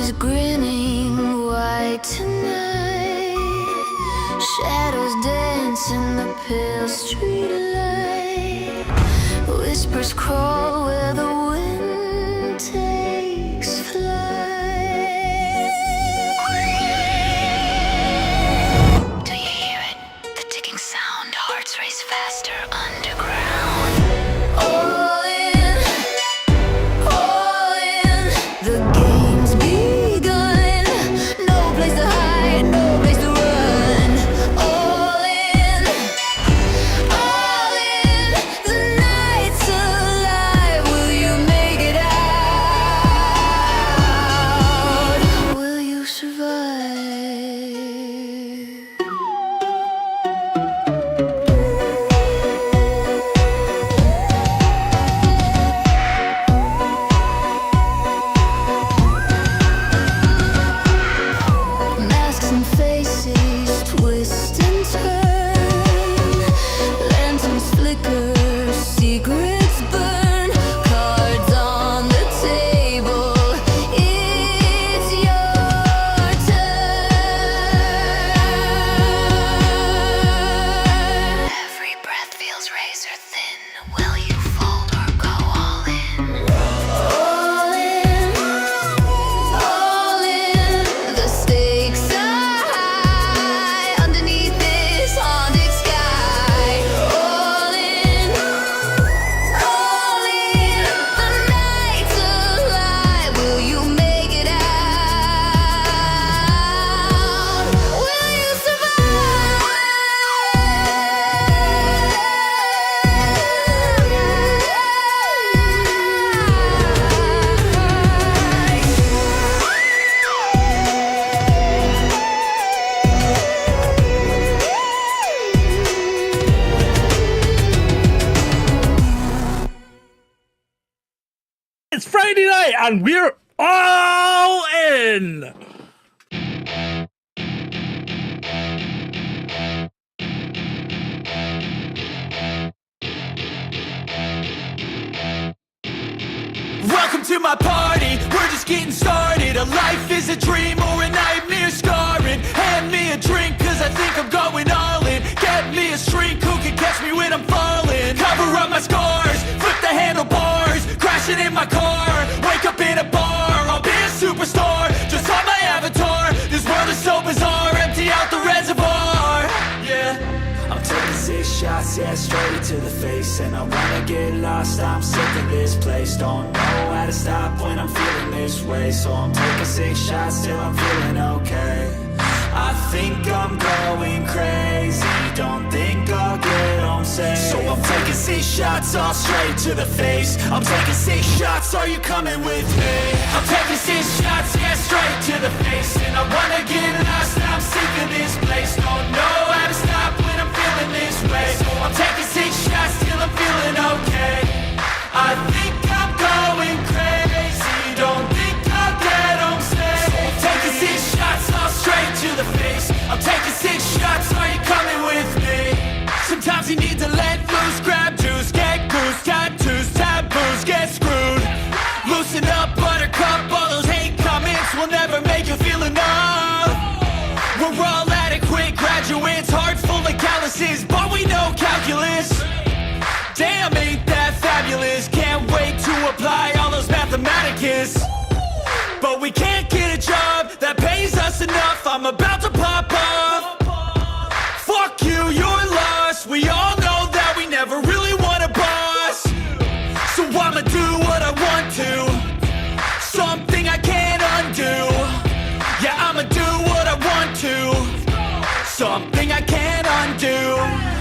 She's grinning white tonight. Shadows dance in the pale streetlight. Whispers crawl where the wind takes flight. Do you hear it? The ticking sound. Hearts race faster underground. All in, the game's begun. No place to hide, no place to run. All in, the night's alive. Will you make it out? Will you survive? Masks and faces twist and turn. Lanterns flicker, secrets burn. Cards on the table. It's your turn. Every breath feels razor thin. Will you fold or go all in? All in, the stakes are high underneath this haunted sky. All in, the night's alive. Will you make it out? Will you It's Friday night and we're all in. Welcome to my party, we're just getting started. A life is a dream or a nightmare scarring. Hand me a drink cause I think I'm going all in. Get me a shrink who can catch me when I'm falling. Cover up my scars, flip the handlebars. Crashing in my car, wake up in a bar. I'll be a superstar, just on my avatar. This world is so bizarre, empty out the reservoir. Yeah, I'm taking 6 shots, yeah, straight to the face. And I wanna get lost, I'm sick of this place. Don't know how to stop when I'm feeling this way. So I'm taking 6 shots till I'm feeling okay. I think I'm going crazy, don't think I'll get home safe. So I'm taking 6 shots all straight to the face. I'm taking 6 shots, are you coming with me? I'm taking 6 shots, yeah, straight to the face. And I wanna get lost, I'm sick of this place. Don't know how to stop when I'm feeling this way. So I'm taking 6 shots till I'm feeling okay. I think I'm going crazy, don't think I'll get home safe. So I'm taking 6 shots all straight to the face. I'm taking 6 shots, are you coming with me? Sometimes you need to let loose, grab juice, get goose, tattoos, taboos, get screwed. Loosen up, buttercup, all those hate comments will never make you feel enough. We're all adequate graduates, heart full of calluses, but we know calculus. Damn, ain't that fabulous? Can't wait to apply all those mathematicus. But we can't get a job that pays us enough. I'm about to pop off. Fuck you, you're lost. We all know that we never really want a boss. So I'ma do what I want to, something I can't undo. Yeah, I'ma do what I want to, something I can't undo.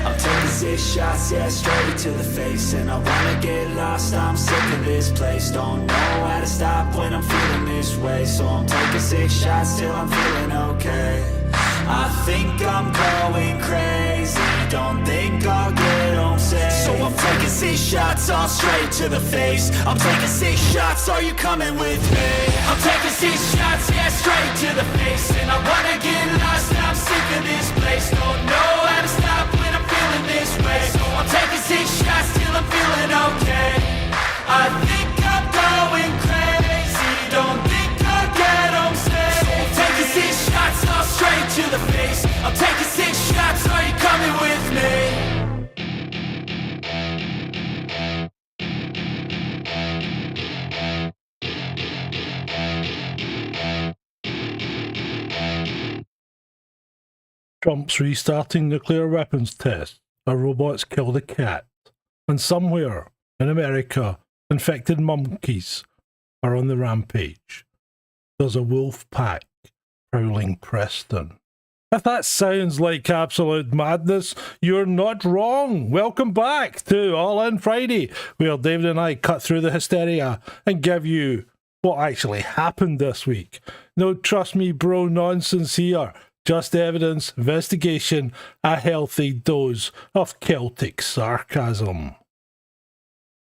I'm taking 6 shots, yeah, straight to the face. And I wanna get lost, I'm sick of this place. Don't know how to stop when I'm feeling this way. So I'm taking 6 shots till I'm feeling okay. I think I'm going crazy, don't think I'll get home safe. So I'm taking 6 shots all straight to the face. I'm taking 6 shots, are you coming with me? I'm taking 6 shots, yeah, straight to the face. And I wanna get lost, I'm sick of this place. Don't know how to stop when I'm feeling this way. So I'm taking 6 shots till I'm feeling okay. I think I'm going crazy, don't think I'll get home Trump's restarting nuclear weapons tests. Our robots killed a cat. And somewhere in America, infected monkeys are on the rampage. There's a wolf pack prowling Preston. If that sounds like absolute madness, you're not wrong. Welcome back to All In Friday, where David and I cut through the hysteria and give you what actually happened this week. No trust me bro nonsense here. Just evidence, investigation, a healthy dose of Celtic sarcasm.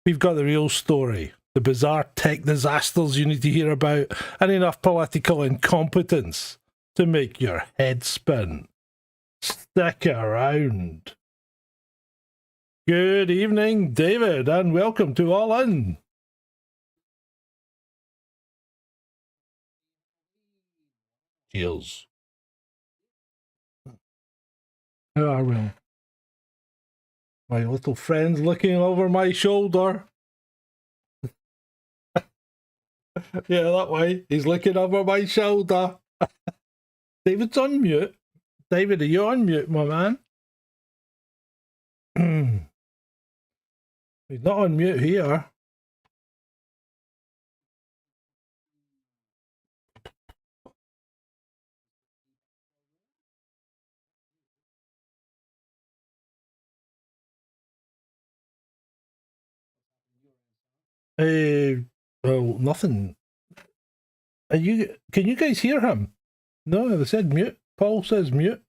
We've got the real story, the bizarre tech disasters you need to hear about, and enough political incompetence to make your head spin. Stick around. Good evening, David, and welcome to All In. Cheers. How are we? My little friend's looking over my shoulder. Yeah, that way. He's looking over my shoulder. David's on mute. David, are you on mute, my man? He's not on mute here. Well, nothing. Can you guys hear him? No, they said mute. Paul says mute.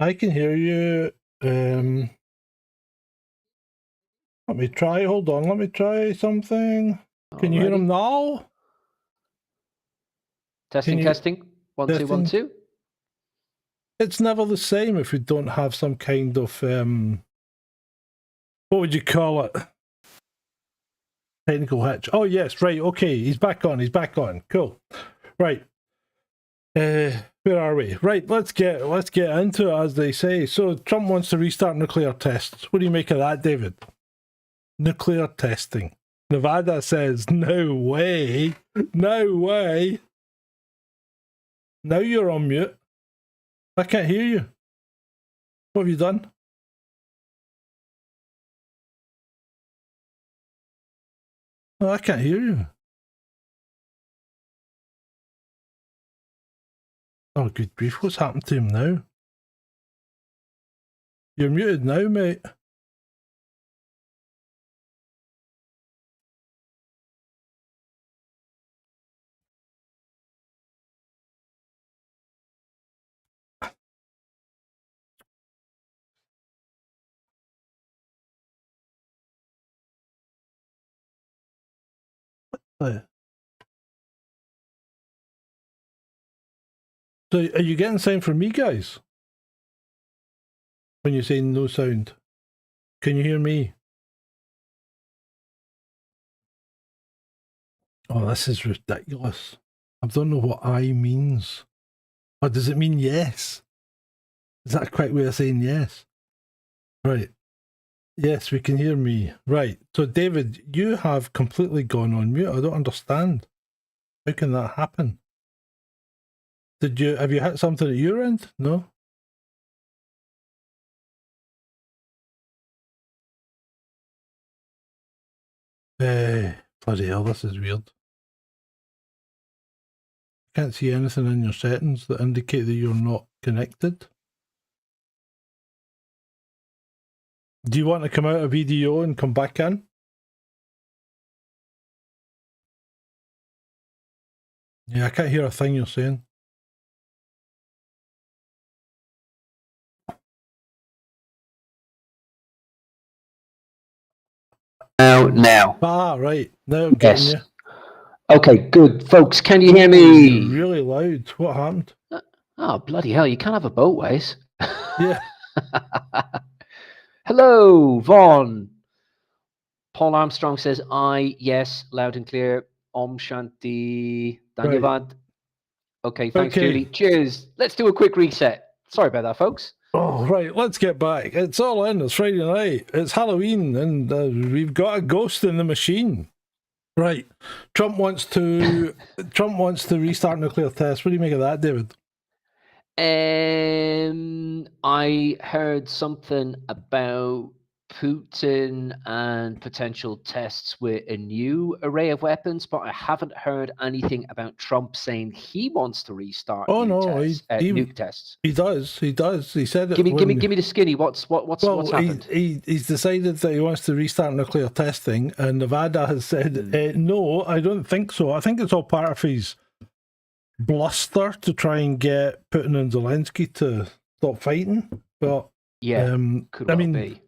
I can hear you. Let me try. Hold on. Let me try something. Can you hear him now? Testing, testing. 1, 2, 1, 2. It's never the same if we don't have some kind of what would you call it? Technical hitch. Oh yes, right. Okay, he's back on. He's back on. Cool. Right. Where are we? Right. Let's get into it, as they say. So Trump wants to restart nuclear tests. What do you make of that, David? Nuclear testing. Nevada says no way. No way. Now you're on mute. I can't hear you. What have you done? Oh, I can't hear you. Oh, good grief. What's happened to him now? You're muted now, mate. So are you getting sound from me, guys? When you're saying no sound. Can you hear me? Oh, this is ridiculous. I don't know what I means. Or does it mean yes? Is that a quick way of saying yes? Right. Yes, we can hear me. Right. So, David, you have completely gone on mute. I don't understand. How can that happen? Have you hit something at your end? No? Bloody hell, this is weird. Can't see anything in your settings that indicate that you're not connected. Do you want to come out of EDO and come back in? Yeah, I can't hear a thing you're saying. Now. Ah, right. Now I'm getting you. Okay, good. Folks, can you hear me? You're really loud. What happened? Oh, bloody hell. You can't have a boat ways. Yeah. Hello, Vaughn. Paul Armstrong says, yes, loud and clear. Om Shanti. Dhanyavad. Right. Okay, thanks, Julie. Cheers. Let's do a quick reset. Sorry about that, folks. Oh, right. Let's get back. It's all in. It's Friday night. It's Halloween, and we've got a ghost in the machine. Right. Trump wants to restart nuclear tests. What do you make of that, David? I heard something about Putin and potential tests with a new array of weapons, but I haven't heard anything about Trump saying he wants to restart Oh no, nuke tests. he does. He does. He said it Give me when. the skinny. What's happened? He's decided that he wants to restart nuclear testing, and Nevada has said, no, I don't think so. I think it's all part of his bluster to try and get Putin and Zelensky to stop fighting. But Yeah, could well be.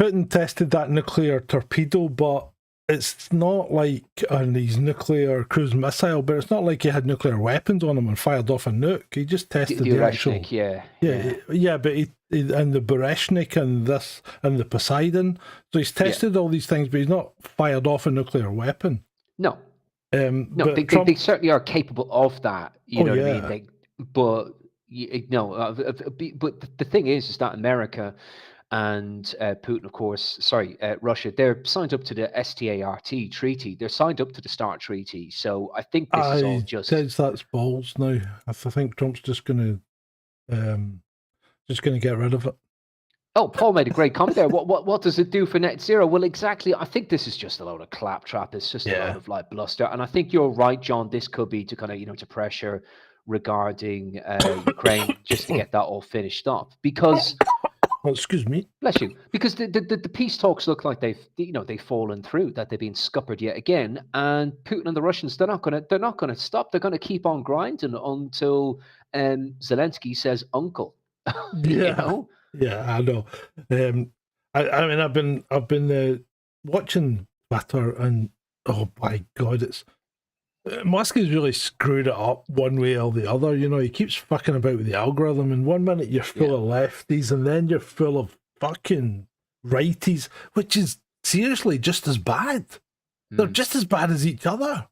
Putin tested that nuclear torpedo, but it's not like his nuclear cruise missile, but it's not like he had nuclear weapons on him and fired off a nuke. He just tested the actual. Yeah, but he and the Bereshnik and this and the Poseidon. So he's tested all these things, but he's not fired off a nuclear weapon. No. No, they certainly are capable of that. You know what I mean? But the thing is that America and Putin, of course, Russia, they're signed up to the START treaty. They're signed up to the START treaty. So I think this is all just. That's balls now. I think Trump's just going to get rid of it. Oh, Paul made a great comment there. What does it do for net zero? Well, exactly. I think this is just a load of claptrap. It's just a load of like bluster. And I think you're right, John. This could be to kind of to pressure regarding Ukraine just to get that all finished up. Because excuse me, bless you. Because the peace talks look like they've fallen through, that they've been scuppered yet again. And Putin and the Russians, they're not gonna stop. They're gonna keep on grinding until Zelensky says uncle. Yeah, I know. I mean, I've been watching Twitter, and oh my God, Musk has really screwed it up one way or the other. He keeps fucking about with the algorithm, and 1 minute you're full of lefties, and then you're full of fucking righties, which is seriously just as bad. They're just as bad as each other.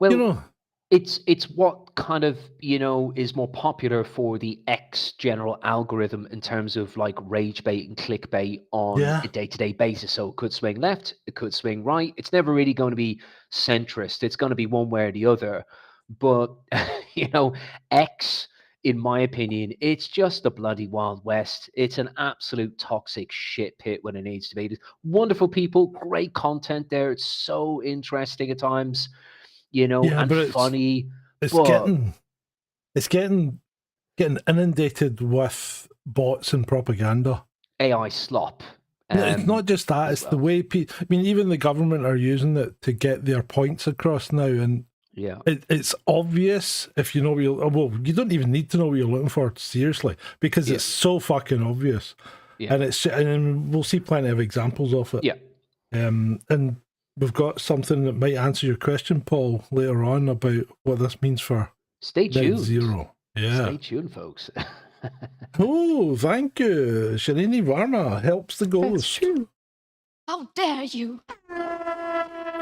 Well, it's what kind of is more popular for the X general algorithm in terms of like rage bait and clickbait on a day-to-day basis. So it could swing left, it could swing right. It's never really going to be centrist. It's going to be one way or the other. But X, in my opinion, it's just the bloody Wild West. It's an absolute toxic shit pit when it needs to be. There's wonderful people, great content there. It's so interesting at times. And funny. It's getting inundated with bots and propaganda. AI slop. It's not just that; it's the way people. I mean, even the government are using it to get their points across now, and it's obvious if you know what you're. Well, you don't even need to know what you're looking for, seriously, because it's so fucking obvious, and we'll see plenty of examples of it. And we've got something that might answer your question, Paul, later on about what this means for Stay tuned. net zero. Yeah. Stay tuned, folks. Oh, thank you. Shalini Varma helps the ghost. How dare you?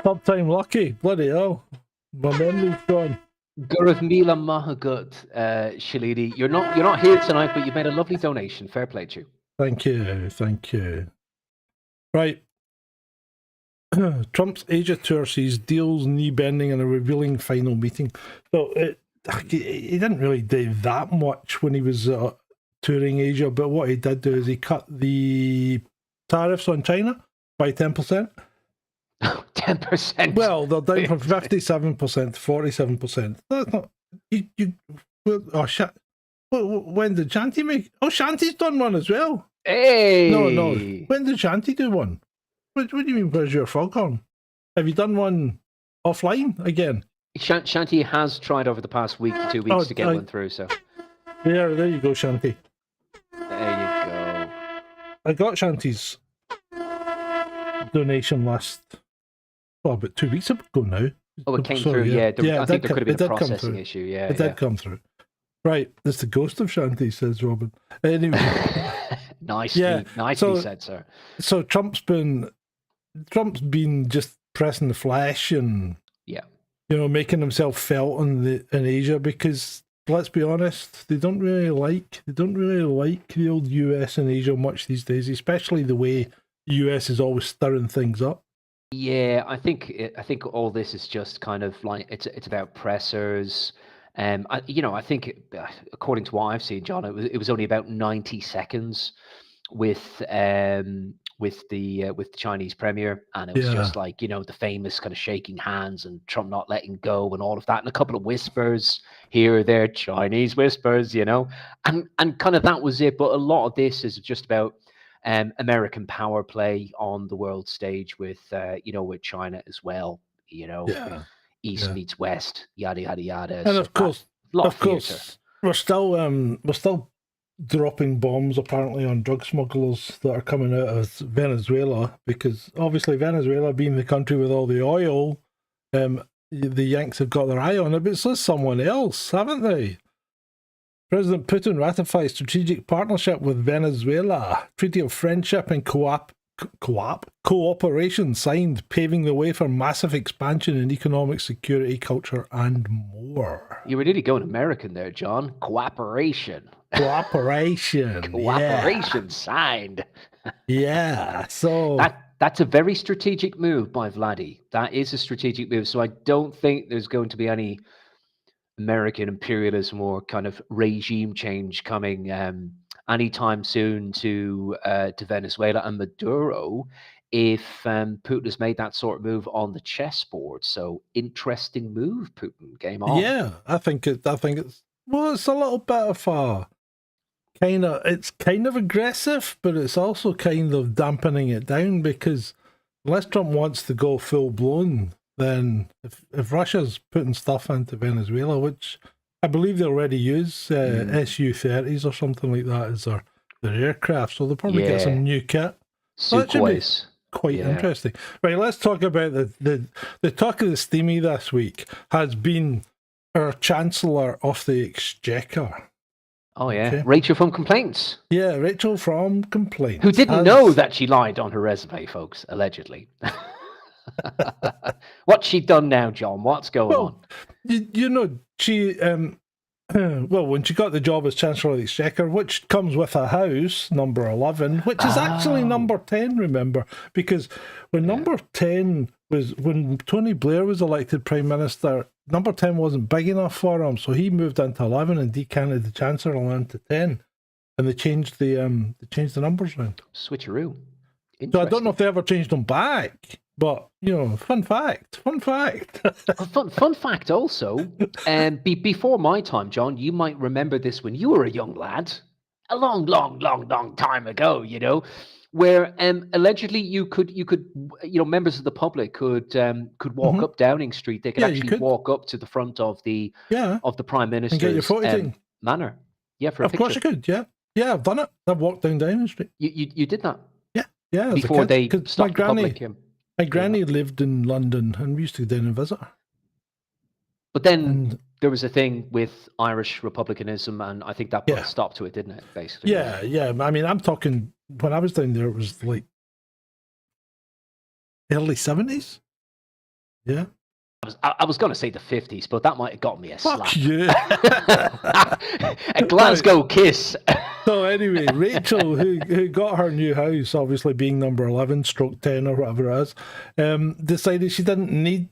Third time lucky. Bloody hell. My memory's gone. Gurav Mila Mahagut, Shalini. You're not here tonight, but you made a lovely donation. Fair play to you. Thank you. Right. Trump's Asia tour sees deals knee bending in a revealing final meeting. So he didn't really do that much when he was touring Asia, but what he did do is he cut the tariffs on China by 10%. 10%. Well, they're down from 57% to 47%. That's not when did Shanti make? Oh, Shanti's done one as well. Hey. No. When did Shanti do one? What do you mean, where's your foghorn? Have you done one offline again? Shanti has tried over the past week to 2 weeks to get one through, so. There you go, Shanti. There you go. I got Shanti's donation about 2 weeks ago now. Oh, it came through, I think there could have been a processing issue, It did come through. Right, it's the ghost of Shanti, says Robin. Anyway. Nicely said, sir. So Trump's been just pressing the flesh and making himself felt in Asia, because let's be honest, they don't really like the old US and Asia much these days, especially the way the US is always stirring things up. Yeah, I think all this is just kind of like it's about pressers. I think according to what I've seen, John, it was only about 90 seconds with the Chinese premier, and it was Yeah. just like the famous kind of shaking hands and Trump not letting go and all of that, and a couple of whispers here or there, Chinese whispers, and kind of that was it. But a lot of this is just about American power play on the world stage with with China as well. Yeah. East Yeah. meets West, yada yada yada. And So of course, a lot of theatre. we're still dropping bombs apparently on drug smugglers that are coming out of Venezuela, because obviously Venezuela being the country with all the oil, the Yanks have got their eye on it, but so has someone else, haven't they? President Putin ratifies strategic partnership with Venezuela. Treaty of friendship and cooperation signed, paving the way for massive expansion in economic security, culture, and more. You were nearly going American there, John. Cooperation. Cooperation. Cooperation signed. Yeah. So that's a very strategic move by Vladdy. That is a strategic move. So I don't think there's going to be any American imperialism or kind of regime change coming anytime soon to Venezuela and Maduro if Putin has made that sort of move on the chessboard. So interesting move, Putin. Game on. yeah, I think it's a little bit of a it's kind of aggressive, but it's also kind of dampening it down, because unless Trump wants to go full blown, then if Russia's putting stuff into Venezuela, which I believe they already use Su-30s or something like that as their aircraft, so they'll probably get some new kit. So that should be quite interesting. Right, let's talk about the talk of the steamy this week has been our Chancellor of the Exchequer. Oh, yeah. Okay. Rachel from Complaints. Yeah, Rachel from Complaints. Who didn't know that she lied on her resume, folks, allegedly. What's she done now, John? What's going on? She, when she got the job as Chancellor of the Exchequer, which comes with a house, number 11, which is actually number 10, remember? Because when number 10 when Tony Blair was elected Prime Minister, number 10 wasn't big enough for him, so he moved into 11 and decanted the Chancellor into 10. And they changed the numbers around. Switcheroo. So I don't know if they ever changed them back. But, fun fact. Fun fact also, before my time, John, you might remember this when you were a young lad, a long, long, long, long time ago, where allegedly you could members of the public could walk up Downing Street. They could actually walk up to the front of the Prime Minister's and get your photo manor. Yeah, for a picture. Of course you could, yeah. Yeah, I've done it. I've walked down Downing Street. You did that? Yeah. Before they stopped the public. My granny lived in London, and we used to go down and visit her. But then there was a thing with Irish republicanism, and I think that put a stop to it, didn't it, basically? Yeah. I mean, I'm talking, when I was down there, it was like early 70s. Yeah. I was going to say the 50s, but that might have got me a slap. Fuck you. A Glasgow kiss. So anyway, Rachel, who got her new house, obviously being number 11, stroke 10 or whatever it is, decided she didn't need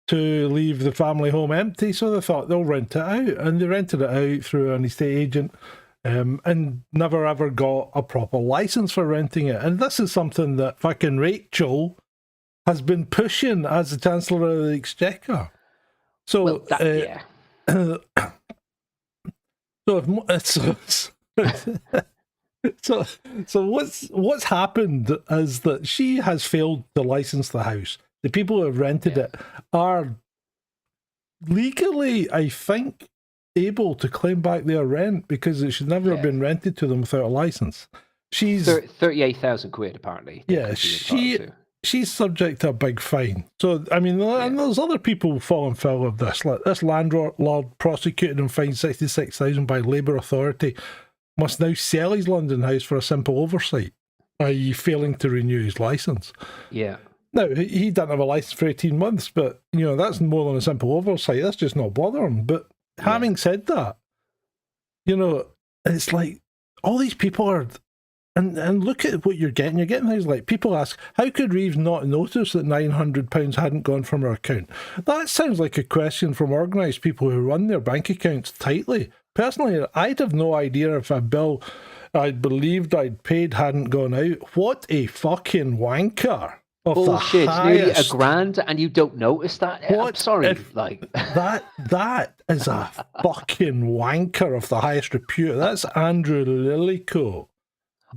to leave the family home empty, so they thought they'll rent it out. And they rented it out through an estate agent and never ever got a proper license for renting it. And this is something that fucking Rachel has been pushing as the Chancellor of the Exchequer. So, so what's happened is that she has failed to license the house. The people who have rented it are legally, I think, able to claim back their rent because it should never have been rented to them without a license. She's 38,000 quid apparently. Yeah, she's subject to a big fine. So, I mean, and there's other people falling foul of this. Like this landlord prosecuted and fined 66,000 by Labour Authority must now sell his London house for a simple oversight, i.e. failing to renew his licence. Yeah. Now, he didn't have a licence for 18 months, but, that's more than a simple oversight. That's just not bothering him. But having said that, it's like all these people are And look at what you're getting. You're getting things like, people ask, how could Reeves not notice that £900 hadn't gone from her account? That sounds like a question from organised people who run their bank accounts tightly. Personally, I'd have no idea if a bill I believed I'd paid hadn't gone out. What a fucking wanker. Bullshit, it's nearly £1,000 and you don't notice that? I'm sorry. That is a fucking wanker of the highest repute. That's Andrew Lillico.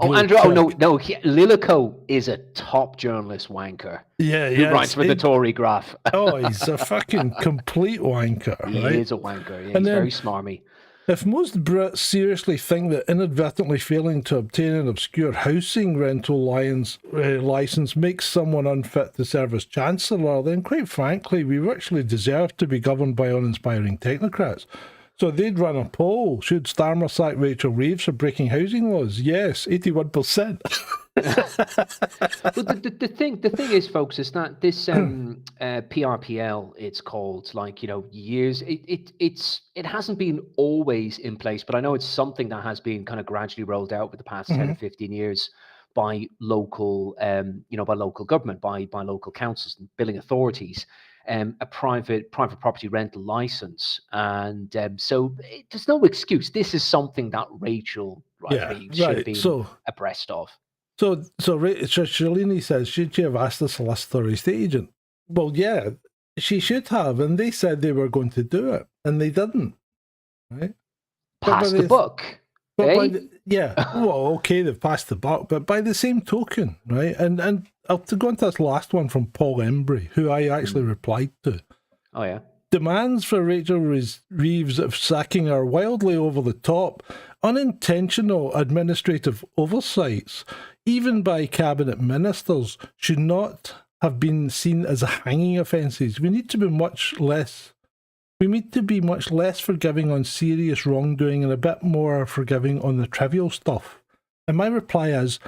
Andrew, no, Lillico is a top journalist wanker. Yeah, who writes for the Tory Graph. He's a fucking complete wanker. Right? He is a wanker. Yeah, he's very smarmy. If most Brits seriously think that inadvertently failing to obtain an obscure housing rental licence makes someone unfit to serve as Chancellor, then quite frankly, we virtually deserve to be governed by uninspiring technocrats. So they'd run a poll. Should Starmer sack Rachel Reeves for breaking housing laws? Yes, 81%. But the thing is, folks, is that this PRPL, it's called, like, years. It hasn't been always in place, but I know it's something that has been kind of gradually rolled out over the past 10 or 15 years by local, by local government, by local councils and billing authorities. A private property rental license, and so there's no excuse. This is something that Rachel Reeves should have been abreast of. So Shalini says, should she have asked the solicitor or estate agent? Well, yeah, she should have, and they said they were going to do it, and they didn't. Right? Pass the buck. Well, okay, they've passed the buck, but by the same token, right? And I'll go into this last one from Paul Embry, who I actually replied to. Oh, yeah. Demands for Rachel Reeves of sacking are wildly over the top, unintentional administrative oversights, even by cabinet ministers, should not have been seen as hanging offences. We need to be much less forgiving on serious wrongdoing and a bit more forgiving on the trivial stuff. And my reply is,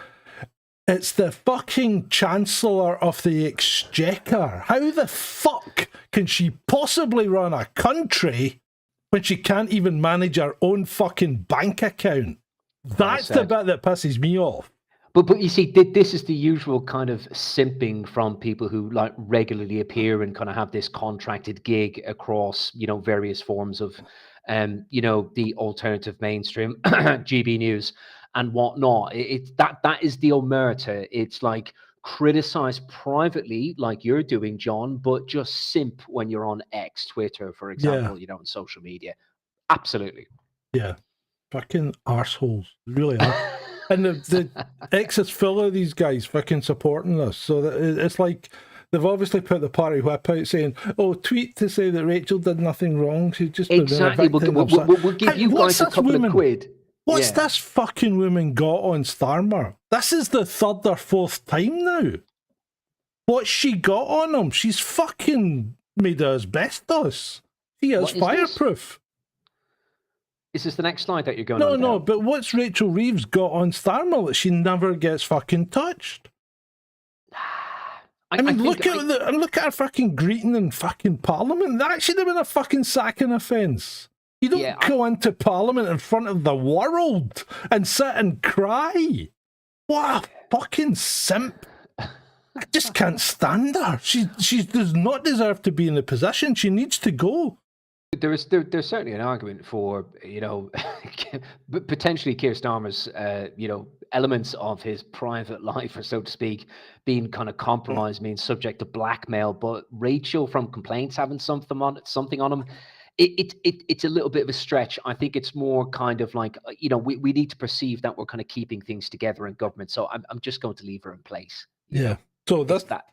it's the fucking Chancellor of the Exchequer. How the fuck can she possibly run a country when she can't even manage her own fucking bank account? That's the bit that pisses me off. But you see, this is the usual kind of simping from people who like regularly appear and kind of have this contracted gig across, various forms of, the alternative mainstream, GB News and whatnot. That is the omerta. It's like criticize privately, like you're doing, John, but just simp when you're on X, Twitter, for example, on social media. Absolutely. Yeah. Fucking arseholes. Really are. And the X is full of these guys fucking supporting this. So that it's like they've obviously put the party whip out saying, tweet to say that Rachel did nothing wrong. She's just exactly. We'll give you guys a couple of quid. What's this fucking woman got on Starmer? This is the third or fourth time now. What's she got on him? She's fucking made of asbestos. He is fireproof. Is this the next slide that you're going on? No, but what's Rachel Reeves got on Starmer that she never gets fucking touched? Look at her fucking greeting in fucking Parliament. That should have been a fucking sacking offence. You don't go into Parliament in front of the world and sit and cry. What a fucking simp. I just can't stand her. She does not deserve to be in the position. She needs to go. There's certainly an argument for, potentially Keir Starmer's, elements of his private life, or so to speak, being kind of compromised, being subject to blackmail. But Rachel from complaints having something on him, it's a little bit of a stretch. I think it's more kind of like, we need to perceive that we're kind of keeping things together in government. So I'm just going to leave her in place. Yeah. So that's that.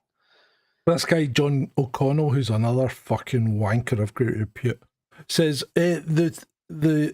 This guy, John O'Connell, who's another fucking wanker of great repute, says he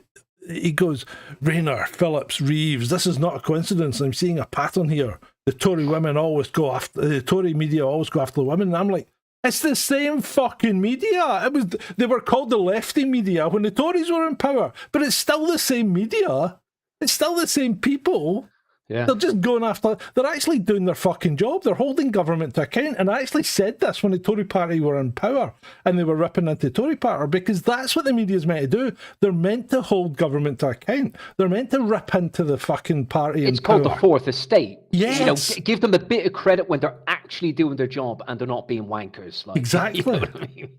goes, Rayner, Phillips, Reeves, this is not a coincidence. I'm seeing a pattern here. The Tory media always go after the women. And I'm like, it's the same fucking media. They were called the lefty media when the Tories were in power, but it's still the same media. It's still the same people. Yeah. They're just going after. They're actually doing their fucking job. They're holding government to account. And I actually said this when the Tory party were in power and they were ripping into the Tory party, because that's what the media's meant to do. They're meant to hold government to account. They're meant to rip into the fucking party. It's called the fourth estate. Yes. Give them a bit of credit when they're actually doing their job and they're not being wankers. Like, Exactly. You know what I mean?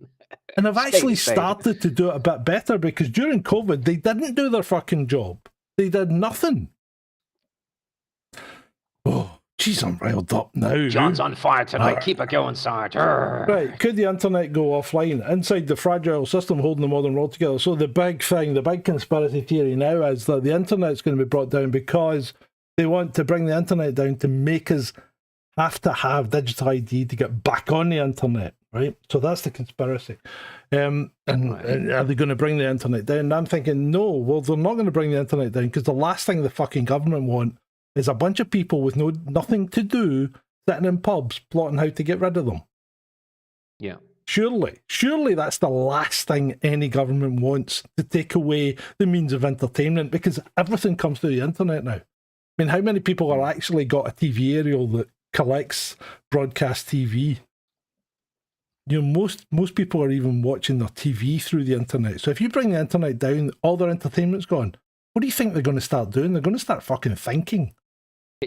And I've actually started to do it a bit better, because during COVID, they didn't do their fucking job. They did nothing. Oh, jeez, I'm riled up now. John's on fire tonight. Keep it going, Sarge. Right, could the internet go offline inside the fragile system holding the modern world together? So the big thing, the big conspiracy theory now is that the internet's going to be brought down because they want to bring the internet down to make us have to have digital ID to get back on the internet, right? So that's the conspiracy. And are they going to bring the internet down? And I'm thinking, no, well, they're not going to bring the internet down, because the last thing the fucking government want is a bunch of people with nothing to do sitting in pubs plotting how to get rid of them. Yeah. Surely that's the last thing any government wants, to take away the means of entertainment, because everything comes through the internet now. I mean, how many people are actually got a TV aerial that collects broadcast TV? You know, most people are even watching their TV through the internet. So if you bring the internet down, all their entertainment's gone. What do you think they're going to start doing? They're going to start fucking thinking.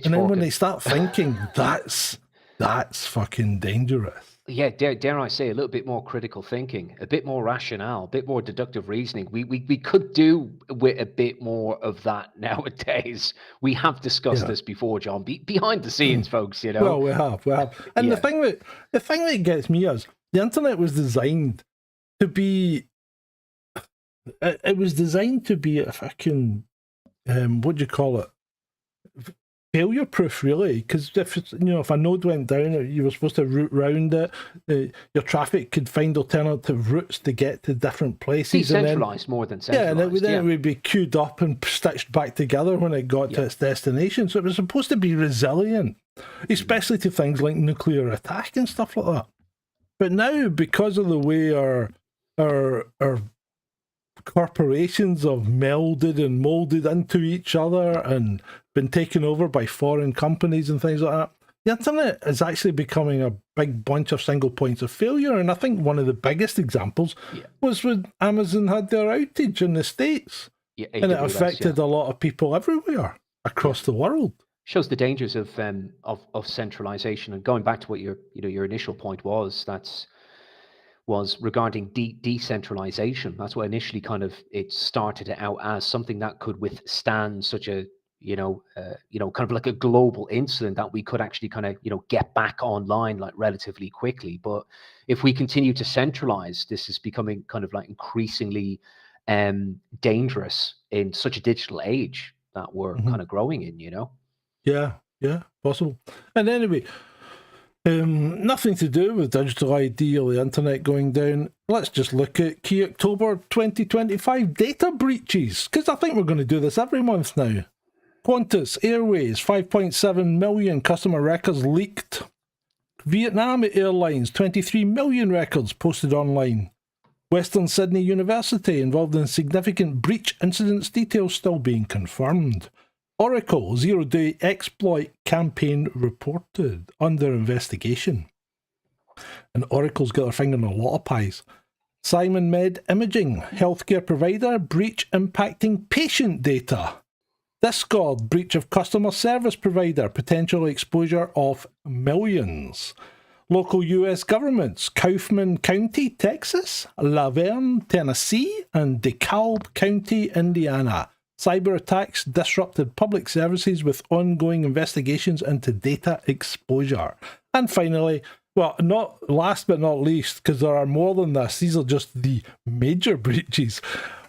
And then when they start thinking, that's fucking dangerous. Yeah, dare I say, a little bit more critical thinking, a bit more rationale, a bit more deductive reasoning. We could do with a bit more of that nowadays. We have discussed this before, John, behind the scenes, folks, you know. Well, we have. And the thing that gets me is, the internet was designed to be... It was designed to be a fucking... what do you call it? Failure proof, really, because if a node went down, you were supposed to route round it. Your traffic could find alternative routes to get to different places. Decentralized more than centralized. Yeah, and then it would be queued up and stitched back together when it got to its destination. So it was supposed to be resilient, especially to things like nuclear attack and stuff like that. But now, because of the way our corporations have melded and molded into each other and been taken over by foreign companies and things like that, the internet is actually becoming a big bunch of single points of failure. And I think one of the biggest examples was when Amazon had their outage in the States. Yeah, and it affected a lot of people everywhere across the world. Shows the dangers of centralization. And going back to what your initial point was regarding decentralization. That's what initially it started out as, something that could withstand such a kind of like a global incident, that we could actually get back online like relatively quickly. But if we continue to centralize, this is becoming kind of like increasingly dangerous in such a digital age that we're kind of growing in, Yeah, possible. And anyway, nothing to do with digital ID or the internet going down. Let's just look at key October 2025 data breaches, because I think we're going to do this every month now. Qantas Airways, 5.7 million customer records leaked. Vietnam Airlines, 23 million records posted online. Western Sydney University involved in significant breach incidents, details still being confirmed. Oracle zero-day exploit campaign reported, under investigation. And Oracle's got their finger in a lot of pies. Simon Med Imaging, healthcare provider, breach impacting patient data. Discord, breach of customer service provider, potential exposure of millions. Local US governments, Kaufman County, Texas, Laverne, Tennessee, and DeKalb County, Indiana. Cyber attacks disrupted public services with ongoing investigations into data exposure. And finally, well, not last but not least, because there are more than this, these are just the major breaches.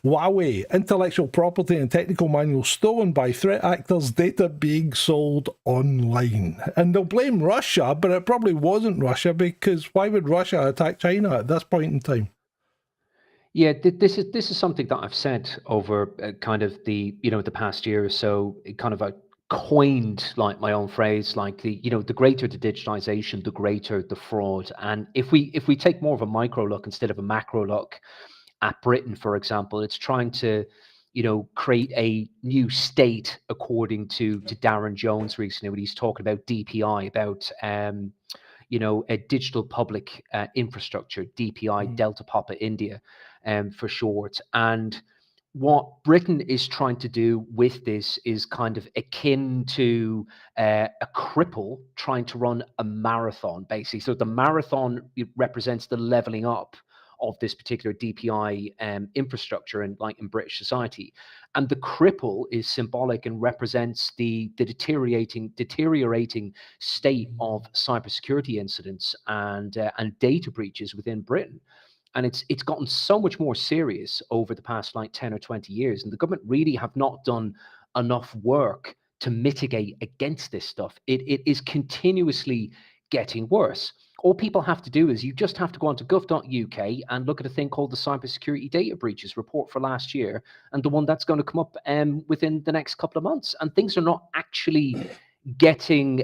Huawei, intellectual property and technical manuals stolen by threat actors, data being sold online. And they'll blame Russia, but it probably wasn't Russia, because why would Russia attack China at this point in time? Yeah, this is something that I've said over kind of the past year or so. Kind of coined like my own phrase, like the greater the digitization, the greater the fraud. And if we take more of a micro look instead of a macro look at Britain, for example, it's trying to create a new state, according to Darren Jones recently, when he's talking about DPI, about a digital public infrastructure, DPI, Delta Papa India, for short. And what Britain is trying to do with this is kind of akin to a cripple trying to run a marathon, basically. So the marathon represents the leveling up of this particular DPI infrastructure in British society, and the cripple is symbolic and represents the deteriorating state of cybersecurity incidents and data breaches within Britain. And it's gotten so much more serious over the past 10 or 20 years, and the government really have not done enough work to mitigate against this stuff. It is continuously getting worse. All people have to do is you just have to go onto gov.uk and look at a thing called the Cybersecurity Data Breaches Report for last year, and the one that's going to come up within the next couple of months. And things are not actually getting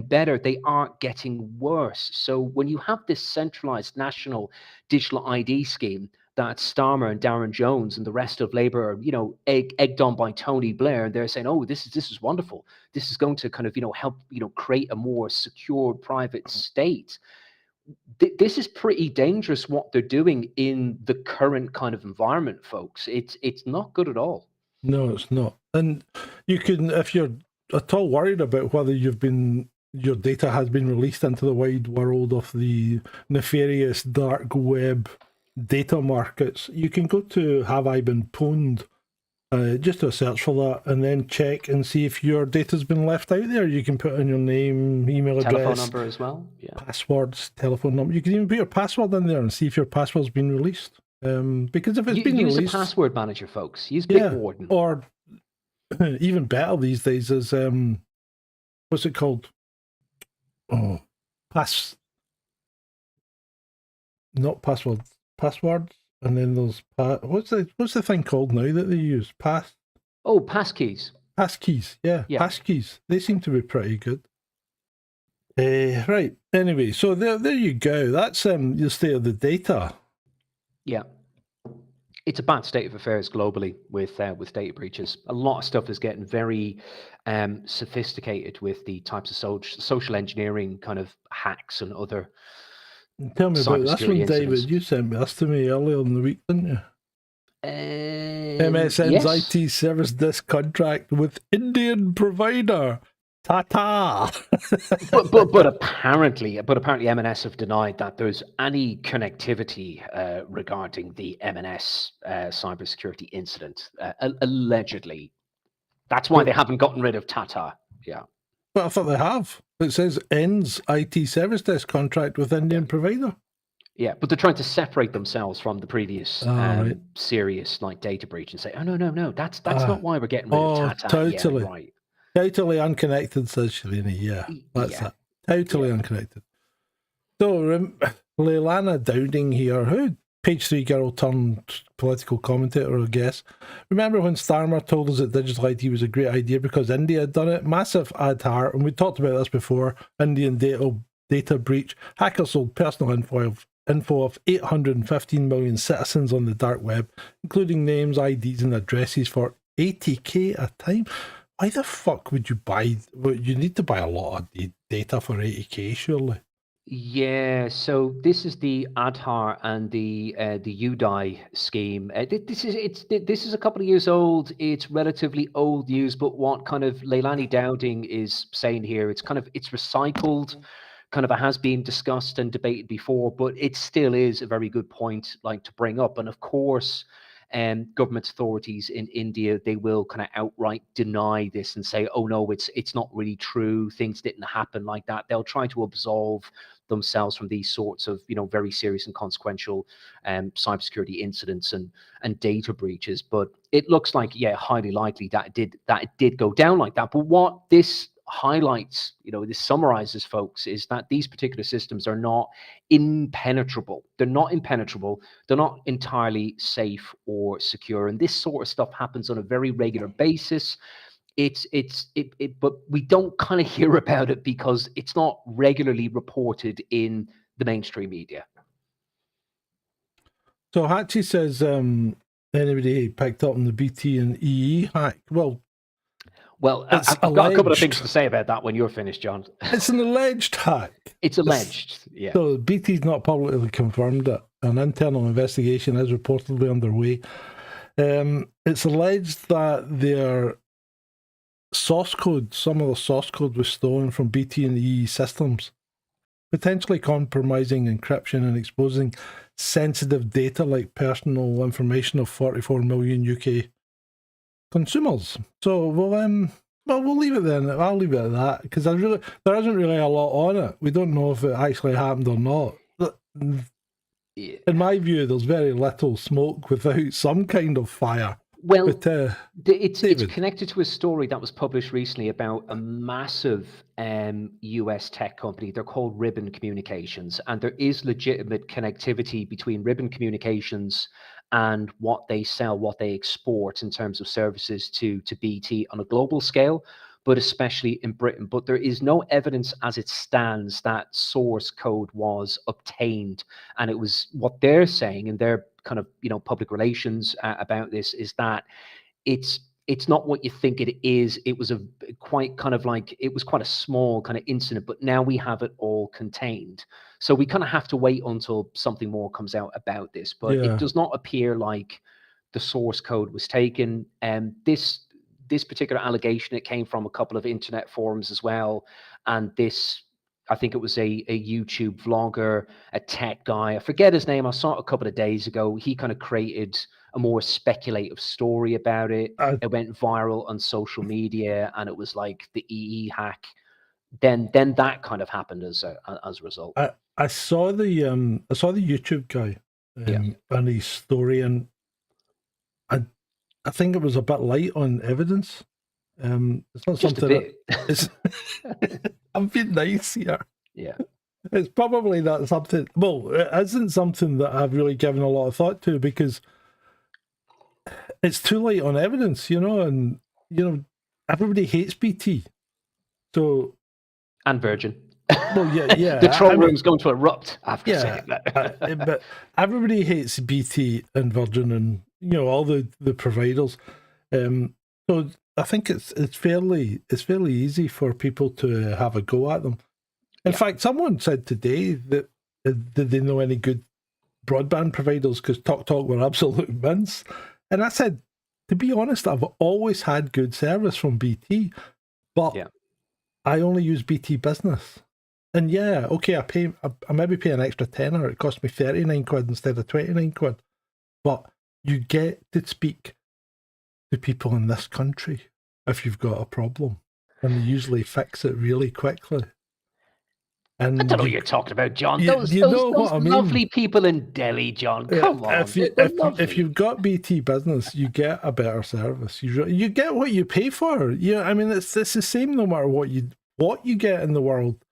better; they are getting worse. So when you have this centralized national digital ID scheme that Starmer and Darren Jones and the rest of Labour are, egged on by Tony Blair, and they're saying, "Oh, this is wonderful. This is going to kind of, help, create a more secure private state." This is pretty dangerous what they're doing in the current kind of environment, folks. It's not good at all. No, it's not. And you can, if you're at all worried about whether your data has been released into the wide world of the nefarious dark web data markets, you can go to Have I Been Pwned, just do a search for that, and then check and see if your data's been left out there. You can put in your name, email address, telephone number as well, passwords, telephone number. You can even put your password in there and see if your password's been released. Because if it's been use released, a password manager, folks. Use Bitwarden. Or even better these days is what's it called? Oh, not passwords. Passwords, and then there's what's the thing called now that they use? Passkeys. Passkeys, yeah. Passkeys. They seem to be pretty good. Right. Anyway, so there you go. That's the state of the data. Yeah, it's a bad state of affairs globally with data breaches. A lot of stuff is getting very sophisticated with the types of social engineering kind of hacks and other. Tell me about this one, David. You sent me this to me earlier in the week, didn't you? MSN's yes. IT service desk contract with Indian provider. Ta-ta! but apparently M&S have denied that there's any connectivity regarding the M&S cybersecurity incident. Allegedly, that's why they haven't gotten rid of Tata. Yeah. But I thought they have. It says ends IT service desk contract with Indian provider. Yeah, but they're trying to separate themselves from the previous serious data breach and say, oh no, that's not why we're getting rid of Tata. Totally. Yeah, right. Totally unconnected, says Shalini. Yeah, that's that. Totally unconnected. So, Leilani Dowding here, who Page 3 girl turned political commentator, I guess. Remember when Starmer told us that digital ID was a great idea because India had done it? Massive ad heart, and we talked about this before. Indian data breach. Hackers sold personal info of 815 million citizens on the dark web, including names, IDs, and addresses for 80k a time. Why the fuck would you buy? You need to buy a lot of data for 80k, surely. Yeah, so this is the Aadhaar and the UDI scheme. This is a couple of years old. It's relatively old news, but what kind of Leilani Dowding is saying here, it's recycled, kind of has been discussed and debated before, but it still is a very good point to bring up. And of course, government authorities in India, they will kind of outright deny this and say, oh no, it's not really true. Things didn't happen like that. They'll try to absolve themselves from these sorts of, very serious and consequential cybersecurity incidents and data breaches. But it looks like, highly likely that it did go down like that. But what this highlights, this summarizes, folks, is that these particular systems are not impenetrable. They're not entirely safe or secure. And this sort of stuff happens on a very regular basis. But we don't kind of hear about it because it's not regularly reported in the mainstream media. So Hatchie says anybody picked up on the BT and EE hack. Well, it's I've got a couple of alleged. things to say about that when you're finished, John. It's an alleged hack. It's alleged, yeah. So BT's not publicly confirmed it. An internal investigation is reportedly underway. It's alleged that their source code, some of the source code was stolen from BT and EE systems, potentially compromising encryption and exposing sensitive data like personal information of 44 million UK consumers. So we'll leave it then. I'll leave it at that because there isn't really a lot on it. We don't know if it actually happened or not. In my view, there's very little smoke without some kind of fire. Well, but, it's connected to a story that was published recently about a massive US tech company. They're called Ribbon Communications, and there is legitimate connectivity between Ribbon Communications and what they sell, what they export in terms of services to BT on a global scale, but especially in Britain. But there is no evidence as it stands that source code was obtained. And it was what they're saying in their kind of, public relations about this is that it's not what you think it is. It was quite a small kind of incident, but now we have it all contained. So we kind of have to wait until something more comes out about this, but it does not appear like the source code was taken. And this particular allegation, it came from a couple of internet forums as well. And I think it was a YouTube vlogger, a tech guy. I forget his name. I saw it a couple of days ago. He kind of created a more speculative story about it. It went viral on social media, and it was like the EE hack. Then that kind of happened as a result. I saw the YouTube guy and his story, and I think it was a bit light on evidence. It's not just something. A bit. I'm being nice here. Yeah. It's probably not something. Well, it isn't something that I've really given a lot of thought to because it's too light on evidence, and everybody hates BT. So. And Virgin. Well, yeah. The troll room's going to erupt after saying that. But everybody hates BT and Virgin and all the providers. So I think it's fairly easy for people to have a go at them. In fact, someone said today that did they know any good broadband providers because Talk were absolute mince. And I said, to be honest, I've always had good service from BT, but I only use BT Business. And I maybe pay an extra tenner. It cost me 39 quid instead of 29 quid. But you get to speak to people in this country if you've got a problem. And they usually fix it really quickly. And I don't know what you're talking about, John. Those what I mean? Lovely people in Delhi, John. Come on. If you've got BT Business, you get a better service. You get what you pay for. It's the same no matter what you get in the world.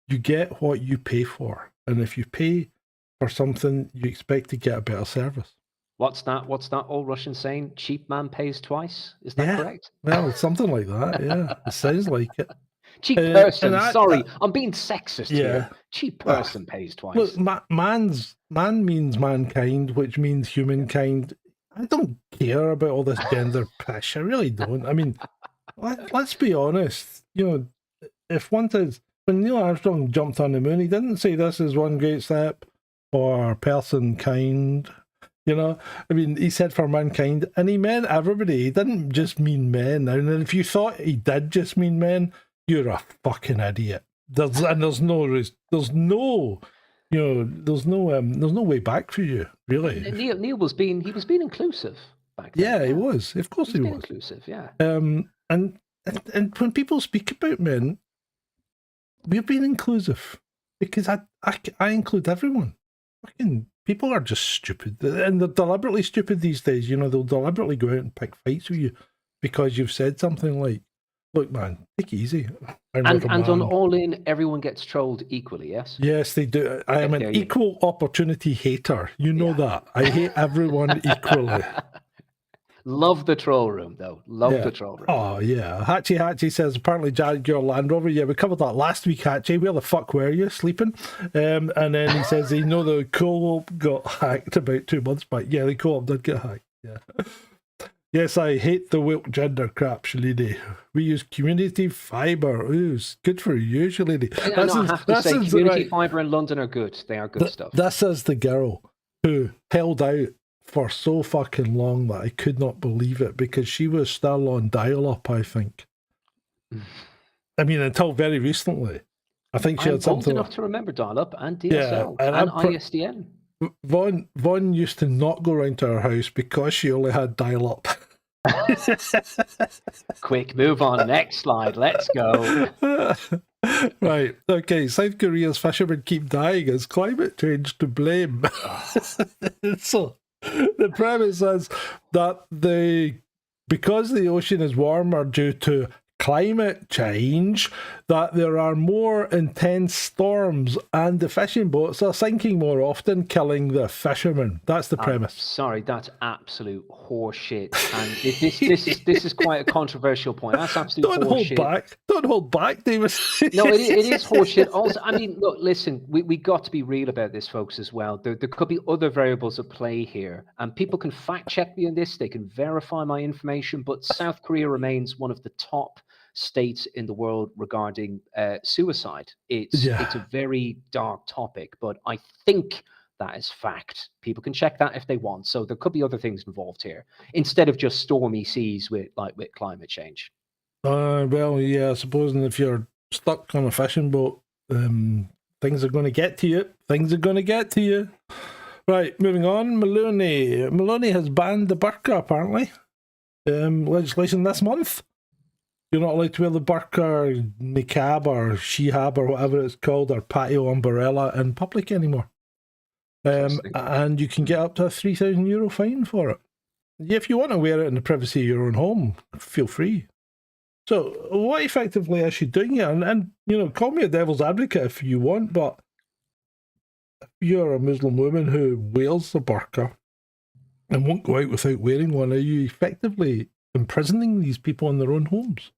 You get what you pay for. And if you pay for something, you expect to get a better service. What's that old Russian saying? Cheap man pays twice? Is that correct? Well, something like that, yeah. It sounds like it. Cheap person, sorry. I'm being sexist here. Cheap person pays twice. Look, man means mankind, which means humankind. I don't care about all this gender pish. I really don't. I mean, let's be honest. If one says, when Neil Armstrong jumped on the moon, he didn't say this is one great step for person kind. He said for mankind, and he meant everybody. He didn't just mean men. And if you thought he did just mean men, you're a fucking idiot. There's no way back for you, really. Neil was being inclusive back then. Yeah, he was. Of course he was. Inclusive, yeah. And when people speak about men, we're being inclusive because I include everyone. Fucking people are just stupid, and they're deliberately stupid these days. They'll deliberately go out and pick fights with you because you've said something like, "Look, man, take it easy." And on All In, everyone gets trolled equally. Yes. Yes, they do. I am an equal opportunity hater. You know that. I hate everyone equally. Love the troll room, though. Love the troll room. Oh, yeah. Hatchie says, apparently Jared your Land Rover. Yeah, we covered that last week, Hatchie. Where the fuck were you? Sleeping? And then he says, the co-op got hacked about 2 months back. Yeah, the co-op did get hacked. Yeah. Yes, I hate the woke gender crap, Shalini. We use community fibre. Ooh, it's good for you, Shalini. I know, I have to say, is community right. fibre in London are good. They are good stuff. This is the girl who held out for so fucking long that I could not believe it, because she was still on dial-up, I think. I mean, until very recently. I think she I'm had something old enough to remember dial-up and DSL Yeah, and and I'm pr- ISDN. Vaughn used to not go round to her house because she only had dial-up. Quick, move on. Next slide. Let's go. Right. Okay. South Korea's fishermen keep dying as climate change to blame. So the premise is that because the ocean is warmer due to climate change, that there are more intense storms and the fishing boats are sinking more often, killing the fishermen. That's the premise. Sorry, that's absolute horseshit. And this is quite a controversial point. That's absolute Don't horseshit. Don't hold back, David. No, it is horseshit. Also, I mean, look, listen, we got to be real about this, folks, as well. There could be other variables at play here, and people can fact check me on this. They can verify my information, but South Korea remains one of the top states in the world regarding suicide. It's a very dark topic, but I think that is fact. People can check that if they want. So there could be other things involved here instead of just stormy seas with climate change. Well, yeah, supposing if you're stuck on a fishing boat, things are going to get to you. Things are going to get to you. Right, moving on. Maloney has banned the burqa, apparently. Legislation this month. You're not allowed to wear the burqa, niqab, or shihab, or whatever it's called, or patio umbrella in public anymore. And you can get up to a €3,000 fine for it. If you want to wear it in the privacy of your own home, feel free. So, what effectively is she doing here? And you know, call me a devil's advocate if you want, but if you're a Muslim woman who wears the burqa and won't go out without wearing one, are you effectively imprisoning these people in their own homes?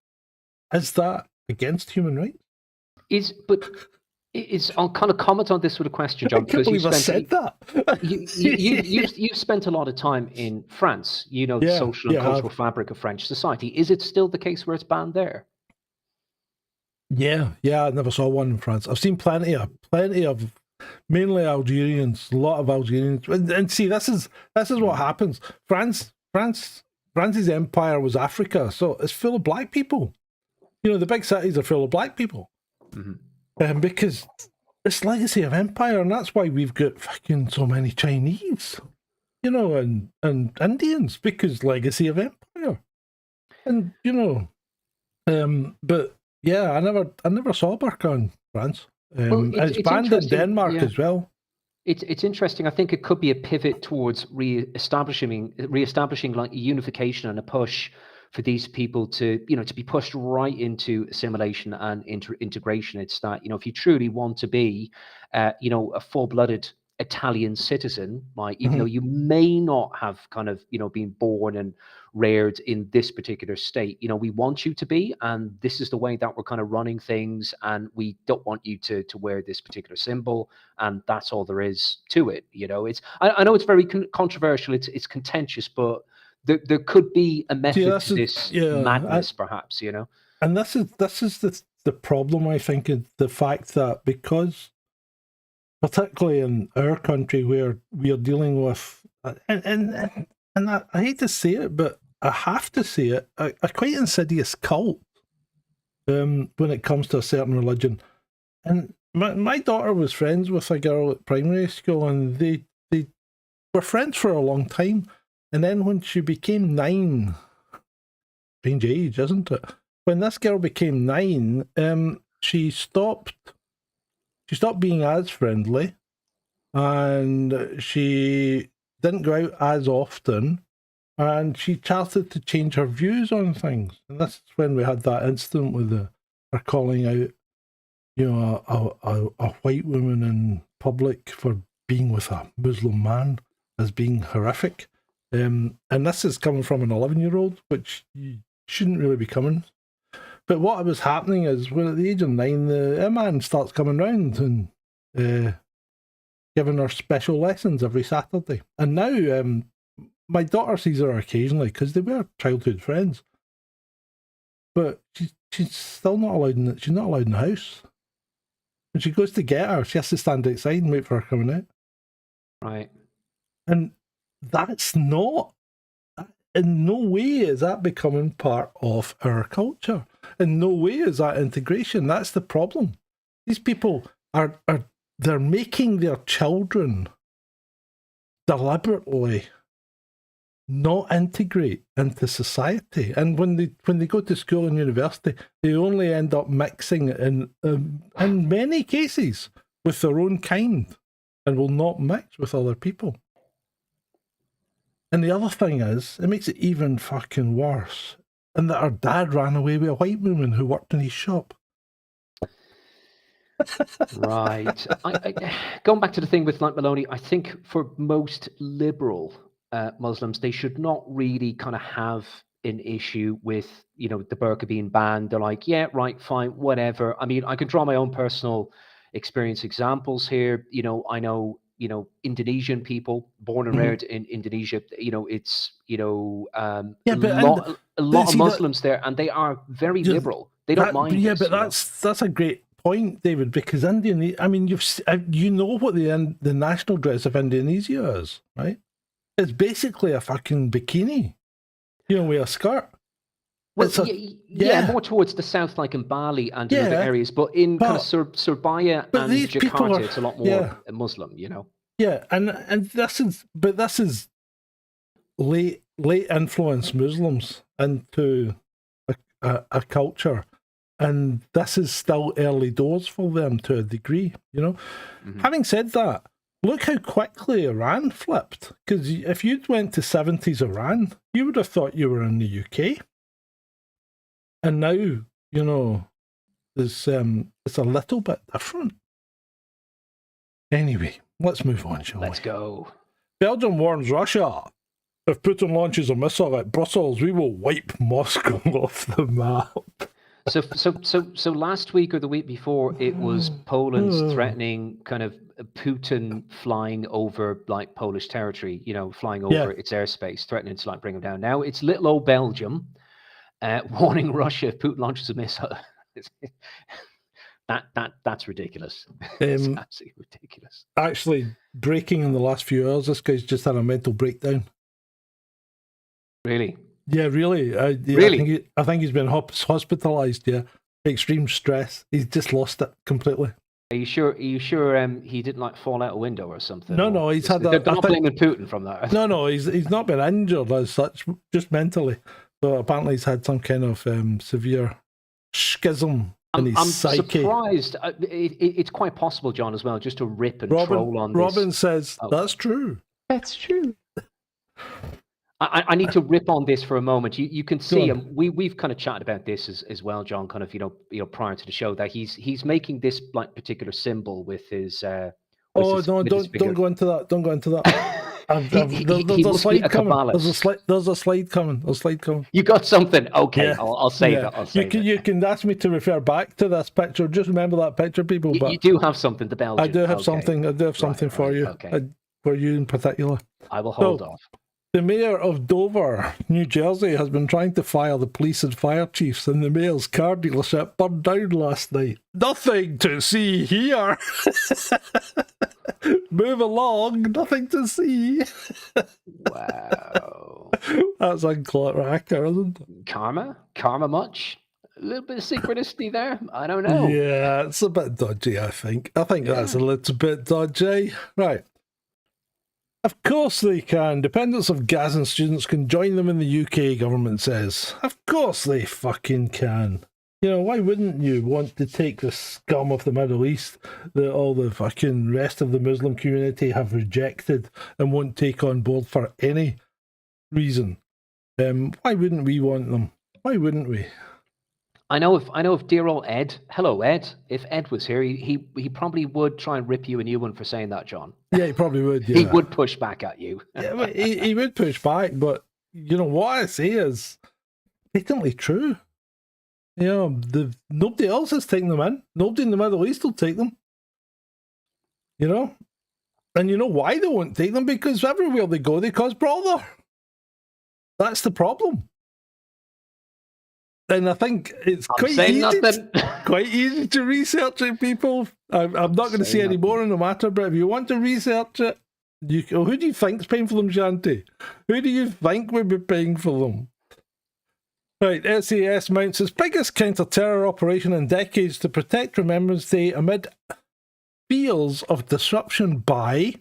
Is that against human rights? I'll kind of comment on this with a question, John, because I said that. You've spent a lot of time in France. You know the social and cultural fabric of French society. Is it still the case where it's banned there? Yeah, I never saw one in France. I've seen plenty of mainly Algerians, a lot of Algerians. And see, this is what happens. France's empire was Africa, so it's full of black people. You know, the big cities are full of black people. Mm-hmm. Because it's legacy of empire, and that's why we've got fucking so many Chinese, you know, and Indians, because legacy of empire. And you know, but yeah, I never saw burqa in France. It's banned in Denmark as well. It's interesting. I think it could be a pivot towards reestablishing like unification and a push for these people to be pushed right into assimilation and integration. It's that, if you truly want to be, a full-blooded Italian citizen, like even though you may not have kind of, been born and reared in this particular state, we want you to be, and this is the way that we're kind of running things, and we don't want you to wear this particular symbol, and that's all there is to it. I know it's very controversial, it's contentious, but there could be a method to this madness, perhaps, And this is the problem, I think, is the fact that because, particularly in our country, where we are dealing with, and I hate to say it, but I have to say it, a quite insidious cult when it comes to a certain religion. And my daughter was friends with a girl at primary school, and they were friends for a long time. And then when she became 9, strange age, isn't it? When this girl became 9, she stopped being as friendly, and she didn't go out as often, and she started to change her views on things. And this is when we had that incident with her calling out, a white woman in public for being with a Muslim man as being horrific. And this is coming from an 11-year-old, which you shouldn't really be coming. But what was happening is, when at the age of 9, the man starts coming round and giving her special lessons every Saturday. And now my daughter sees her occasionally because they were childhood friends. But she's still not allowed in she's not allowed in the house. When she goes to get her, she has to stand outside and wait for her coming out. Right. And that's not, in no way is that becoming part of our culture. In no way is that integration. That's the problem. These people they're making their children deliberately not integrate into society, and when they go to school and university, they only end up mixing in many cases with their own kind, and will not mix with other people. And the other thing is, it makes it even fucking worse, and that her dad ran away with a white woman who worked in his shop. Right. Going back to the thing with like Maloney, I think for most liberal Muslims, they should not really kind of have an issue with, you know, the burqa being banned. They're like, yeah, right, fine, whatever. I mean, I can draw my own personal experience examples here. You know, I know, you know, Indonesian people born and reared in Indonesia. You know, it's, you know, a lot of Muslims there, and they are very liberal. They don't mind. Yeah, this, but that's a great point, David, because Indonesia, I mean, you know what the national dress of Indonesia is, right? It's basically a fucking bikini, you know, with a skirt. Well, yeah, more towards the south, like in Bali and in other areas, but in kind of Surabaya and Jakarta, it's a lot more Muslim, you know. Yeah, and this is late influence Muslims into a culture. And this is still early doors for them to a degree, you know. Having said that, look how quickly Iran flipped. Because if you'd went to 70s Iran, you would have thought you were in the UK. And now, you know, it's a little bit different. Anyway, let's move on, shall we? Let's go. Belgium warns Russia. If Putin launches a missile at Brussels, we will wipe Moscow off the map. So last week or the week before, it was Poland's threatening kind of Putin flying over like Polish territory, you know, flying over its airspace, threatening to like bring him down. Now it's little old Belgium warning Russia if Putin launches a missile. That's ridiculous. It's absolutely ridiculous. Actually, breaking in the last few hours, this guy's just had a mental breakdown. Really? Yeah, really. Really? I think he's been hospitalised. Yeah, extreme stress. He's just lost it completely. Are you sure? He didn't like fall out a window or something? No, he's had that. They're not blaming Putin from that. No, he's not been injured as such, just mentally. So apparently he's had some kind of severe schism in his psyche. Surprised. It's quite possible, John, as well, just to rip and troll on this. Robin says that's true. That's true. I need to rip on this for a moment. You can see, we've kind of chatted about this as well, John. Kind of, you know, prior to the show, that he's making this like particular symbol with his. Don't go into that. Don't go into that. There's a slide coming. There's a slide coming. You got something? Okay, yeah. I'll save it. You can ask me to refer back to this picture. Just remember that picture, people. You do have something. The Belgian. I do have something. I do have something for you. Okay. For you in particular. I will hold off. The mayor of Dover, New Jersey, has been trying to fire the police and fire chiefs, and the mayor's car dealership burned down last night. Nothing to see here. Move along, nothing to see. Wow. That's uncracker, isn't it? Karma much? A little bit of synchronicity there? I don't know. Yeah, it's a bit dodgy, I think. That's a little bit dodgy. Right. Of course they can. Dependents of Gazan students can join them in the UK, government says. Of course they fucking can. You know, why wouldn't you want to take the scum of the Middle East that all the fucking rest of the Muslim community have rejected and won't take on board for any reason? Why wouldn't we want them? Why wouldn't we? I know if dear old Ed, hello Ed, if Ed was here, he probably would try and rip you a new one for saying that, John. Yeah, he probably would. Yeah. He would push back at you. Yeah, but he would push back, but you know what I say is patently true. You know, nobody else is taking them in. Nobody in the Middle East will take them. You know? And you know why they won't take them? Because everywhere they go, they cause bother. That's the problem. And I think it's I'm saying nothing. quite easy to research it, people. I'm not going to say any more on the matter, but if you want to research it, who do you think's paying for them, Shanty? Who do you think would be paying for them? Right, SAS mounts its biggest counter-terror operation in decades to protect Remembrance Day amid fears of disruption by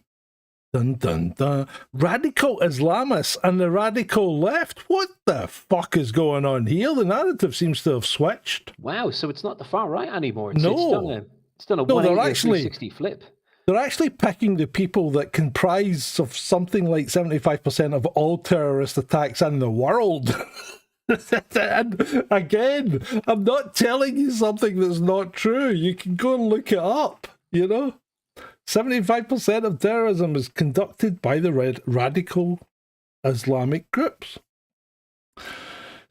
radical Islamists and the radical left. What the fuck is going on here? The narrative seems to have switched. Wow, so it's not the far right anymore. It's done a 360 flip. They're actually picking the people that comprise of something like 75% of all terrorist attacks in the world. And again, I'm not telling you something that's not true. You can go and look it up, 75% of terrorism is conducted by the radical Islamic groups.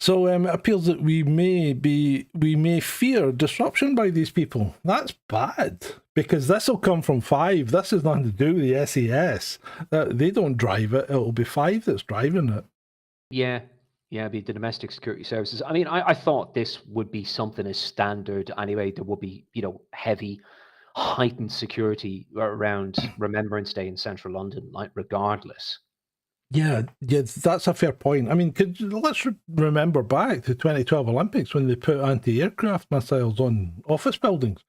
So it appears that we may fear disruption by these people. That's bad, because this will come from 5. This has nothing to do with the SAS. They don't drive it. It'll be 5 that's driving it. Yeah, it'd be the domestic security services. I mean, I thought this would be something as standard anyway. There would be, heavy, heightened security around Remembrance Day in central London, like regardless. Yeah, that's a fair point. I mean, let's remember back to 2012 Olympics when they put anti-aircraft missiles on office buildings.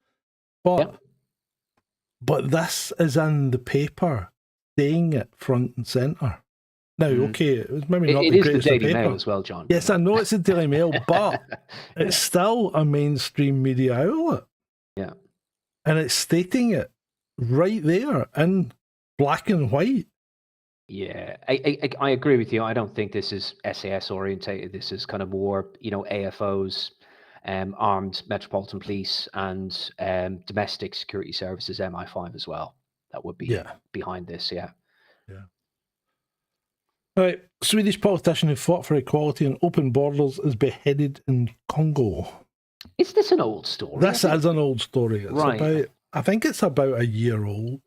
But this is in the paper, saying it front and centre. Now, okay, it was maybe not the greatest It is the Daily paper. Mail as well, John. Yes, I know it's the Daily Mail, but it's still a mainstream media outlet. Yeah. And it's stating it right there in black and white. Yeah, I agree with you. I don't think this is SAS orientated. This is kind of more, AFOs, armed Metropolitan Police, and domestic security services, MI5 as well. That would be behind this, yeah. Right, Swedish politician who fought for equality and open borders is beheaded in Congo. Is this an old story? This is an old story. I think it's about a year old.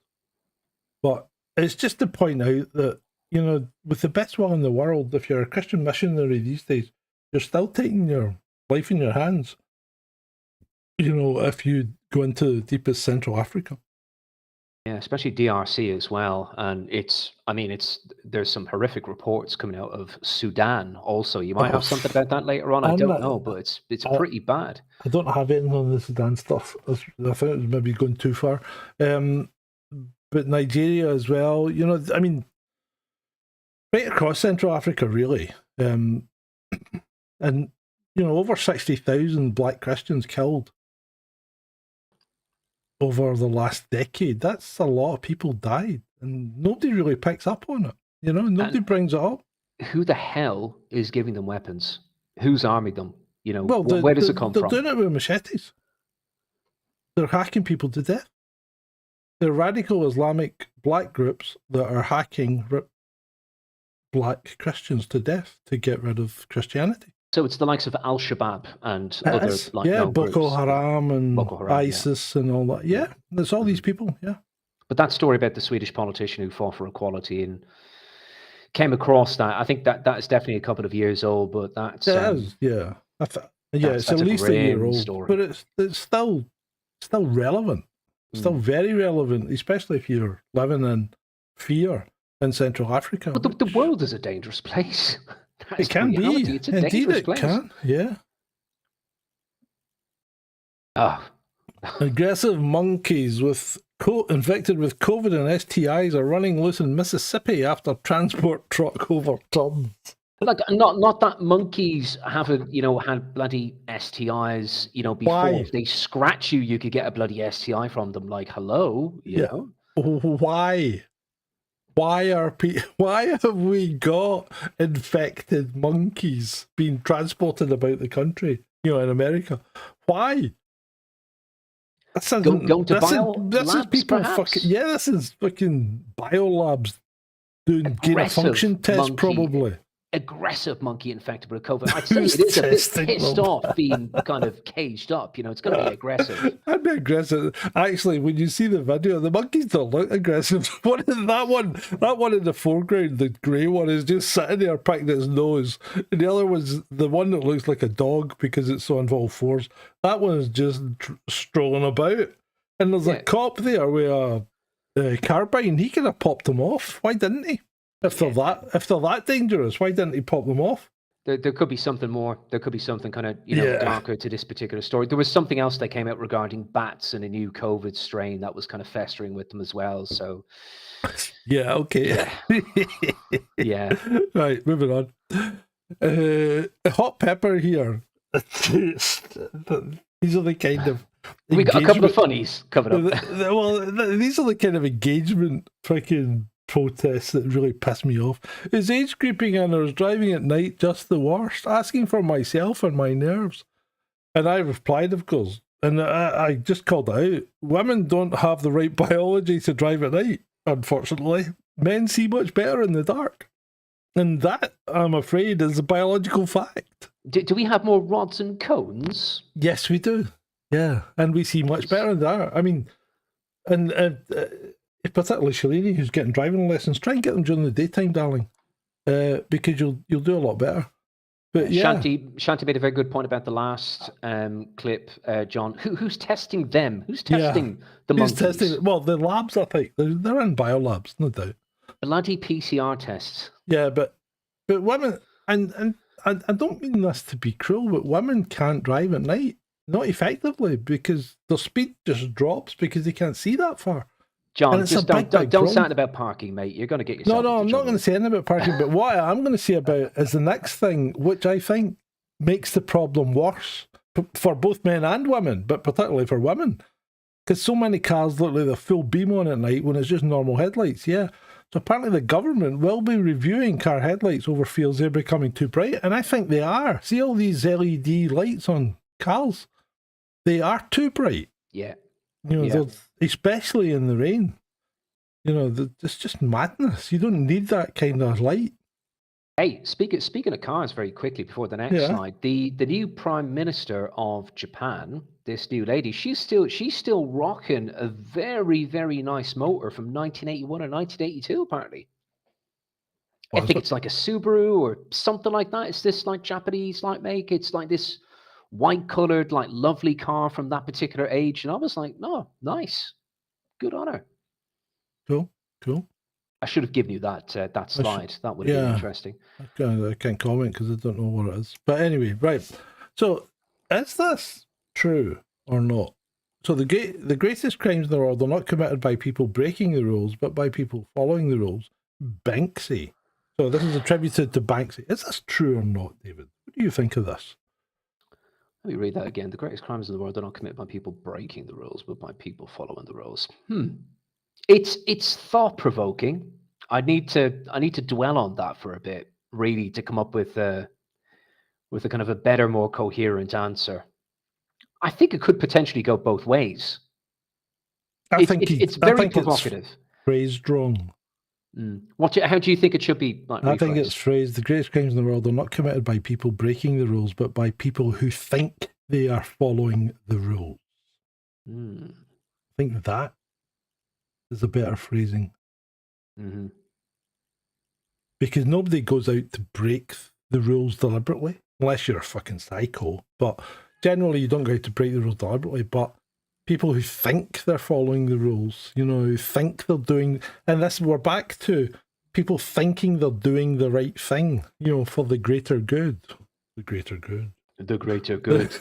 But it's just to point out that, with the best will in the world, if you're a Christian missionary these days, you're still taking your life in your hands. If you go into the deepest Central Africa. Yeah, especially DRC as well. And there's some horrific reports coming out of Sudan also. You might have something about that later on. I don't know, but it's pretty bad. I don't have anything on the Sudan stuff. I think it was maybe going too far. But Nigeria as well, right across Central Africa, really. And, over 60,000 black Christians killed over the last decade. That's a lot of people died, and nobody really picks up on it. Nobody brings it up. Who the hell is giving them weapons? Who's arming them? Where does it come from? They're doing it with machetes. They're hacking people to death. They're radical Islamic black groups that are hacking black Christians to death to get rid of Christianity. So it's the likes of Al-Shabaab and other Boko groups. Haram and ISIS and all that. Yeah, there's all these people. Yeah. But that story about the Swedish politician who fought for equality and came across that, I think that is definitely a couple of years old. But that's it's at least a year old. Story. But it's still relevant. Still very relevant, especially if you're living in fear in Central Africa. But the world is a dangerous place. It can be. It's a dangerous place. Can. Yeah. Aggressive monkeys infected with COVID and STIs are running loose in Mississippi after transport truck overturned. Like, not that monkeys haven't, had bloody STIs, before. Why? If they scratch you, you could get a bloody STI from them. Like, hello, you know? Why? Why have we got infected monkeys being transported about the country, in America? Why? This is people perhaps? This is fucking biolabs doing gain of function tests, probably. aggressive monkey infected with COVID. I'd say Who's it is a bit testing pissed them? off being kind of caged up. It's going to be aggressive. I'd be aggressive. Actually, when you see the video, the monkeys don't look aggressive. That one in the foreground, the grey one, is just sitting there picking its nose. And the other one's the one that looks like a dog because it's so on all fours. That one is just strolling about. And there's a cop there with a carbine. He could have popped them off. Why didn't he? If they're that dangerous, why didn't he pop them off? There could be something more. There could be something kind of darker to this particular story. There was something else that came out regarding bats and a new COVID strain that was kind of festering with them as well. So, yeah, okay, yeah. Right, moving on. Hot pepper here. These are the kind of we got a couple of funnies coming up. These are the kind of engagement freaking protests that really piss me off. Is age creeping in or is driving at night just the worst? Asking for myself and my nerves. And I replied, of course, and I just called it out. Women don't have the right biology to drive at night, unfortunately. Men see much better in the dark. And that, I'm afraid, is a biological fact. Do we have more rods and cones? Yes, we do. Yeah, and we see much better in the dark. I mean, and particularly Shalini, who's getting driving lessons, try and get them during the daytime, darling, because you'll do a lot better. But yeah, Shanti made a very good point about the last clip, John. Who's testing them? Who's testing the monkeys? Who's testing? Well, the labs, I think they're in biolabs, no doubt. Bloody PCR tests. Yeah, but women, and I don't mean this to be cruel, but women can't drive at night, not effectively, because their speed just drops because they can't see that far. John, just don't sound about parking, mate. You're going to get yourself. No, I'm not going to say anything about parking. But what I'm going to say about is the next thing, which I think makes the problem worse for both men and women, but particularly for women, because so many cars look like they're full beam on at night when it's just normal headlights. Yeah, so apparently the government will be reviewing car headlights over fears they're becoming too bright, and I think they are. See all these LED lights on cars? They are too bright. Yeah. Especially in the rain. It's just madness. You don't need that kind of light. Hey, speaking of cars very quickly before the next slide, the new Prime Minister of Japan, this new lady, she's still rocking a very, very nice motor from 1981 and 1982, apparently. I think it's like a Subaru or something like that. It's this like Japanese like make. It's like this white colored, like lovely car from that particular age. And I was like, no, nice. Good on her. Cool. I should have given you that slide. That would have been interesting. I can't comment because I don't know what it is. But anyway, right. So, is this true or not? So the greatest crimes in the world are not committed by people breaking the rules, but by people following the rules. Banksy. So this is attributed to Banksy. Is this true or not, David? What do you think of this? Let me read that again. The greatest crimes in the world are not committed by people breaking the rules, but by people following the rules. It's thought provoking. I need to dwell on that for a bit, really, to come up with a kind of a better, more coherent answer. I think it could potentially go both ways. It's very provocative. It's phrased wrong. How do you think it should be? I think it's phrased: the greatest crimes in the world are not committed by people breaking the rules, but by people who think they are following the rules. I think that is a better phrasing. Because nobody goes out to break the rules deliberately, unless you're a fucking psycho. But generally, you don't go out to break the rules deliberately. But people who think they're following the rules, who think they're doing, and this we're back to people thinking they're doing the right thing, for the greater good. The greater good. The greater good.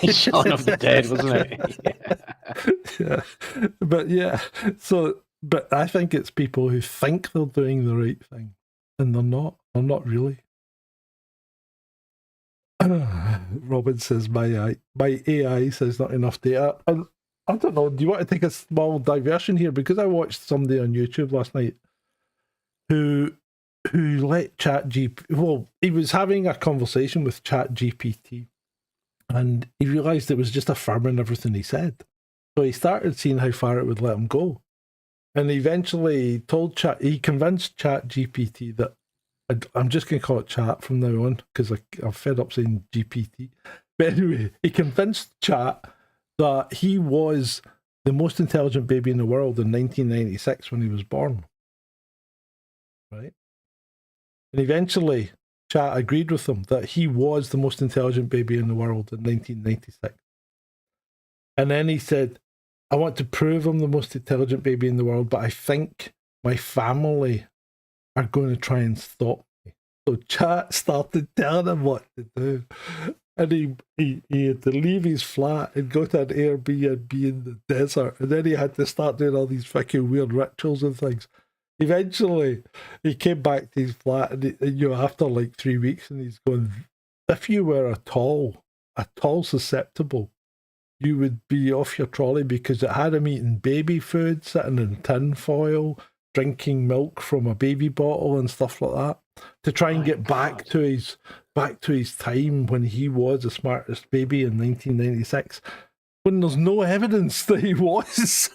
Shaun of the Dead, wasn't it? Yeah. But yeah, but I think it's people who think they're doing the right thing, and they're not. They're not really. Robin says, my AI says not enough data. And I don't know, do you want to take a small diversion here? Because I watched somebody on YouTube last night who let he was having a conversation with ChatGPT, and he realised it was just affirming everything he said. So he started seeing how far it would let him go. And eventually he convinced ChatGPT that I'm just going to call it chat from now on because I'm fed up saying GPT. But anyway, he convinced chat that he was the most intelligent baby in the world in 1996 when he was born. Right? And eventually, chat agreed with him that he was the most intelligent baby in the world in 1996. And then he said, I want to prove I'm the most intelligent baby in the world, but I think my family are going to try and stop me. So chat started telling him what to do. And he had to leave his flat and go to an Airbnb in the desert. And then he had to start doing all these fucking weird rituals and things. Eventually, he came back to his flat and after like 3 weeks, and he's going, if you were at all susceptible, you would be off your trolley because it had him eating baby food, sitting in tin foil, drinking milk from a baby bottle and stuff like that, to try and get back to his time when he was the smartest baby in 1996, when there's no evidence that he was.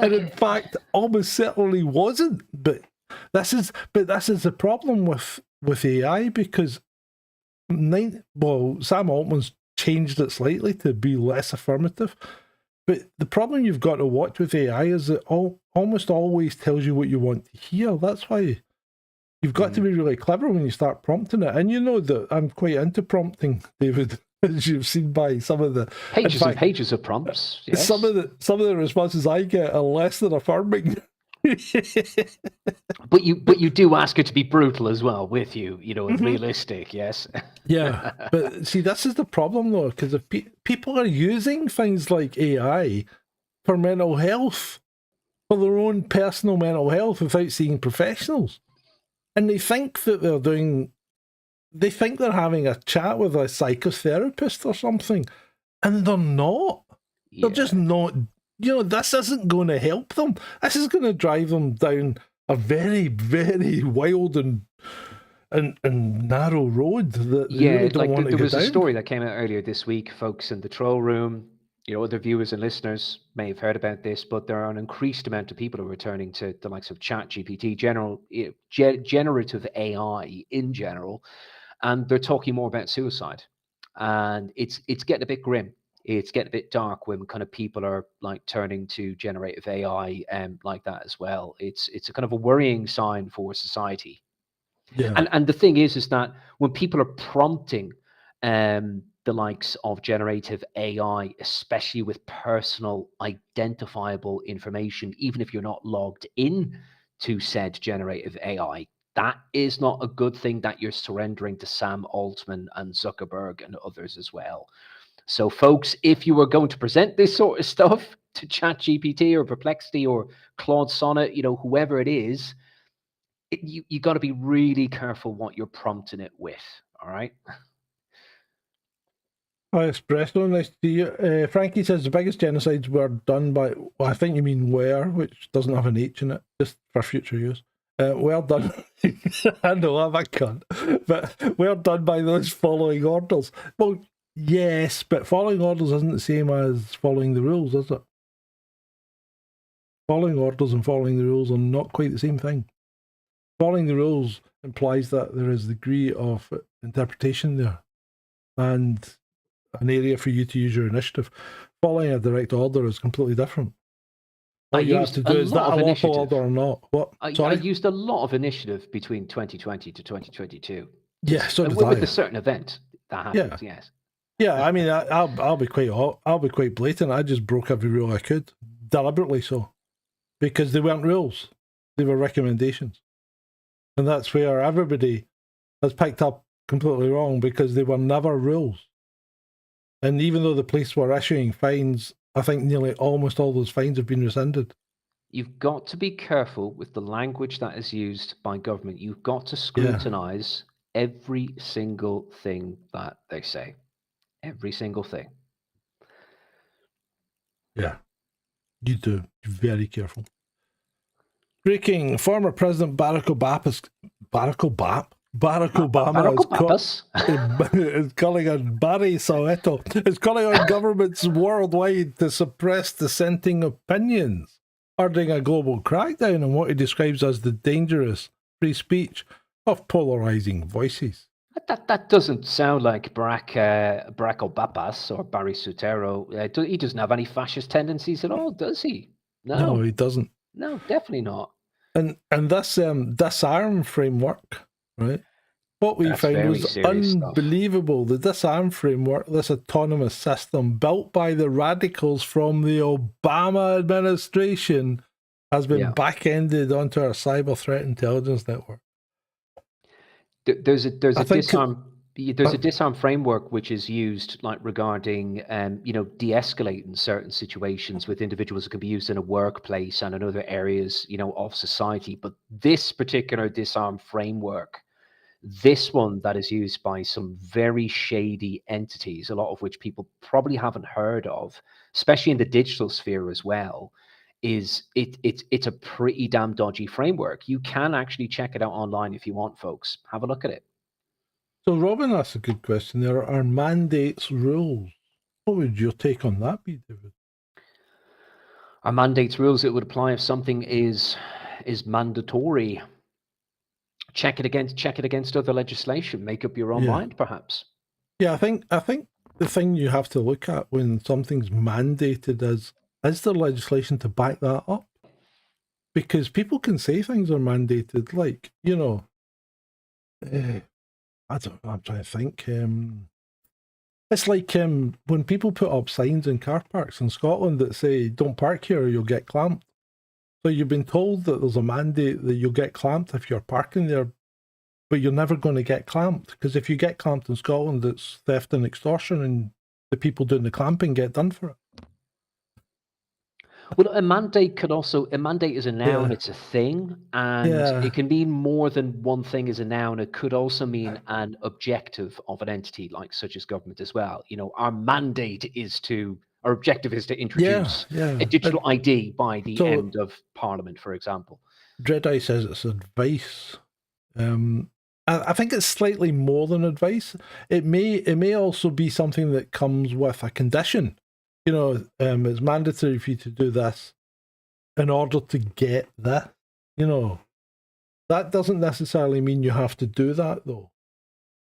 and in fact, almost certainly wasn't. But this is the problem with AI, because Sam Altman's changed it slightly to be less affirmative. But the problem you've got to watch with AI is it almost always tells you what you want to hear. That's why you've got to be really clever when you start prompting it. And you know that I'm quite into prompting, David, as you've seen by some of the pages and pages of prompts. Yes. Some of the responses I get are less than affirming. But you do ask her to be brutal as well with you, and realistic, yes. Yeah, but see, this is the problem though, because if people are using things like AI for mental health, for their own personal mental health, without seeing professionals, and they think that they're having a chat with a psychotherapist or something, and they're not. They're just not. This isn't going to help them. This is going to drive them down a very, very wild and narrow road that they really don't want to go down. There was a story that came out earlier this week, folks, in the troll room. Other viewers and listeners may have heard about this, but there are an increased amount of people who are returning to the likes of ChatGPT, generative AI in general, and they're talking more about suicide. And it's getting a bit grim. It's getting a bit dark when kind of people are like turning to generative AI like that as well. It's a kind of a worrying sign for society. Yeah. And the thing is that when people are prompting the likes of generative AI, especially with personal identifiable information, even if you're not logged in to said generative AI, that is not a good thing that you're surrendering to Sam Altman and Zuckerberg and others as well. So, folks, if you were going to present this sort of stuff to ChatGPT or Perplexity or Claude Sonnet, whoever it is, you got to be really careful what you're prompting it with. All right. Hi, Espresso. Nice to see you. Frankie says the biggest genocides were done by, well, I think you mean were, which doesn't have an H in it, just for future use. Well done. I know I'm a cunt, but well done by those following orders. Well, yes, but following orders isn't the same as following the rules, is it? Following orders and following the rules are not quite the same thing. Following the rules implies that there is a degree of interpretation there and an area for you to use your initiative. Following a direct order is completely different. What you have to do is that a lawful order or not? What? I used a lot of initiative between 2020 to 2022. Yeah, so did with a certain event that happened. Yeah. Yes. Yeah, I mean, I'll be quite blatant. I just broke every rule I could, deliberately so, because they weren't rules; they were recommendations, and that's where everybody has picked up completely wrong, because they were never rules. And even though the police were issuing fines, I think nearly almost all those fines have been rescinded. You've got to be careful with the language that is used by government. You've got to scrutinize every single thing that they say. Every single thing. Yeah, you do. Be very careful. Breaking: former President Barack Obama is calling on Barry Soweto is calling on governments worldwide to suppress dissenting opinions, urging a global crackdown on what he describes as the dangerous free speech of polarizing voices. That doesn't sound like Barack Obapas or Barry Soetoro. He doesn't have any fascist tendencies at all, does he? No, he doesn't. No, definitely not. And this disarm framework, right? What we That's found very was serious stuff. unbelievable. The disarm framework, this autonomous system built by the radicals from the Obama administration, has been back-ended onto our cyber threat intelligence network. There's a disarm framework which is used like regarding de-escalating certain situations with individuals that can be used in a workplace and in other areas of society. But this particular disarm framework, this one that is used by some very shady entities, a lot of which people probably haven't heard of, especially in the digital sphere as well, it's a pretty damn dodgy framework. You can actually check it out online if you want, folks. Have a look at it. So Robin asked a good question. There are mandates, rules. What would your take on that be, David? Are mandates rules that would apply if something is mandatory? Check it against other legislation. Make up your own mind, perhaps. Yeah, I think the thing you have to look at when something's mandated is there legislation to back that up? Because people can say things are mandated, like, I'm trying to think. It's like when people put up signs in car parks in Scotland that say, don't park here or you'll get clamped. So you've been told that there's a mandate that you'll get clamped if you're parking there, but you're never going to get clamped, because if you get clamped in Scotland, it's theft and extortion, and the people doing the clamping get done for it. Well, a mandate is a noun, it's a thing, and it can mean more than one thing as a noun. It could also mean an objective of an entity, like such as government as well. Our objective is to introduce a digital ID by the end of Parliament, for example. Dreadeye says it's advice. I think it's slightly more than advice. It may also be something that comes with a condition. It's mandatory for you to do this in order to get that. That doesn't necessarily mean you have to do that, though,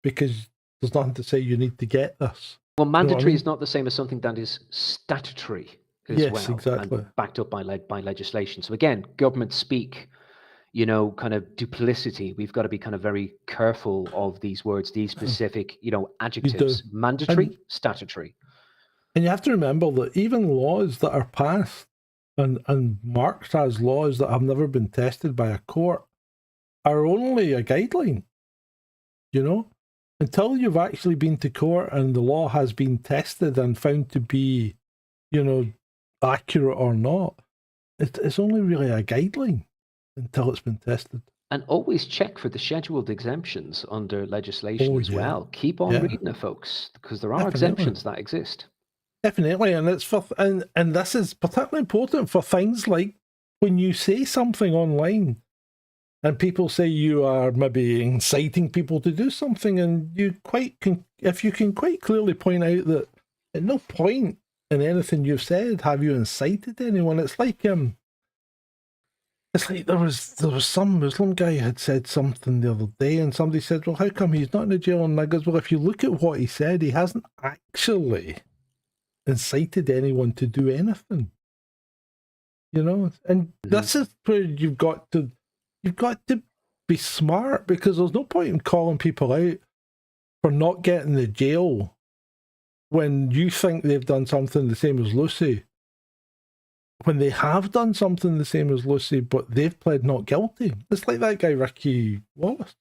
because there's nothing to say you need to get this. Well, mandatory is not the same as something that is statutory as well. Yes, exactly. And backed up by legislation. So again, government speak, kind of duplicity. We've got to be kind of very careful of these words, these specific, adjectives. Mandatory, statutory. And you have to remember that even laws that are passed and marked as laws that have never been tested by a court are only a guideline. Until you've actually been to court and the law has been tested and found to be, accurate or not, it's only really a guideline until it's been tested. And always check for the scheduled exemptions under legislation as well. Keep on reading it, folks, because there are exemptions that exist. Definitely, and it's and this is particularly important for things like when you say something online and people say you are maybe inciting people to do something, and if you can quite clearly point out that at no point in anything you've said have you incited anyone. It's like there was some Muslim guy who had said something the other day, and somebody said, well, how come he's not in the jail? And I goes, well, if you look at what he said, he hasn't actually incited anyone to do anything, and this is where you've got to be smart, because there's no point in calling people out for not getting the jail when you think they've done something the same as Lucy, when they have done something the same as Lucy, but they've pled not guilty. It's like that guy Ricky Wallace.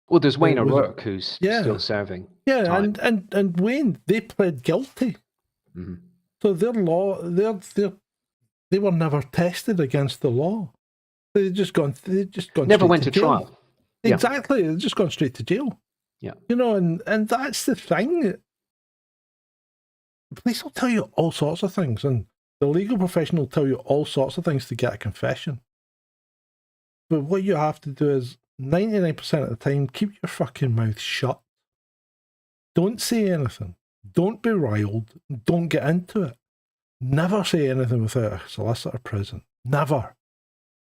Well, there's Wayne O'Rourke who's still serving. Yeah, time. and Wayne, they pled guilty. Mm-hmm. So their law, they were never tested against the law. They just gone never went to trial. Exactly, they've just gone straight to jail. Yeah, and that's the thing. Police will tell you all sorts of things, and the legal profession will tell you all sorts of things to get a confession. But what you have to do is 99% of the time, keep your fucking mouth shut. Don't say anything. Don't be riled. Don't get into it. Never say anything without a solicitor present. Never.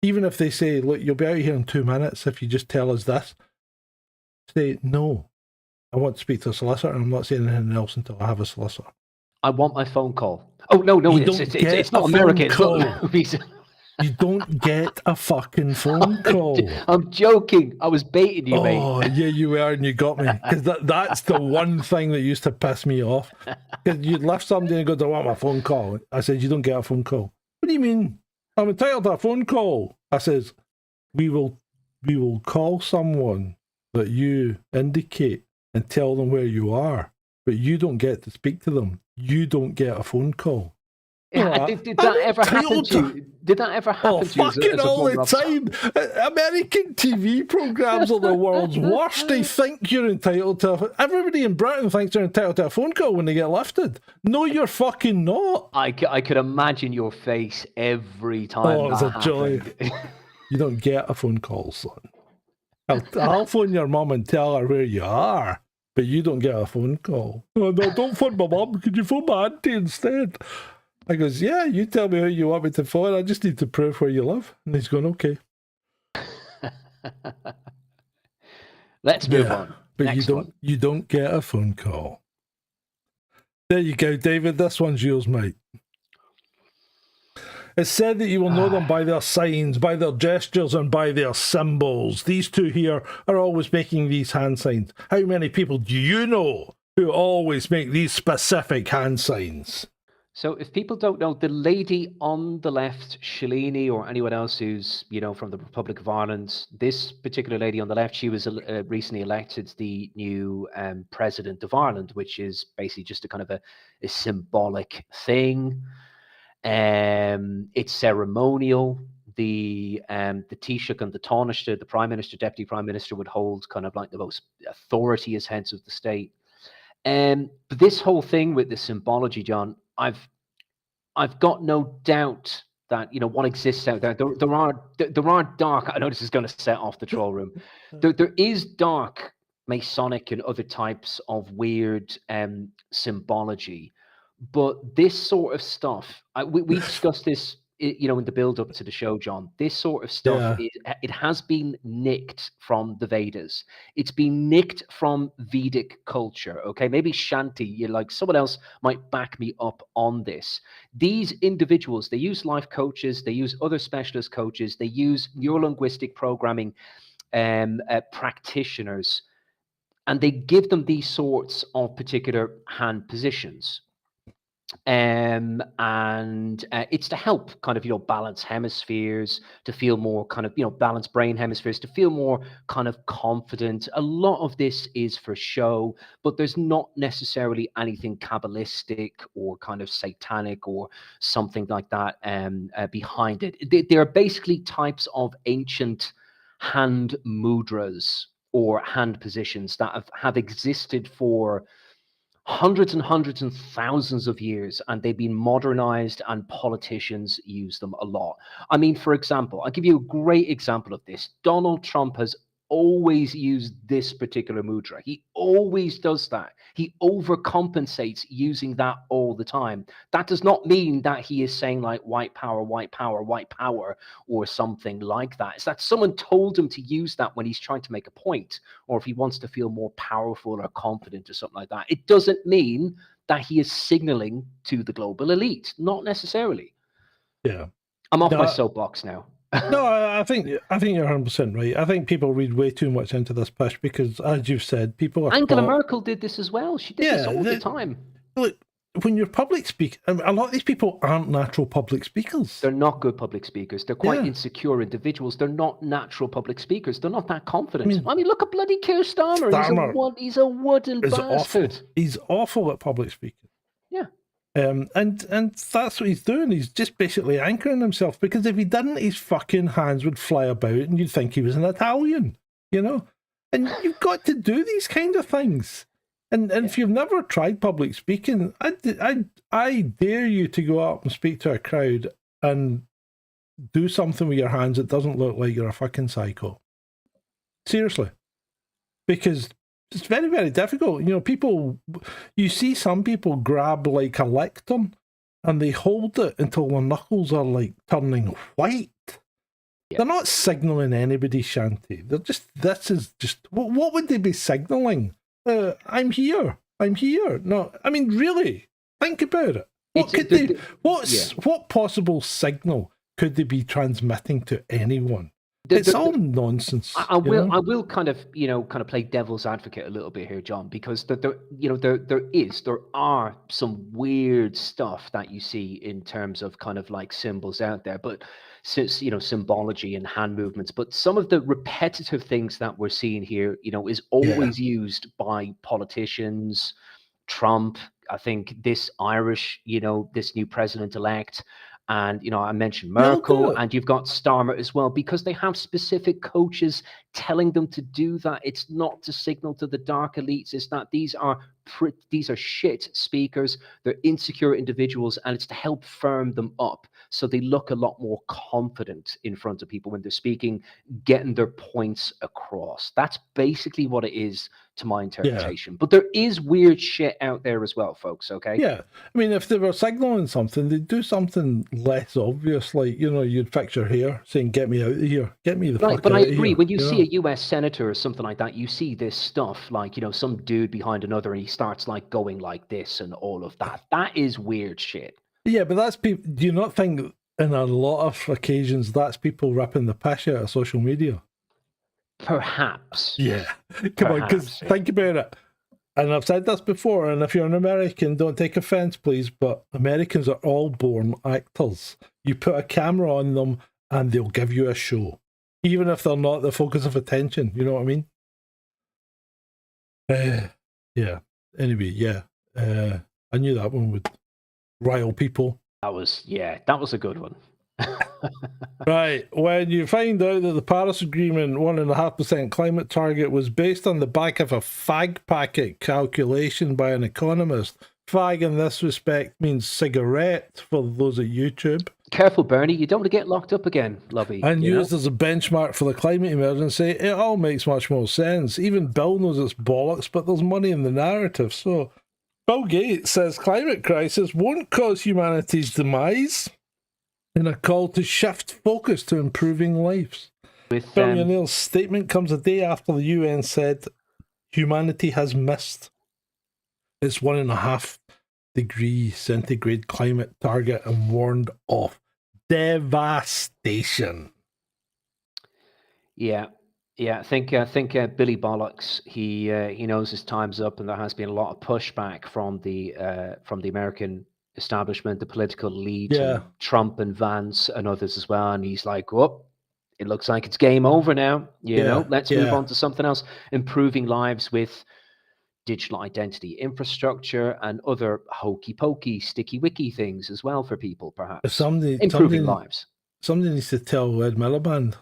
Even if they say, look, you'll be out here in 2 minutes if you just tell us this, say, no, I want to speak to a solicitor, and I'm not saying anything else until I have a solicitor. I want my phone call. Oh, no, You it's don't not get a American. phone It's not movies. You don't get a fucking phone call. I'm joking. I was baiting you, mate. Oh, yeah, you were, and you got me. Because that's the one thing that used to piss me off. Because you'd left somebody and go, I want my phone call. I said, you don't get a phone call. What do you mean? I'm entitled to a phone call. I says, we will call someone that you indicate and tell them where you are, but you don't get to speak to them. You don't get a phone call. Did that ever happen to you? Did that ever happen to you? Fucking all the time. American TV programs are the world's worst. They think you're entitled to. Everybody in Britain thinks they're entitled to a phone call when they get lifted. No, you're fucking not. I could imagine your face every time. Oh, it's a joy. You don't get a phone call, son. I'll phone your mum and tell her where you are, but you don't get a phone call. Oh, no, don't phone my mum. Could you phone my auntie instead? I goes, yeah, you tell me who you want me to phone. I just need to prove where you live. And he's going, okay. Let's move on. But you don't get a phone call. There you go, David. This one's yours, mate. It's said that you will know them by their signs, by their gestures, and by their symbols. These two here are always making these hand signs. How many people do you know who always make these specific hand signs? So if people don't know, the lady on the left, Shalini, or anyone else who's, from the Republic of Ireland, this particular lady on the left, she was recently elected the new president of Ireland, which is basically just a kind of a symbolic thing. It's ceremonial. The Taoiseach and the Taoiseach, the Prime Minister, Deputy Prime Minister, would hold kind of like the most authority as heads of the state. But this whole thing with the symbology, John, I've got no doubt that what exists out there. There are dark. I know this is going to set off the troll room. There is dark Masonic and other types of weird symbology, but this sort of stuff. We discussed this. In the build up to the show, John, this sort of stuff, it has been nicked from the Vedas. It's been nicked from Vedic culture. Okay, maybe Shanti, someone else might back me up on this. These individuals, they use life coaches, they use other specialist coaches, they use neurolinguistic programming practitioners, and they give them these sorts of particular hand positions. And it's to help kind of balance hemispheres, to feel more kind of balance brain hemispheres, to feel more kind of confident. A lot of this is for show, but there's not necessarily anything Kabbalistic or kind of satanic or something like that behind it. They're basically types of ancient hand mudras or hand positions that have existed for hundreds and hundreds and thousands of years, and they've been modernized, and politicians use them a lot. I mean, for example, I'll give you a great example of this. Donald Trump has always used this particular mudra. He always does that. He overcompensates using that all the time. That does not mean that he is saying like white power, white power, white power, or something like that. It's that someone told him to use that when he's trying to make a point, or if he wants to feel more powerful or confident or something like that. It doesn't mean that he is signaling to the global elite. Not necessarily. Yeah. I'm off my soapbox now. No, I think you're 100% right. I think people read way too much into this push because, as you've said, people are. Angela Merkel did this as well. She did this all the time. Look, when you're public speaking, a lot of these people aren't natural public speakers. They're not good public speakers. They're quite insecure individuals. They're not natural public speakers. They're not that confident. I mean look at bloody Keir Starmer. He's a wooden bastard. Awful. He's awful at public speaking. Yeah. And that's what he's doing. He's just basically anchoring himself, because if he didn't, his fucking hands would fly about and you'd think he was an Italian, And you've got to do these kind of things. And if you've never tried public speaking, I dare you to go up and speak to a crowd and do something with your hands that doesn't look like you're a fucking psycho. Seriously. Because it's very, very difficult. You see some people grab like a lectern and they hold it until their knuckles are like turning white. They're not signalling anybody, Shanty. They're just, this is just, what would they be signalling? I'm here. I'm here. No, I mean, really, think about it. What possible signal could they be transmitting to anyone? It's all nonsense. I will kind of play devil's advocate a little bit here, John, because there are some weird stuff that you see in terms of kind of like symbols out there, but since symbology and hand movements, but some of the repetitive things that we're seeing here, is always used by politicians. Trump, I think this Irish, this new president-elect. And, I mentioned Merkel, and you've got Starmer as well, because they have specific coaches telling them to do that. It's not to signal to the dark elites. It's that these are shit speakers. They're insecure individuals, and it's to help firm them up so they look a lot more confident in front of people when they're speaking, getting their points across. That's basically what it is to my interpretation. But there is weird shit out there as well, folks, okay? Yeah. I mean, if they were signaling something, they'd do something less obvious, like, you'd fix your hair, saying, get me out of here. Get me the fuck out of here. But I agree. When you see a US senator or something like that, you see this stuff, like, some dude behind another, and he starts, like, going like this and all of that. That is weird shit. Yeah, but that's people. Do you not think in a lot of occasions that's people ripping the piss out of social media? Perhaps. Yeah. Come on, because think about it. And I've said this before, and if you're an American, don't take offense, please, but Americans are all born actors. You put a camera on them and they'll give you a show, even if they're not the focus of attention. You know what I mean? Yeah. Anyway, yeah. I knew that one would rile people. That was a good one. Right. When you find out that the Paris Agreement 1.5% climate target was based on the back of a fag packet calculation by an economist. Fag in this respect means cigarette for those at YouTube. Careful, Bernie, you don't want to get locked up again, lovey. And used as a benchmark for the climate emergency, it all makes much more sense. Even Bill knows it's bollocks, but there's money in the narrative. So Bill Gates says climate crisis won't cause humanity's demise, in a call to shift focus to improving lives. Billionaire's statement comes a day after the UN said humanity has missed its 1.5 degree centigrade climate target and warned of devastation. Yeah. I think Billy Bollocks. He knows his time's up, and there has been a lot of pushback from the American establishment, the political elite, Trump and Vance and others as well. And he's like, "Oh, it looks like it's game over now. Let's move on to something else. Improving lives with digital identity infrastructure and other hokey pokey, sticky wicky things as well for people, perhaps. Improving lives." Somebody needs to tell Ed Miliband.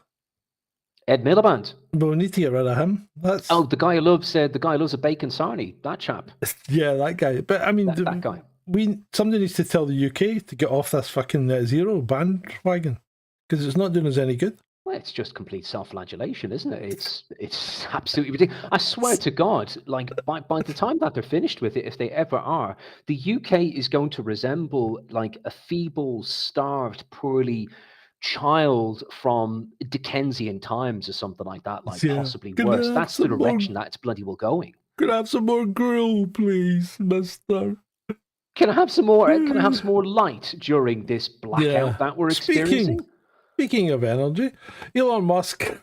Ed Miliband. But we need to get rid of him. That's the guy who loves a bacon sarnie. That chap. Yeah, that guy. But I mean, that guy. Somebody needs to tell the UK to get off this fucking net zero bandwagon, because it's not doing us any good. Well, it's just complete self-flagellation, isn't it? It's absolutely ridiculous. I swear to God, like by the time that they're finished with it, if they ever are, the UK is going to resemble like a feeble, starved, poorly child from Dickensian times or something like that, possibly worse. That's the direction that it's bloody well going. Could I have some more grill, please, mister? Can I have some more? Can I have some more light during this blackout that we're experiencing? Speaking of energy, Elon Musk.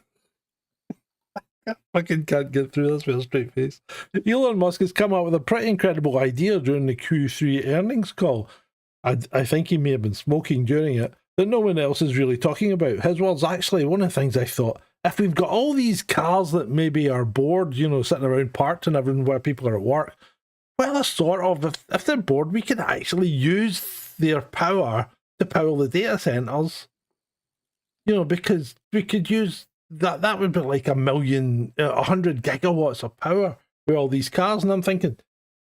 I fucking can't get through this with a straight face. Elon Musk has come up with a pretty incredible idea during the Q3 earnings call. I think he may have been smoking during it, that no one else is really talking about. His words, actually, one of the things I thought, if we've got all these cars that maybe are bored, sitting around parked and everything where people are at work, well, if they're bored, we can actually use their power to power the data centers. Because we could use that would be like 100 gigawatts of power with all these cars. And I'm thinking,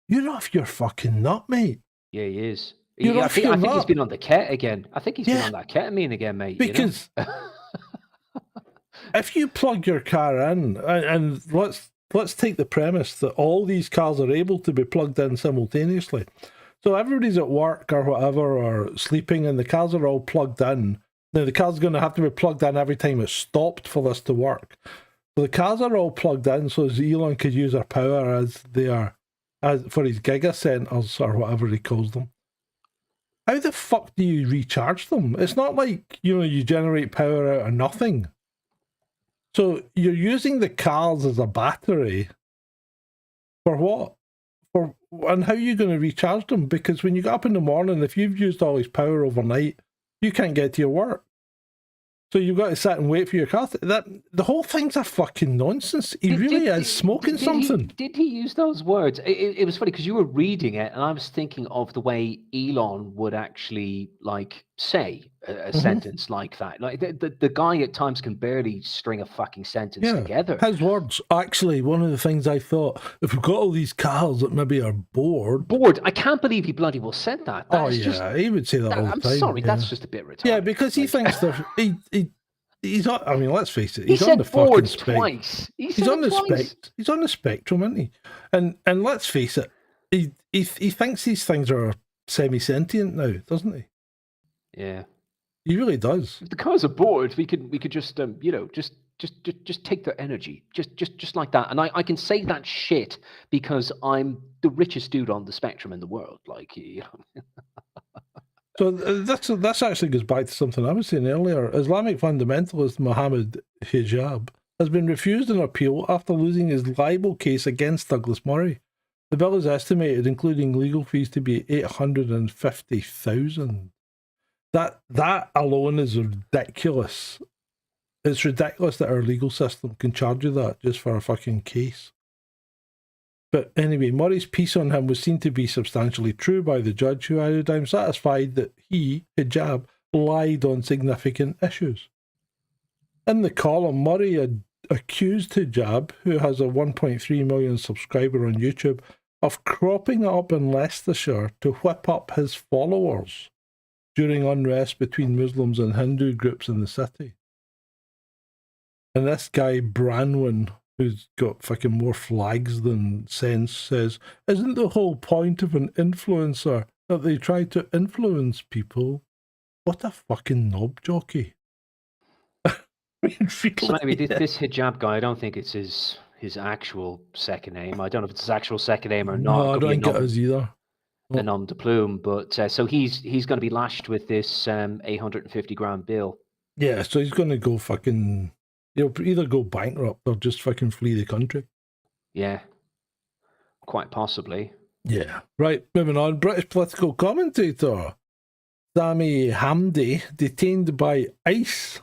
you're off your fucking nut, mate. Yeah, he is. I think he's been on the ket again. I think he's been on that ketamine again, mate. Because if you plug your car in, and let's take the premise that all these cars are able to be plugged in simultaneously. So everybody's at work or whatever, or sleeping, and the cars are all plugged in. Now, the car's going to have to be plugged in every time it's stopped for this to work. So the cars are all plugged in so as Elon could use their power as for his giga centers or whatever he calls them. How the fuck do you recharge them? It's not like, you generate power out of nothing. So you're using the cars as a battery for what? And how are you going to recharge them? Because when you get up in the morning, if you've used all his power overnight, you can't get to your work. So you've got to sit and wait for your car. The whole thing's a fucking nonsense. He really is smoking something. Did he use those words? It was funny because you were reading it, and I was thinking of the way Elon would actually say a sentence like that. Like the guy at times can barely string a fucking sentence together. His words. Actually, one of the things I thought, if we've got all these cars that maybe are bored. I can't believe he bloody well said that. He would say that all the time. I'm sorry, that's just a bit retarded. Yeah, because he thinks they're he's on. I mean, let's face it. He's on the fucking spectrum. Twice. He's on the spectrum, isn't he? And let's face it. He thinks these things are semi-sentient now, doesn't he? Yeah. He really does. If the cars are bored, we could just just take their energy, just like that. And I can say that shit because I'm the richest dude on the spectrum in the world. So this actually goes back to something I was saying earlier. Islamic fundamentalist Mohammed Hijab has been refused an appeal after losing his libel case against Douglas Murray. The bill is estimated, including legal fees, to be $850,000. That alone is ridiculous. It's ridiculous that our legal system can charge you that just for a fucking case. But anyway, Murray's piece on him was seen to be substantially true by the judge, who added, "I'm satisfied that he, Hijab, lied on significant issues." In the column, Murray had accused Hijab, who has a 1.3 million subscriber on YouTube, of cropping up in Leicestershire to whip up his followers during unrest between Muslims and Hindu groups in the city. And this guy, Branwen, who's got fucking more flags than sense, says, "Isn't the whole point of an influencer that they try to influence people?" What a fucking knob jockey. So maybe this Hijab guy, I don't think it's his actual second name. I don't know if it's his actual second name or not. No, I don't think it is either. A nom de plume, but so he's going to be lashed with this 850 grand bill. Yeah, so he's going to go fucking. He'll either go bankrupt or just fucking flee the country. Yeah, quite possibly. Yeah. Right, moving on. British political commentator Sami Hamdi detained by ICE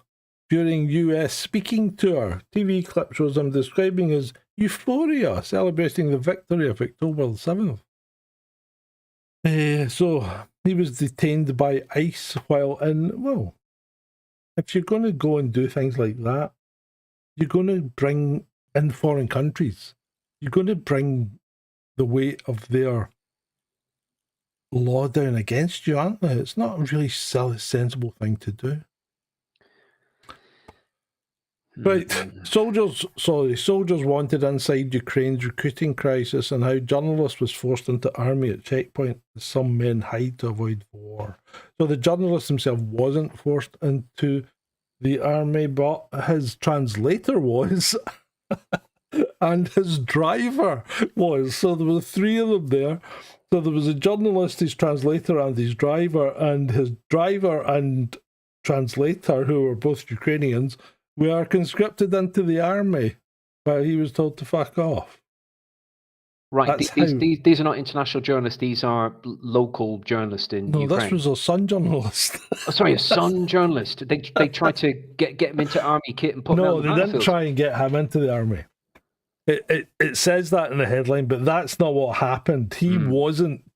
during US speaking tour. TV clip shows him describing his euphoria celebrating the victory of October the 7th. So he was detained by ICE while if you're going to go and do things like that, you're going to bring in foreign countries. You're going to bring the weight of their law down against you, aren't they? It's not a really sensible thing to do. Right, soldiers wanted inside Ukraine's recruiting crisis, and how journalist was forced into army at checkpoint as some men hide to avoid war. So the journalist himself wasn't forced into the army, but his translator was, and his driver was. So there were three of them there. So there was a journalist, his translator, and his driver, and translator, who were both Ukrainians, were conscripted into the army, but he was told to fuck off. Right, these are not international journalists, these are local journalists in Ukraine. No, this was a Sun journalist. Oh, sorry, a Sun journalist. They tried to get him into army kit and put him out. No, they didn't try and get him into the army. It says that in the headline, but that's not what happened. He wasn't,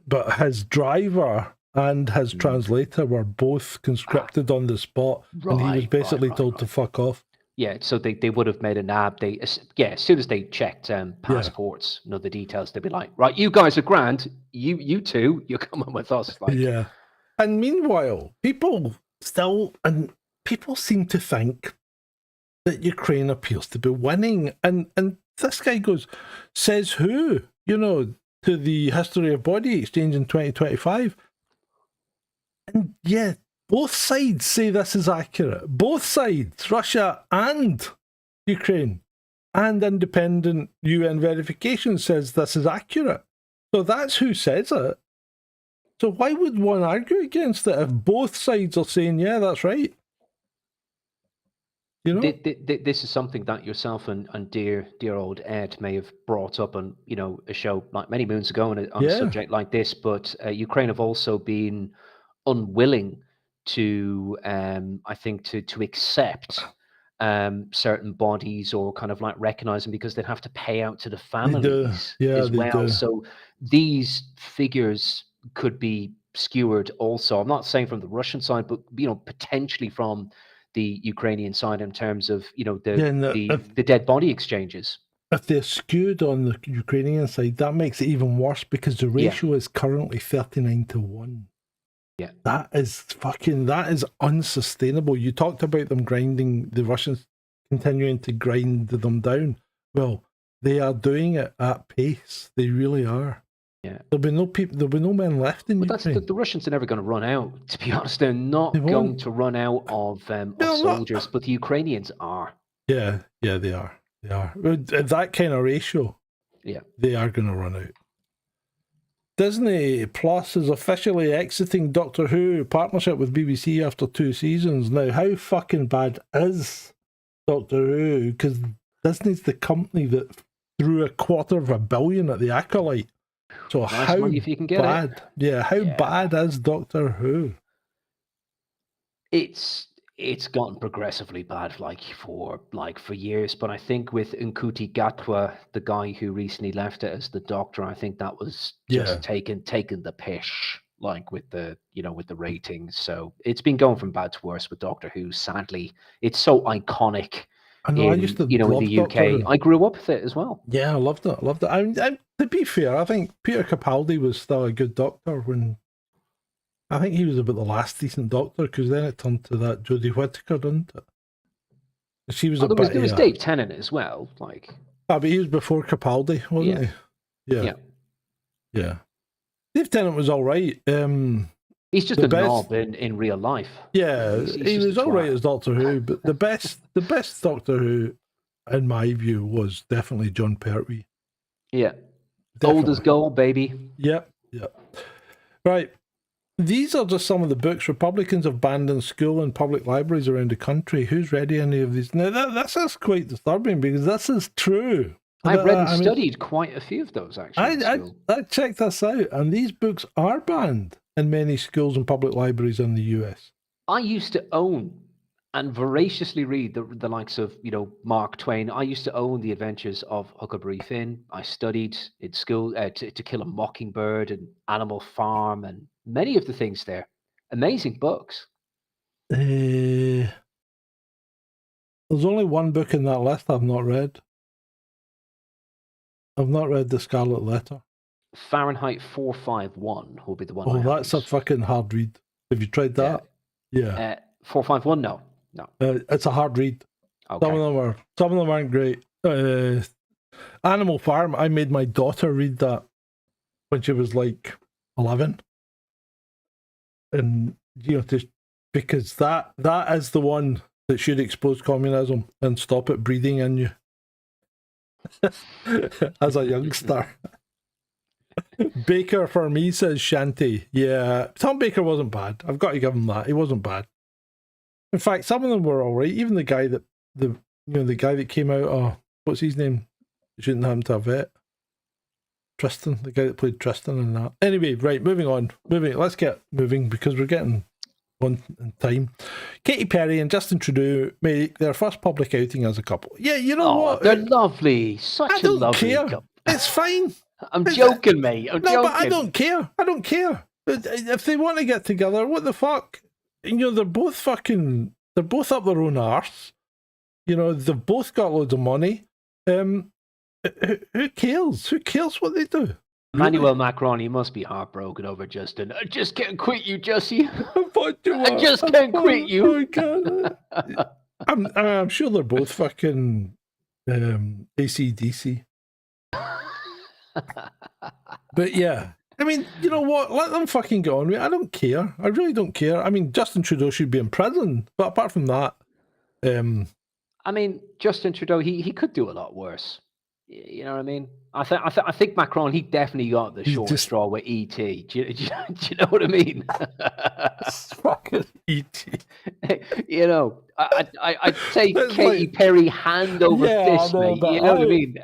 but his driver and his translator were both conscripted on the spot, and he was basically told to fuck off. Yeah, so they would have made a nab. As soon as they checked passports, the details, they'd be like, right, you guys are grand. You two, you're coming with us. Yeah. And meanwhile, people seem to think that Ukraine appears to be winning. And this guy says who? To the history of body exchange in 2025. And yeah, Both sides say this is accurate. Both sides, Russia and Ukraine, and independent UN verification says this is accurate. So that's who says it. So why would one argue against it if both sides are saying, yeah, that's right? You know? This is something that yourself and dear old Ed may have brought up on, a show like many moons ago on a subject like this. But Ukraine have also been unwilling to, I think, to accept certain bodies or kind of like recognize them because they'd have to pay out to the families as well. So these figures could be skewered also. I'm not saying from the Russian side, but potentially from the Ukrainian side in terms of the dead body exchanges. If they're skewed on the Ukrainian side, that makes it even worse because the ratio is currently 39-1. Yeah. That is unsustainable. You talked about them grinding, the Russians continuing to grind them down. Well, they are doing it at pace. They really are. Yeah. There'll be no men left in Ukraine. The Russians are never going to run out, to be honest. They're not going to run out of soldiers, but the Ukrainians are. Yeah, they are. They are. At that kind of ratio, they are going to run out. Disney Plus is officially exiting Doctor Who partnership with BBC after 2 seasons. Now, how fucking bad is Doctor Who? Because Disney's the company that threw $250 million at the Acolyte. So nice how money if you can get bad? it. Yeah, how bad is Doctor Who? It's gotten progressively bad, for years. But I think with Nkuti Gatwa, the guy who recently left it as the Doctor, I think that was just taking the pish, with the with the ratings. So it's been going from bad to worse with Doctor Who. Sadly, it's so iconic. I know. I used to love in the UK. I grew up with it as well. Yeah, I loved it. To be fair, I think Peter Capaldi was still a good Doctor when. I think he was about the last decent Doctor because then it turned to that Jodie Whittaker, didn't it? She was there was Dave Tennant as well, but he was before Capaldi, wasn't he? Yeah. Dave Tennant was all right. He's just a knob in real life. Yeah, he was all right as Doctor Who, but the best Doctor Who, in my view, was definitely John Pertwee. Yeah, definitely. Old as gold, baby. Yep. Right. These are just some of the books Republicans have banned in school and public libraries around the country. Who's read any of these? Now, this is quite disturbing because this is true. I've read and studied quite a few of those, actually. I checked this out, and these books are banned in many schools and public libraries in the US. I used to own and voraciously read the likes of, Mark Twain. I used to own The Adventures of Huckleberry Finn. I studied in school To Kill a Mockingbird and Animal Farm and many of the things there. Amazing books. There's only one book in that list I've not read. I've not read The Scarlet Letter. Fahrenheit 451 will be the one. Oh, that's a fucking hard read. Have you tried that? Yeah. 451, no. It's a hard read. Okay. Some of them aren't great. Animal Farm, I made my daughter read that when she was 11. And because that is the one that should expose communism and stop it breeding in you. As a youngster. Baker for me says Shanty. Yeah, Tom Baker wasn't bad. I've got to give him that. He wasn't bad. In fact, some of them were all right. Even the guy that the guy that came out. Oh, what's his name? Shouldn't happen to a vet. Tristan, the guy that played Tristan in that. Anyway, right, moving on. Let's get moving because we're getting on in time. Katy Perry and Justin Trudeau make their first public outing as a couple. Yeah, you know what? They're lovely. Such a lovely couple. It's fine. I'm joking, mate. I'm joking. But I don't care. If they want to get together, what the fuck? They're both up their own arse. They've both got loads of money. Who cares? Who cares what they do? Emmanuel Macron, he must be heartbroken over Justin. I just can't quit you, Jussie. I just can't quit you. I'm sure they're both fucking AC/DC. But yeah, I mean, you know what? Let them fucking go on with it. I don't care. I really don't care. I mean, Justin Trudeau should be in prison, but apart from that, I mean, Justin Trudeau, he could do a lot worse. You know what I mean? I think Macron, he definitely got the short straw with ET. Do you know what I mean? fucking ET. You know, I'd say Katy Perry hand over fist, mate. You know what I mean?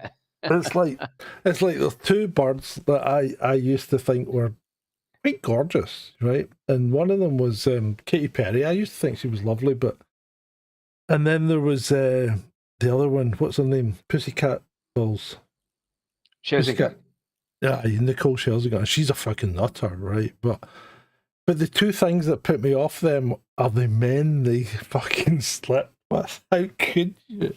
It's like there's two birds that I used to think were quite gorgeous, right? And one of them was Katy Perry. I used to think she was lovely, and then there was the other one. What's her name? Pussycat Dolls. Scherzinger. Yeah, Nicole Scherzinger. She's a fucking nutter, right? But the two things that put me off them are the men they fucking slept with. How could you?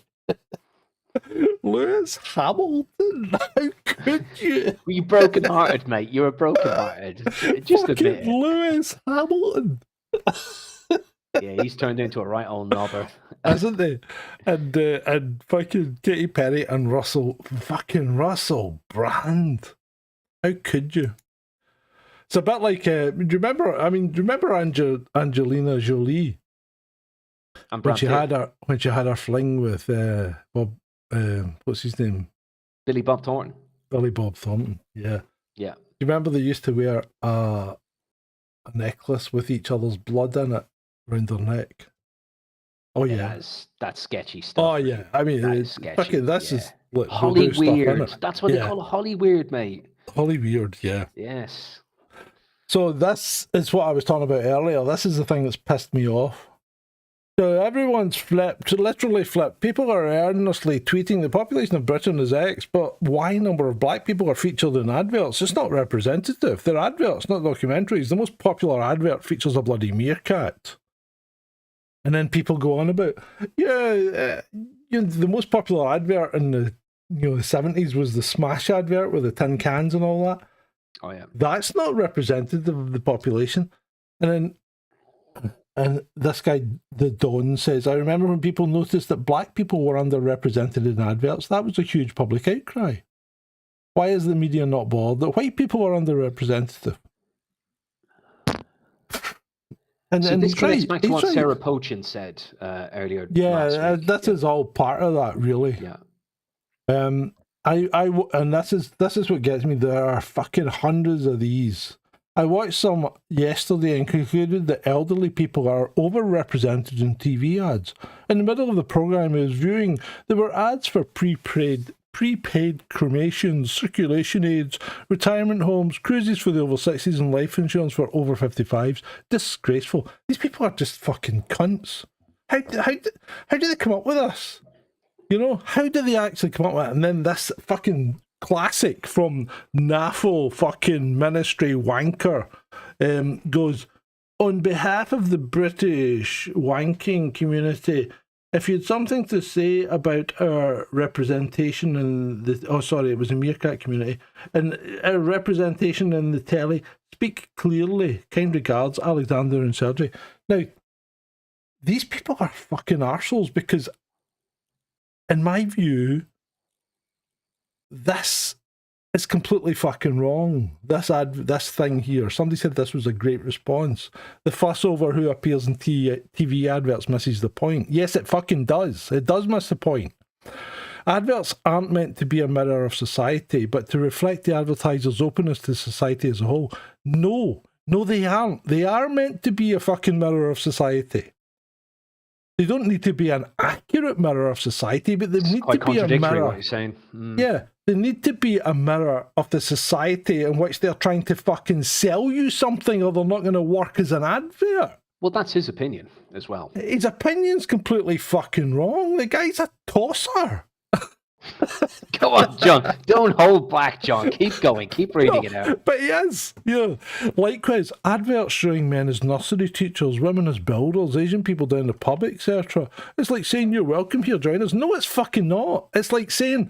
Lewis Hamilton, how could you? Well, you're broken-hearted, mate. You're broken-hearted. Just a bit. Lewis Hamilton. Yeah, he's turned into a right old knobber. Hasn't he? And fucking Katy Perry and Russell Brand. How could you? It's a bit like, do you remember Angelina Jolie? When she had her fling with Bob, what's his name? Billy Bob Thornton. Billy Bob Thornton, yeah. Yeah. Do you remember they used to wear a necklace with each other's blood in it around their neck? Oh yeah. That's sketchy stuff. Oh yeah. I mean, it's sketchy. Fucking, this is like Holly weird. Stuff, that's what they call Holly weird, mate. Holly weird, yeah. Yes. So this is what I was talking about earlier. This is the thing that's pissed me off. So everyone's literally flipped. People are earnestly tweeting the population of Britain is X, but Y number of black people are featured in adverts. It's not representative. They're adverts, not documentaries. The most popular advert features a bloody meerkat. And then people go on about, the most popular advert in the 70s was the Smash advert with the tin cans and all that. Oh yeah. That's not representative of the population. And this guy, the Don, says, I remember when people noticed that black people were underrepresented in adverts. That was a huge public outcry. Why is the media not bothered that white people are underrepresented? And this connects right. back to what Sarah Pochin said earlier. Yeah, that is all part of that, really. Yeah. And this is what gets me. There are fucking hundreds of these. I watched some yesterday and concluded that elderly people are overrepresented in TV ads. In the middle of the program I was viewing, there were ads for prepaid cremations, circulation aids, retirement homes, cruises for the over 60s and life insurance for over 55s. Disgraceful. These people are just fucking cunts. How do they come up with this? How do they actually come up with it? And then this fucking classic from NAFO fucking ministry wanker goes, on behalf of the British wanking community, if you had something to say about our representation in the... Oh, sorry, it was a meerkat community. And our representation in the telly, speak clearly. Kind regards, Alexander and Sergey. Now, these people are fucking arseholes because, in my view, this is completely fucking wrong. This thing here. Somebody said this was a great response. The fuss over who appears in TV adverts misses the point. Yes, it fucking does. It does miss the point. Adverts aren't meant to be a mirror of society, but to reflect the advertiser's openness to society as a whole. No, they aren't. They are meant to be a fucking mirror of society. They don't need to be an accurate mirror of society, but they need to be a mirror. What you're saying. Yeah, they need to be a mirror of the society in which they're trying to fucking sell you something, or they're not going to work as an advert. Well, that's his opinion as well. His opinion's completely fucking wrong. The guy's a tosser. Go on, John. Don't hold back, John. Keep going. Keep reading it out. But he is. Yeah. Likewise, adverts showing men as nursery teachers, women as builders, Asian people down the pub, etc. It's like saying you're welcome here, join us. No, it's fucking not. It's like saying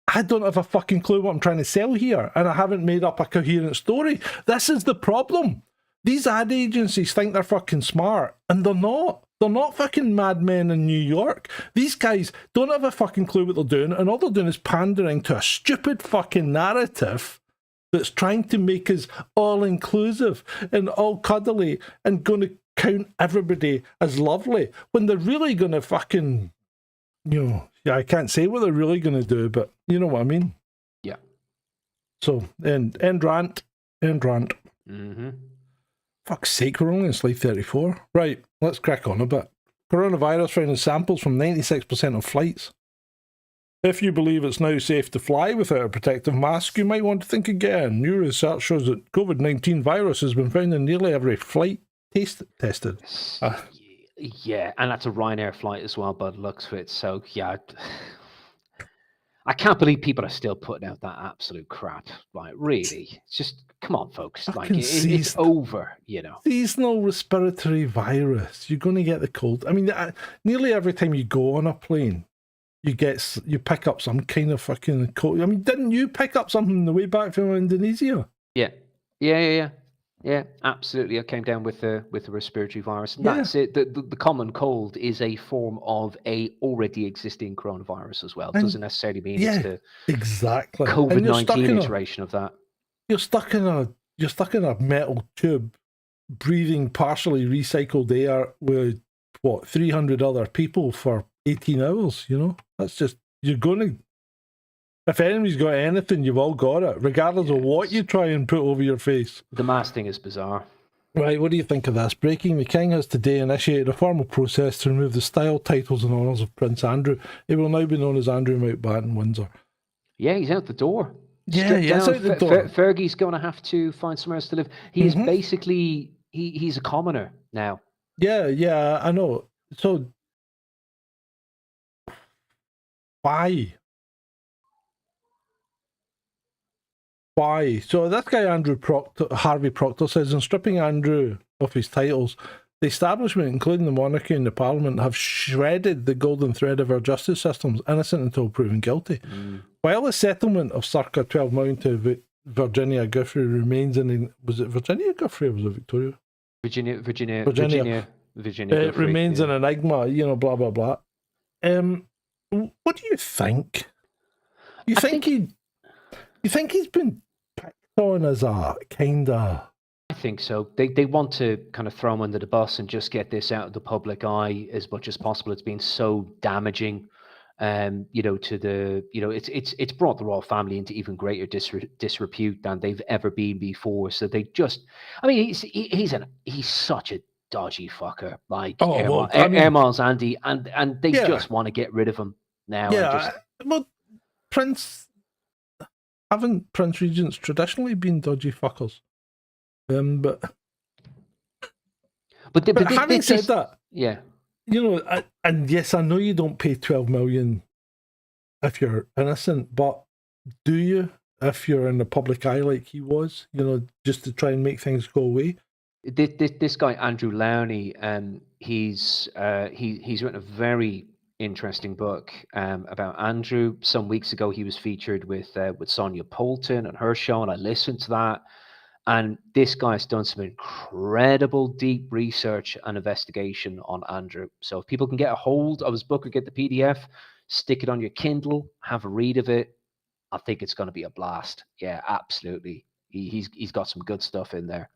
I don't have a fucking clue what I'm trying to sell here, and I haven't made up a coherent story. This is the problem. These ad agencies think they're fucking smart, and they're not. They're not fucking madmen in New York. These guys don't have a fucking clue what they're doing, and all they're doing is pandering to a stupid fucking narrative that's trying to make us all inclusive and all cuddly and going to count everybody as lovely when they're really going to fucking, I can't say what they're really going to do, but you know what I mean? Yeah. So, end rant. Mm-hmm. Fuck's sake, we're only in slide 34. Right, let's crack on a bit. Coronavirus found in samples from 96% of flights. If you believe it's now safe to fly without a protective mask, you might want to think again. New research shows that COVID-19 virus has been found in nearly every flight tested. Yeah, and that's a Ryanair flight as well, but looks for it. So, yeah, I can't believe people are still putting out that absolute crap. Like, really? It's just, come on, folks. Like, it's over, Seasonal respiratory virus. You're going to get the cold. I mean, nearly every time you go on a plane, you pick up some kind of fucking cold. I mean, didn't you pick up something on the way back from Indonesia? Yeah, absolutely. I came down with a respiratory virus, and that's it. The common cold is a form of a already existing coronavirus as well. It doesn't necessarily mean it's the exactly COVID-19 iteration of that. You're stuck in a metal tube, breathing partially recycled air with 300 other people for 18 hours. That's just you're going to. If anybody's got anything, you've all got it, regardless of what you try and put over your face. The mask thing is bizarre. Right, what do you think of this? Breaking, the King has today initiated a formal process to remove the style, titles and honours of Prince Andrew. He will now be known as Andrew Mountbatten Windsor. Yeah, he's out the door. Yeah, he's out the door. Fergie's going to have to find somewhere else to live. He's basically, he's a commoner now. Yeah, I know. So, why? Why? So this guy Harvey Proctor says, in stripping Andrew of his titles, the establishment, including the monarchy and the parliament, have shredded the golden thread of our justice systems, innocent until proven guilty. While the settlement of circa 12 million to Virginia Giffey remains was it Virginia Giffey or was it Victoria? Virginia it remains an enigma, blah, blah, blah. What do you think? You think he's been picked on as a kind of... I think so. They want to kind of throw him under the bus and just get this out of the public eye as much as possible. It's been so damaging, to the, it's brought the royal family into even greater disrepute than they've ever been before. So they just, I mean, he's such a dodgy fucker, like Air Miles Andy, and they just want to get rid of him now. Yeah, well, haven't Prince Regents traditionally been dodgy fuckers? But having said that, yeah, and yes, I know you don't pay 12 million if you're innocent, but do you if you're in the public eye like he was? Just to try and make things go away. This guy Andrew Lowney, he's written a very interesting book about Andrew. Some weeks ago, he was featured with Sonia Poulton and her show, and I listened to that. And this guy's done some incredible deep research and investigation on Andrew. So if people can get a hold of his book or get the PDF, stick it on your Kindle, have a read of it. I think it's going to be a blast. Yeah, absolutely. He's got some good stuff in there.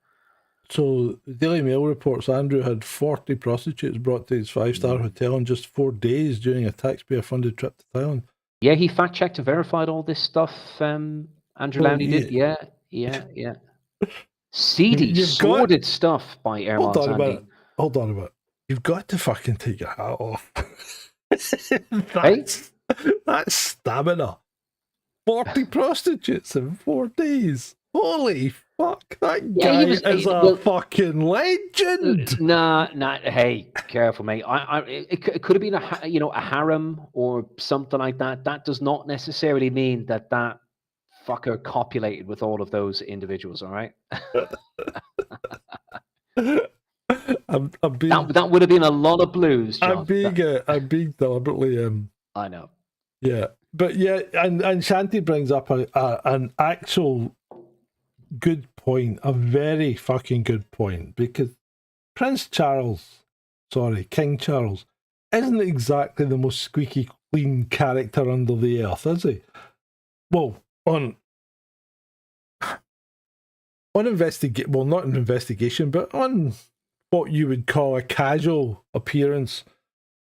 So the Daily Mail reports Andrew had 40 prostitutes brought to his 5-star hotel in just 4 days during a taxpayer-funded trip to Thailand. Yeah, he fact-checked and verified all this stuff. Andrew Lowney did. Yeah. Seedy, sordid stuff by Air Miles Andy. Hold on a minute. You've got to fucking take your hat off. That's stamina. 40 prostitutes in 4 days. Holy fuck, that guy is a fucking legend. Nah, hey, careful, mate. It could have been a harem or something like that. That does not necessarily mean that fucker copulated with all of those individuals, all right? That would have been a lot of blues, John. I'm being deliberately... I know. Yeah, but yeah, and Shanti brings up an actual good point, a very fucking good point, because King Charles, isn't exactly the most squeaky clean character under the earth, is he? Well, not an investigation, but on what you would call a casual appearance,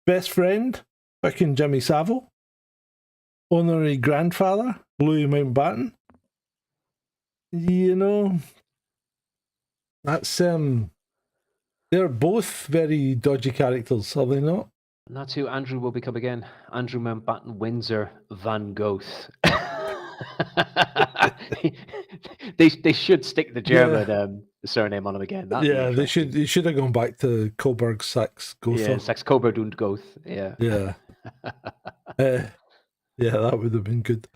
best friend, fucking Jimmy Savile, honorary grandfather, Louis Mountbatten. You know, that's they're both very dodgy characters, are they not? And that's who Andrew will become again. Andrew Mountbatten Windsor Van Gogh. they should stick the German surname on him again. They should have gone back to Coburg Saxe Gotha. Yeah, Saxe Coburg und Goth. Yeah. Yeah. That would have been good.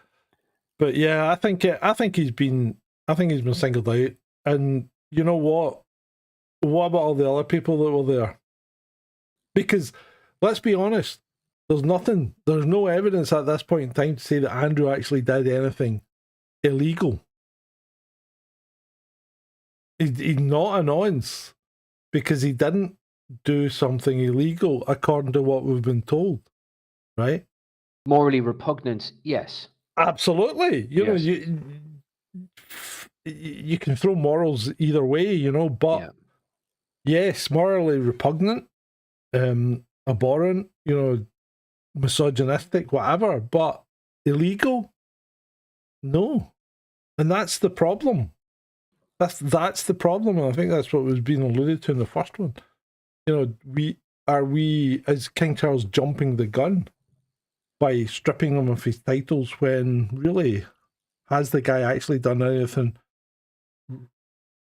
But yeah, I think he's been singled out. And you know what? What about all the other people that were there? Because let's be honest, there's no evidence at this point in time to say that Andrew actually did anything illegal. He's not an nonce because he didn't do something illegal according to what we've been told, right? Morally repugnant, yes. Absolutely. You know, you can throw morals either way, you know, but yes, morally repugnant, abhorrent, you know, misogynistic, whatever, but illegal? No. And that's the problem. That's the problem, and I think that's what was being alluded to in the first one. You know, we as King Charles jumping the gun by stripping him of his titles when really has the guy actually done anything?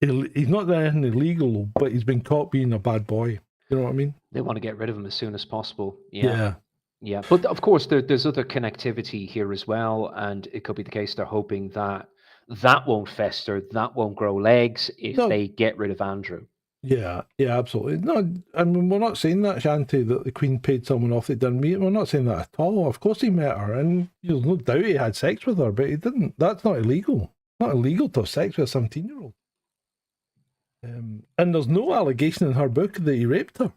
He's not done anything illegal, but he's been caught being a bad boy. You know what I mean? They want to get rid of him as soon as possible. Yeah. But of course, there's other connectivity here as well, and it could be the case they're hoping that won't fester, that won't grow legs if they get rid of Andrew. Yeah, absolutely. No, I mean, we're not saying that, Shanty, that the Queen paid someone off that didn't meet him. We're not saying that at all. Of course he met her, and there's no doubt he had sex with her, but he didn't. That's not illegal. Not illegal to have sex with a 17-year-old. And there's no allegation in her book that he raped her.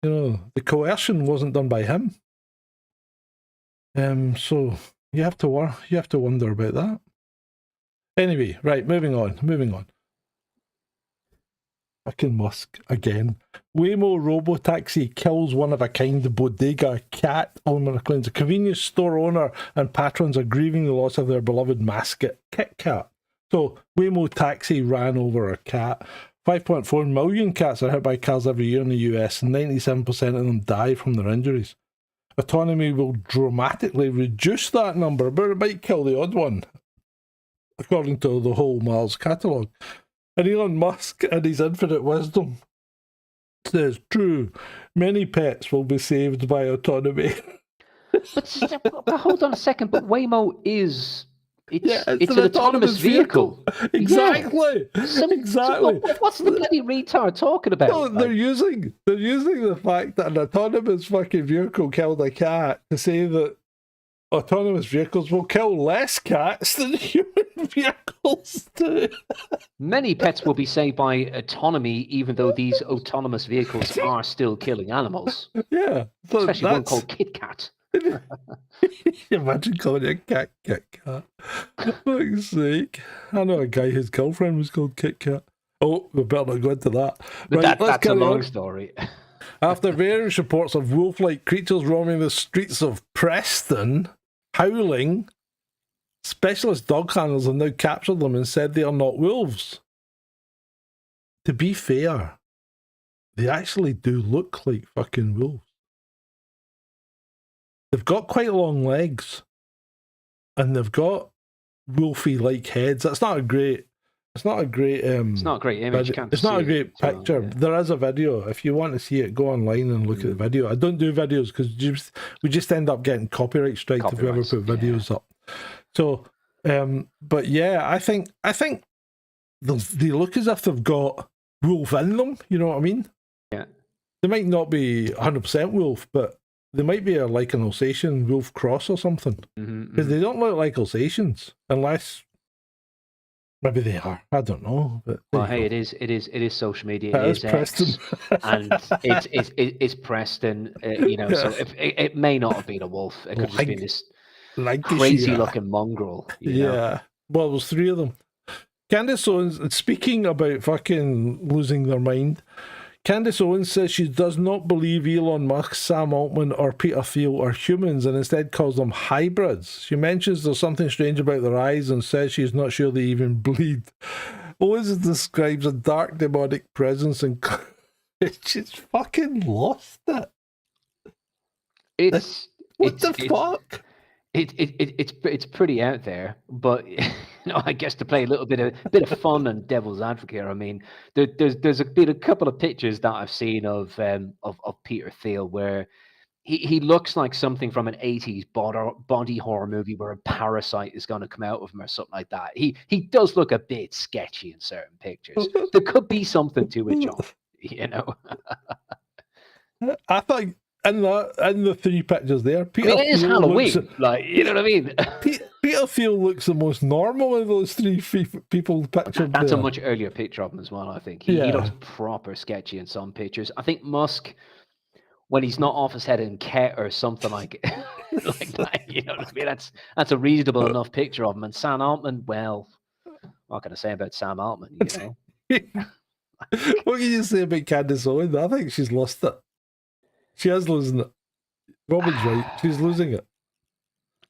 You know, the coercion wasn't done by him. So you have to wonder about that. Anyway, right, moving on. Fucking Musk again. Waymo Robotaxi kills one-of-a-kind bodega cat owner claims a convenience store owner and patrons are grieving the loss of their beloved mascot, Kit Kat. So, Waymo Taxi ran over a cat. 5.4 million cats are hit by cars every year in the US, and 97% of them die from their injuries. Autonomy will dramatically reduce that number, but it might kill the odd one, according to the whole Mars catalogue. And Elon Musk, in his infinite wisdom, says, true, many pets will be saved by autonomy. But hold on a second, but Waymo is... It's an autonomous vehicle. Exactly. Yeah. Exactly. What's the bloody retard talking about? No, they're using the fact that an autonomous fucking vehicle killed a cat to say that autonomous vehicles will kill less cats than human vehicles do. Many pets will be saved by autonomy, even though these autonomous vehicles are still killing animals. Yeah. So especially one called Kit Kat. Imagine calling it a cat Kit Kat. For fuck's sake. I know a guy whose girlfriend was called Kit Kat. Oh, we better not go into that. Right, that's a long story. After various reports of wolf-like creatures roaming the streets of Preston, howling, specialist dog handlers have now captured them and said they are not wolves. To be fair, they actually do look like fucking wolves. They've got quite long legs, and they've got wolfy-like heads. It's not a great It's not a great image. It's not a great picture. Yeah. There is a video. If you want to see it, go online and look at the video. I don't do videos because we just end up getting copyright strikes if we ever put videos up. So, but yeah, I think they look as if they've got wolf in them. You know what I mean? Yeah. They might not be 100% wolf, but they might be like an Alsatian wolf cross or something. Because they don't look like Alsatians unless. Maybe they are. I don't know. But well, hey, it is social media. It is Preston, and it's Preston. You know, so it may not have been a wolf. It could have been this crazy-looking mongrel. Yeah. Well, there's 3 of them. Candace Owens, speaking about fucking losing their mind, Candace Owens says she does not believe Elon Musk, Sam Altman, or Peter Thiel are humans and instead calls them hybrids. She mentions there's something strange about their eyes and says she's not sure they even bleed. Owens describes a dark demonic presence and she's fucking lost it. What the fuck? It's pretty out there, but I guess to play a little bit of fun and devil's advocate. I mean, there's been a couple of pictures that I've seen of Peter Thiel where he looks like something from an 80s body horror movie where a parasite is going to come out of him or something like that. He does look a bit sketchy in certain pictures. There could be something to it, John. You know, I think. In the three pictures there, Peter it is Thiel Halloween. looks, Like, you know what I mean? Peter Thiel looks the most normal of those three people pictured. That's there. a much earlier picture of him as well, I think. He looks proper sketchy in some pictures. I think Musk, when he's not off his head in Ket or something like that, you know what I mean? That's a reasonable enough picture of him. And Sam Altman, well, what can I say about Sam Altman, you know? What can you say about Candace Owens? I think she's lost it. She is losing it. Robin's right. She's losing it.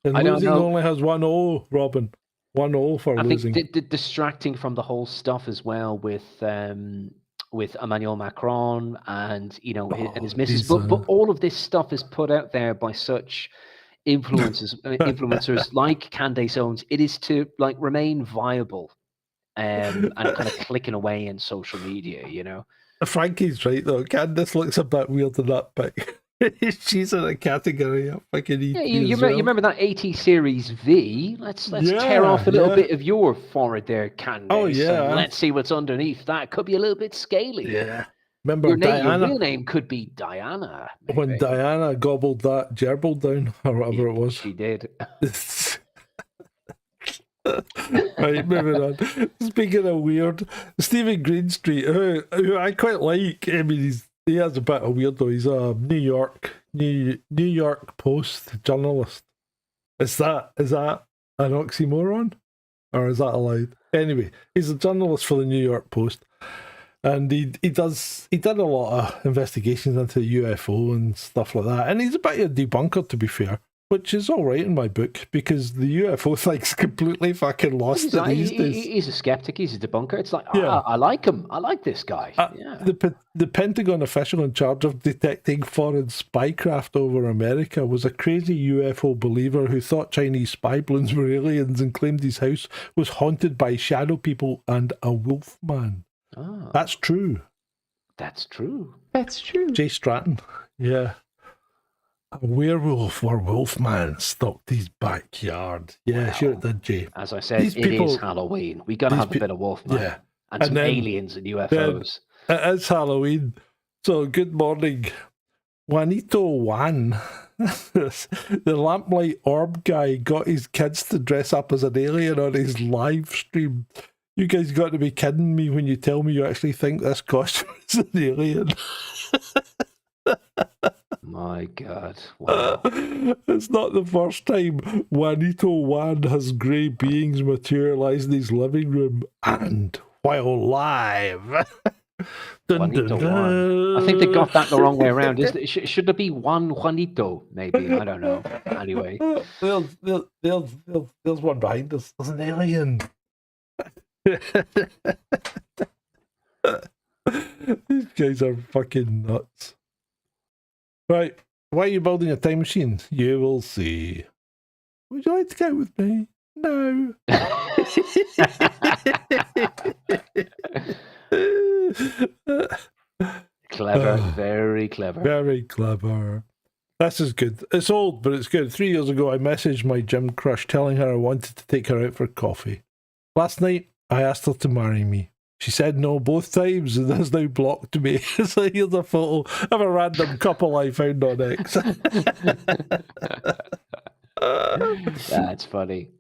And I don't losing know. only has 1-0, Robin. 1-0 for losing. I think distracting from the whole stuff as well with Emmanuel Macron and, you know, and his missus. But all of this stuff is put out there by such influencers like Candace Owens. It is to like remain viable and kind of clicking away in social media, you know. Frankie's right though. Candace looks a bit weird in that pic. She's in a category of fucking ET. Yeah, you remember that 80 Series V? Let's tear off a little bit of your forehead there, Candace. Oh yeah. And let's see what's underneath. That could be a little bit scaly. Yeah. Remember your Diana? Your real name could be Diana. Maybe. When Diana gobbled that gerbil down or whatever it was. She did. Right, moving on. Speaking of weird, Stephen Greenstreet, who I quite like. I mean, he has a bit of weird though. He's a New York Post journalist. Is that an oxymoron, or is that allowed? Anyway, he's a journalist for the New York Post, and he did a lot of investigations into UFO and stuff like that. And he's a bit of a debunker, to be fair. Which is all right in my book, because the UFO thing's completely fucking lost these days. He's a skeptic. He's a debunker. It's like, I like him. I like this guy. The Pentagon official in charge of detecting foreign spycraft over America was a crazy UFO believer who thought Chinese spy balloons were aliens and claimed his house was haunted by shadow people and a wolf man. Oh, That's true. That's true. Jay Stratton. Yeah. A werewolf or wolfman stalked his backyard. Yeah, Wow. sure it did, Jay. As I said, it is Halloween. We got to have a bit of wolfman. Yeah. And some aliens and UFOs. It is Halloween. So, good morning. Juanito Juan, the lamplight orb guy, got his kids to dress up as an alien on his live stream. You guys got to be kidding me when you tell me you actually think this costume is an alien. My God. Wow. It's not the first time Juanito Juan has grey beings materialise in his living room, and while live. Dun, dun, dun. I think they got that the wrong way around. Should there be one Juanito? Maybe. I don't know. Anyway. There's one behind us. There's an alien. These guys are fucking nuts. Right, why are you building a time machine? You will see. Would you like to go with me? No. Clever, very clever. Very clever. This is good. It's old, but it's good. 3 years ago, I messaged my gym crush telling her I wanted to take her out for coffee. Last night, I asked her to marry me. She said no both times and has now blocked me. So here's a photo of a random couple I found on X. That's funny.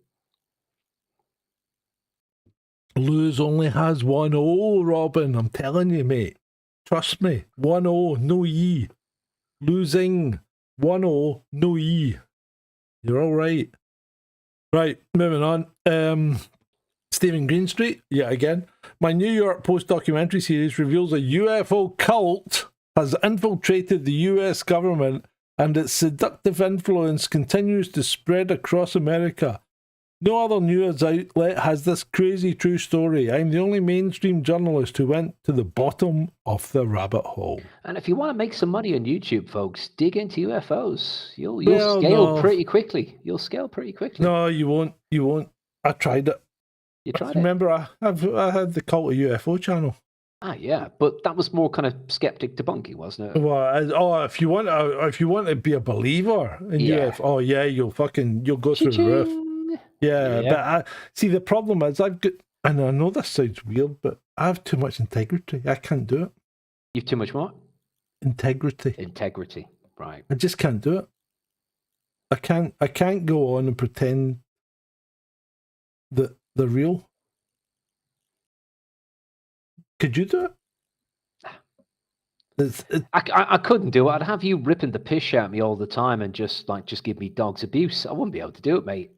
Lose only has 1-0, Robin. I'm telling you, mate. Trust me. 1-0, no E. Losing 1-0, no E. You're all right. Right, moving on. Stephen Greenstreet, yet again. My New York Post documentary series reveals a UFO cult has infiltrated the US government and its seductive influence continues to spread across America. No other news outlet has this crazy true story. I'm the only mainstream journalist who went to the bottom of the rabbit hole. And if you want to make some money on YouTube, folks, dig into UFOs. You'll Well, scale no. pretty quickly. You'll scale pretty quickly. No, you won't. You won't. I tried it. You tried it? Remember, I had the Cult of UFO channel. Ah, yeah, but that was more kind of skeptic debunking, wasn't it? Well, if you want to be a believer in Yeah. UFO, oh yeah, you'll go through the roof. Cha-ching. Yeah, Yeah. but see, the problem is I've got, and I know this sounds weird, but I have too much integrity. I can't do it. You've too much what? Integrity. Integrity, right? I just can't do it. I can't go on and pretend that they're real. Could you do it? I couldn't do it. I'd have you ripping the piss out of me all the time and just give me dog's abuse. I wouldn't be able to do it, mate.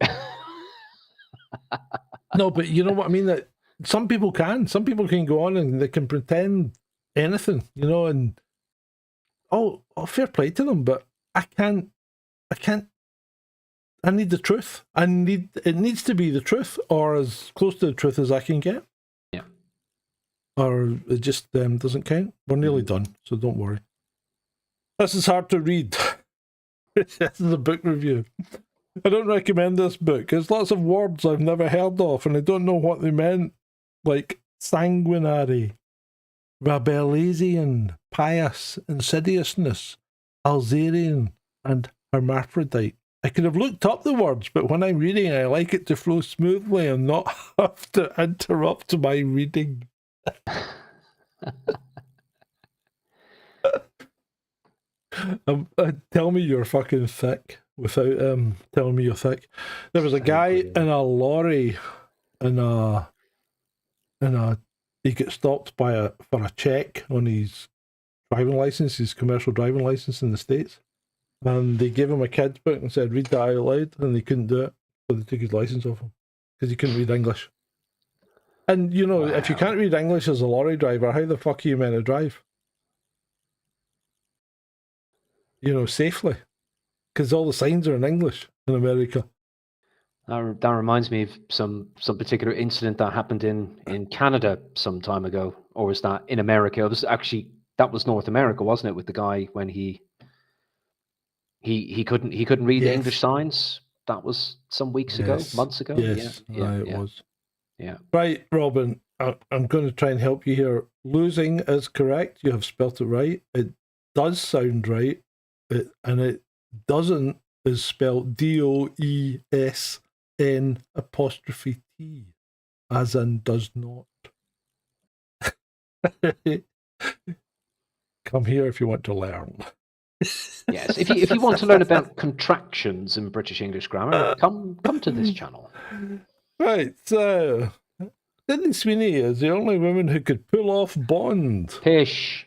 No, but you know what I mean? That some people can. Some people can go on and they can pretend anything, and fair play to them, but I can't. I need the truth. It needs to be the truth or as close to the truth as I can get. Yeah. Or it just doesn't count. We're nearly done, so don't worry. This is hard to read. This is a book review. I don't recommend this book. There's lots of words I've never heard of, and I don't know what they meant. Like sanguinary, Rabelaisian, pious, insidiousness, Alzarian, and hermaphrodite. I could have looked up the words, but when I'm reading, I like it to flow smoothly and not have to interrupt my reading. Tell me you're fucking thick without telling me you're thick. There was a guy in a lorry he got stopped for a check on his driving license, his commercial driving license in the States. And they gave him a kid's book and said, read that out loud, and they couldn't do it. So they took his license off him because he couldn't read English. And, if you can't read English as a lorry driver, how the fuck are you meant to drive? Safely. Because all the signs are in English in America. That reminds me of some particular incident that happened in Canada some time ago. Or was that in America? That was North America, wasn't it? With the guy when he couldn't read the English signs. That was some weeks ago, months ago. Yes, it was. Yeah. Right, Robin, I'm going to try and help you here. Losing is correct. You have spelt it right. It does sound right. And it doesn't is spelled DOESN', as in does not. Come here if you want to learn. Yes, if you want to learn about contractions in British English grammar, come to this channel. Right, so Sydney Sweeney is the only woman who could pull off Bond. Pish.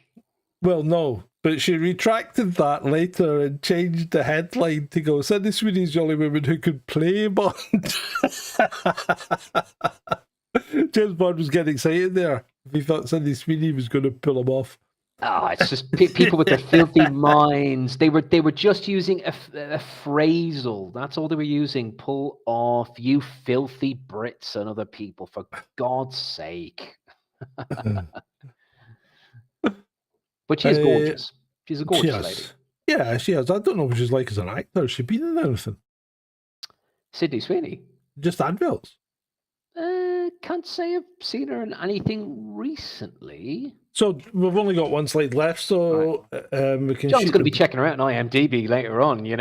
Well, no, but she retracted that later and changed the headline to go, Sydney Sweeney's the only woman who could play Bond. James Bond was getting excited there. He thought Sydney Sweeney was going to pull him off. Oh, it's just people with their filthy minds. They were just using a phrasal. That's all they were using. Pull off, you filthy Brits and other people, for God's sake. But she is gorgeous. She's a gorgeous lady. Yeah, she is. I don't know what she's like as an actor. Has she been in anything? Sydney Sweeney? Just adverts? Can't say I've seen her in anything recently. So we've only got one slide left, so we can. John's going to be checking her out on IMDb later on, I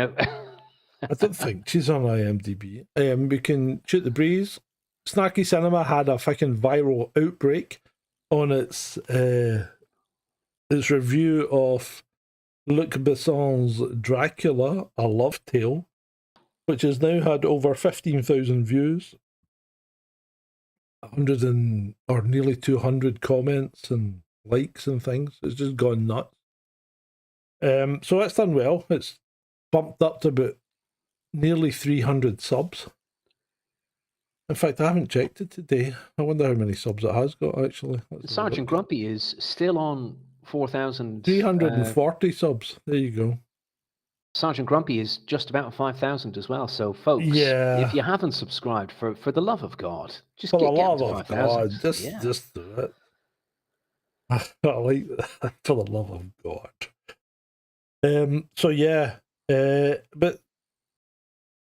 don't think she's on IMDb. We can shoot the breeze. Snarky Cinema had a fucking viral outbreak on its review of Luc Besson's Dracula, A Love Tale, which has now had over 15,000 views, 100 or nearly 200 comments and likes and things. It's just gone nuts. So it's done well. It's bumped up to about nearly 300 subs. In fact, I haven't checked it today. I wonder how many subs it has got, actually. Let's have a Sgt look. Grumpy is still on 4,000. 340 subs. There you go. Sgt Grumpy is just about 5,000 as well. So, folks, Yeah. if you haven't subscribed, for the love of God, just For the get love to of 5,000. God, Yeah. just do it. I like that. For the love of God. So yeah, but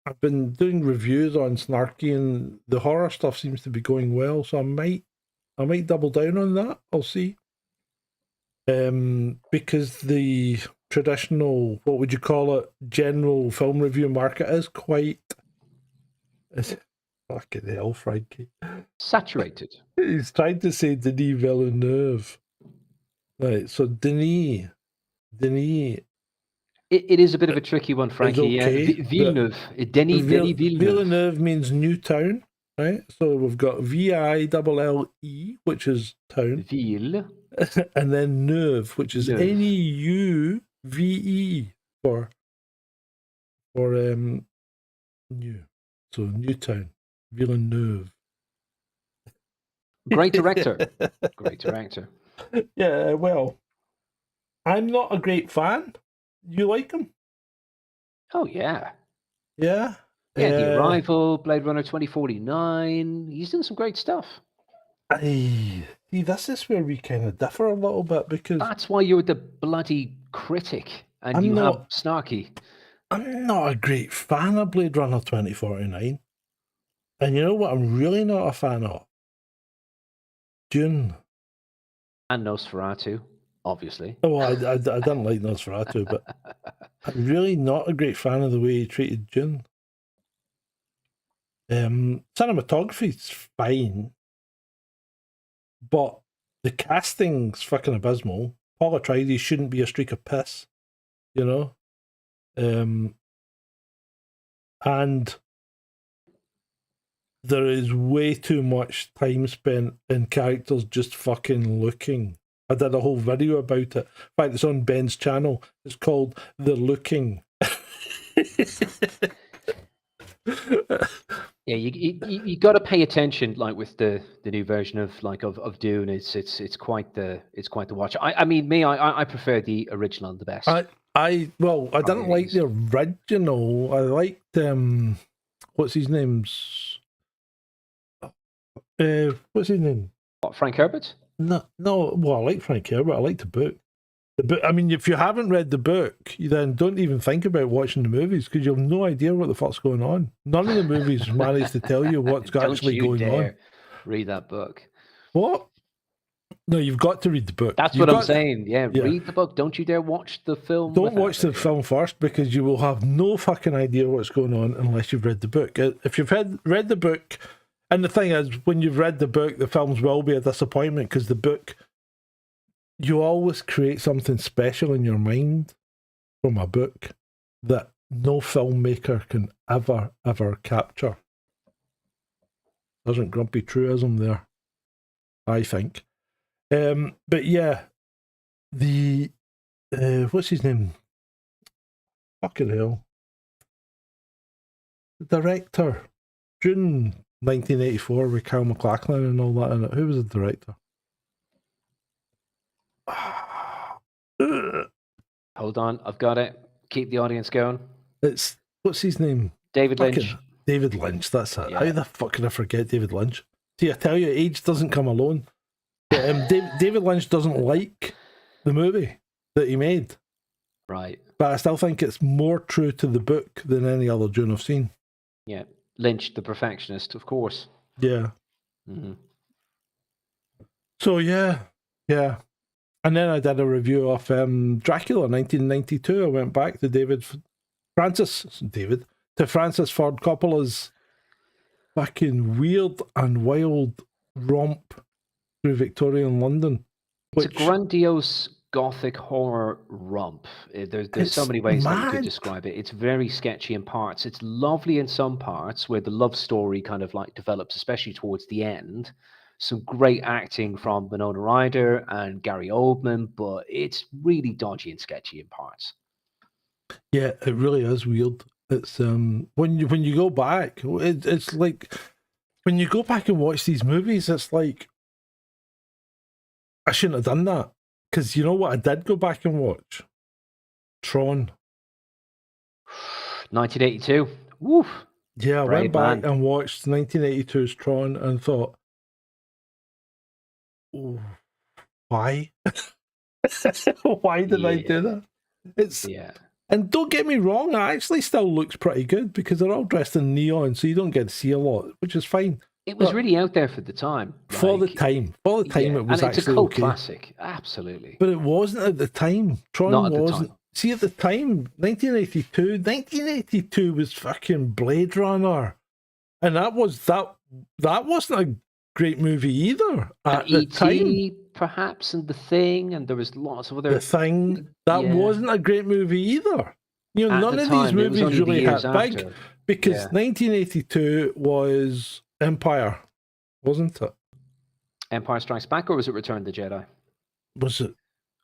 I've been doing reviews on Snarky, and the horror stuff seems to be going well. So I might double down on that. I'll see. Because the traditional, what would you call it, general film review market is quite. It's, fucking hell, Frankie. Saturated. He's trying to say Denis Villeneuve. Right, so Denis. It is a bit of a tricky one, Frankie. okay, Yeah, Villeneuve. Denis Villeneuve. Villeneuve means new town, right? So we've got VILLE, which is town, Ville. and then Neuve, which is Neuve. NEUVE for new. So Newtown, Villeneuve. Great director. Great director. Yeah, well, I'm not a great fan. You like him? Oh, yeah. Yeah. Yeah, The Arrival, Blade Runner 2049. He's done some great stuff. See, this is where we kind of differ a little bit, because That's why you're the bloody critic and I'm you not- have Snarky. I'm not a great fan of Blade Runner 2049. And you know what I'm really not a fan of? Dune. And Nosferatu, obviously. Oh, I didn't like Nosferatu, but I'm really not a great fan of the way he treated Dune. Cinematography's fine, but the casting's fucking abysmal. Paul Atreides shouldn't be a streak of piss, you know? And there is way too much time spent in characters just fucking looking. I did a whole video about it. In fact, it's on Ben's channel. It's called The Looking. Yeah, you got to pay attention, like with the new version of Dune. It's quite the watch. I mean, I prefer the original the best. I didn't like the original. I liked what's his name's what's his name? What, Frank Herbert? No. Well, I like Frank Herbert. I like the book. The book. I mean, if you haven't read the book, you then don't even think about watching the movies, because you've no idea what the fuck's going on. None of the movies manage to tell you what's actually going on. Read that book. What? No, you've got to read the book. That's what I'm saying. Yeah, read the book. Don't you dare watch the film. Don't watch the film first, because you will have no fucking idea what's going on unless you've read the book. If you've read the book, and the thing is, when you've read the book, the films will be a disappointment, because the book, you always create something special in your mind from a book that no filmmaker can ever capture. Sgt Grumpy truism there, I think. But yeah, the what's his name? Fucking hell. The director, June 1984, with Kyle MacLachlan and all that in it. Who was the director? Hold on, I've got it. Keep the audience going. It's, what's his name? David Lynch. David Lynch, that's it. Yeah. How the fuck can I forget David Lynch? See, I tell you, age doesn't come alone. But, David Lynch doesn't like the movie that he made. Right. But I still think it's more true to the book than any other Dune I've seen. Yeah. Lynch, the perfectionist, of course. Yeah. Mm-hmm. So, yeah. And then I did a review of Dracula 1992. I went back to Francis Ford Coppola's fucking weird and wild romp through Victorian London. It's a grandiose gothic horror romp. There's so many ways that you could describe it. It's very sketchy in parts. It's lovely in some parts where the love story kind of like develops, especially towards the end. Some great acting from Winona Ryder and Gary Oldman, but it's really dodgy and sketchy in parts. Yeah, it really is weird. It's when you go back, it's like when you go back and watch these movies, it's like, I shouldn't have done that. Because you know what I did go back and watch? Tron. 1982. Woof. Yeah, I Brave went back man. and watched 1982's Tron and thought, oh, why? Why did I do that? It's Yeah. And don't get me wrong, it actually still looks pretty good because they're all dressed in neon, so you don't get to see a lot, which is fine. It was But really out there for the time. for the like, time, yeah, it was and it's a actually cult okay. classic. Absolutely. But it wasn't at the time. Tron Not at the wasn't. time. See, at the time, 1982 was fucking Blade Runner, and that wasn't a great movie either at And the E.T. time. perhaps, and The Thing, and there was lots of other. The Thing, that Yeah. wasn't a great movie either. You know, At none the of time, these it was movies only the really years hit big after. because Yeah. 1982 was Empire, wasn't it? Empire Strikes Back, or was it Return of the Jedi? Was it?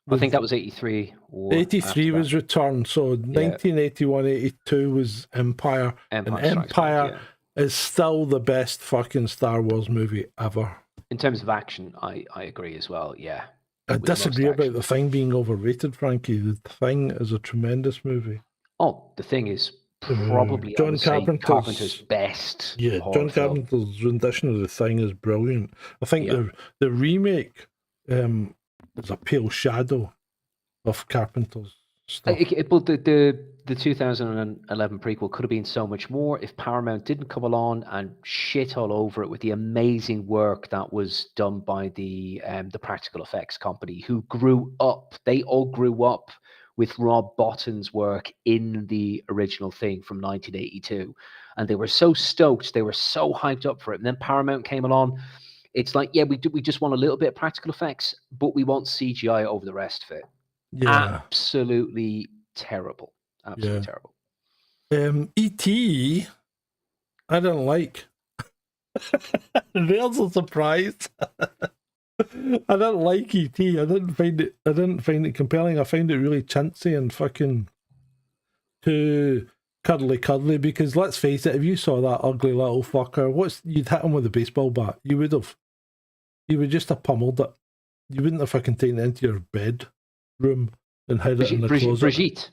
I think that was 83. Or 83 after was that. Return, so 1981, 82 was Empire. Empire And Strikes Back, Empire is still the best fucking Star Wars movie ever. In terms of action, I agree as well. Yeah. I It was most disagree about action. The Thing being overrated, Frankie. The Thing is a tremendous movie. Oh, The Thing is probably I John would say Carpenter's- Carpenter's best. Yeah, horror John film. Carpenter's rendition of The Thing is brilliant. I think the remake is a pale shadow of Carpenter's stuff. But the 2011 prequel could have been so much more if Paramount didn't come along and shit all over it with the amazing work that was done by the practical effects company who grew up. They all grew up with Rob Bottin's work in the original Thing from 1982, and they were so stoked. They were so hyped up for it. And then Paramount came along. It's like, yeah, we just want a little bit of practical effects, but we want CGI over the rest of it. Yeah. Absolutely terrible. Absolutely terrible. E.T. I didn't like. There's a surprise. I didn't like E.T. I didn't find it compelling. I found it really chintzy and fucking too cuddly because let's face it, if you saw that ugly little fucker, you'd hit him with a baseball bat. You would have. You would just have pummeled it. You wouldn't have fucking taken it into your bedroom and hid it in the closet.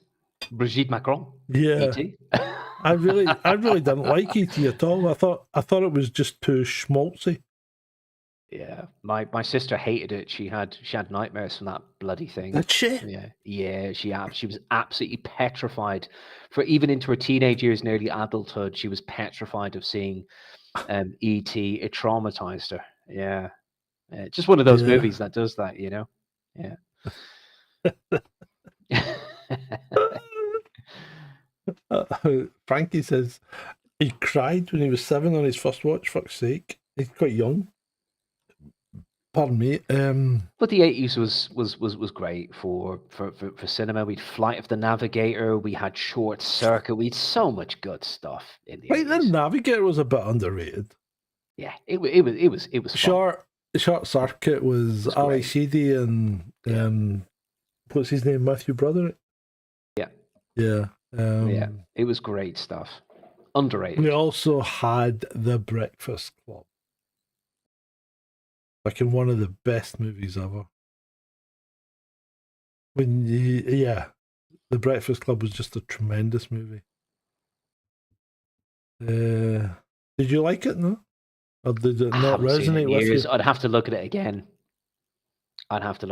Brigitte Macron. Yeah. E.T. I really didn't like E.T. at all. I thought it was just too schmaltzy. Yeah, my sister hated it. She had nightmares from that bloody thing. Did she? Yeah. She was absolutely petrified for even into her teenage years, nearly adulthood. She was petrified of seeing E.T. It traumatized her. Yeah, just one of those movies that does that, you know. Yeah. Frankie says he cried when he was 7 on his first watch. Fuck's sake, he's quite young. Pardon me. But the 80s was great for cinema. We'd Flight of the Navigator. We had Short Circuit. We had so much good stuff in the 80s. Flight of the Navigator was a bit underrated. Yeah, it was fun. Short Circuit was Ali Sheedy and what's his name, Matthew Broderick. Yeah. It was great stuff. Underrated. We also had The Breakfast Club. Like in one of the best movies ever. The Breakfast Club was just a tremendous movie. Did you like it? No, or did it not resonate with you? I'd have to look at it again. I You was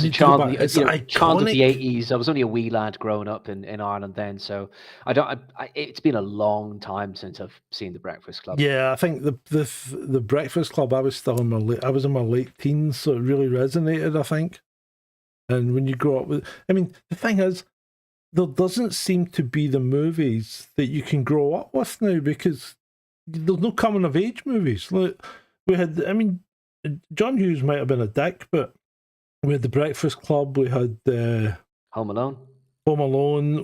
a need to child, go back. It's child of the iconic. 80s. I was only a wee lad growing up in Ireland then, so it's been a long time since I've seen The Breakfast Club. Yeah, I think the Breakfast Club. I was in my late teens, so it really resonated, I think. And when you grow up with, the thing is, there doesn't seem to be the movies that you can grow up with now because there's no coming of age movies. Like we had, John Hughes might have been a dick, but we had The Breakfast Club. We had Home Alone.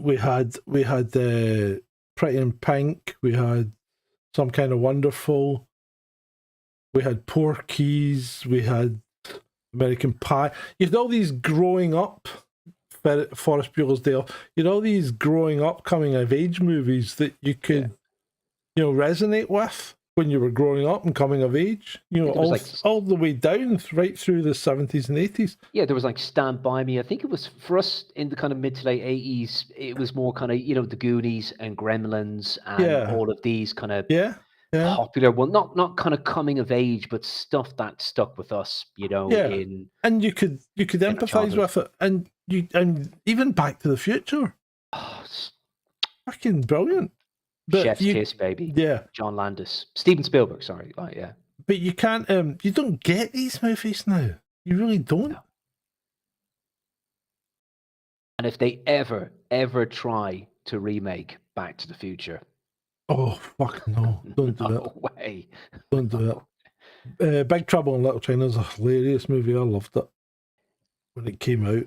We had Pretty in Pink. We had Some Kind of Wonderful. We had Porky's. We had American Pie. You had all these growing up. Forrest Bueller's Day Off. You had all these growing up, coming of age movies that you could, resonate with. when you were growing up and coming of age. You know, all the way down, right through the 70s and 80s. Yeah, there was like Stand By Me. I think it was for us in the kind of mid to late 80s. It was more kind of, you know, the Goonies and Gremlins and all of these kind of popular, well, not kind of coming of age, but stuff that stuck with us, you know. And you could empathize with it, and even Back to the Future. Fucking brilliant. But Chef's Kiss, baby. Yeah. John Landis. Steven Spielberg, sorry. But you can't, you don't get these movies now. You really don't. No. And if they ever try to remake Back to the Future. Oh, fuck no. Don't do No way. Don't do it. Big Trouble in Little China is a hilarious movie. I loved it when it came out.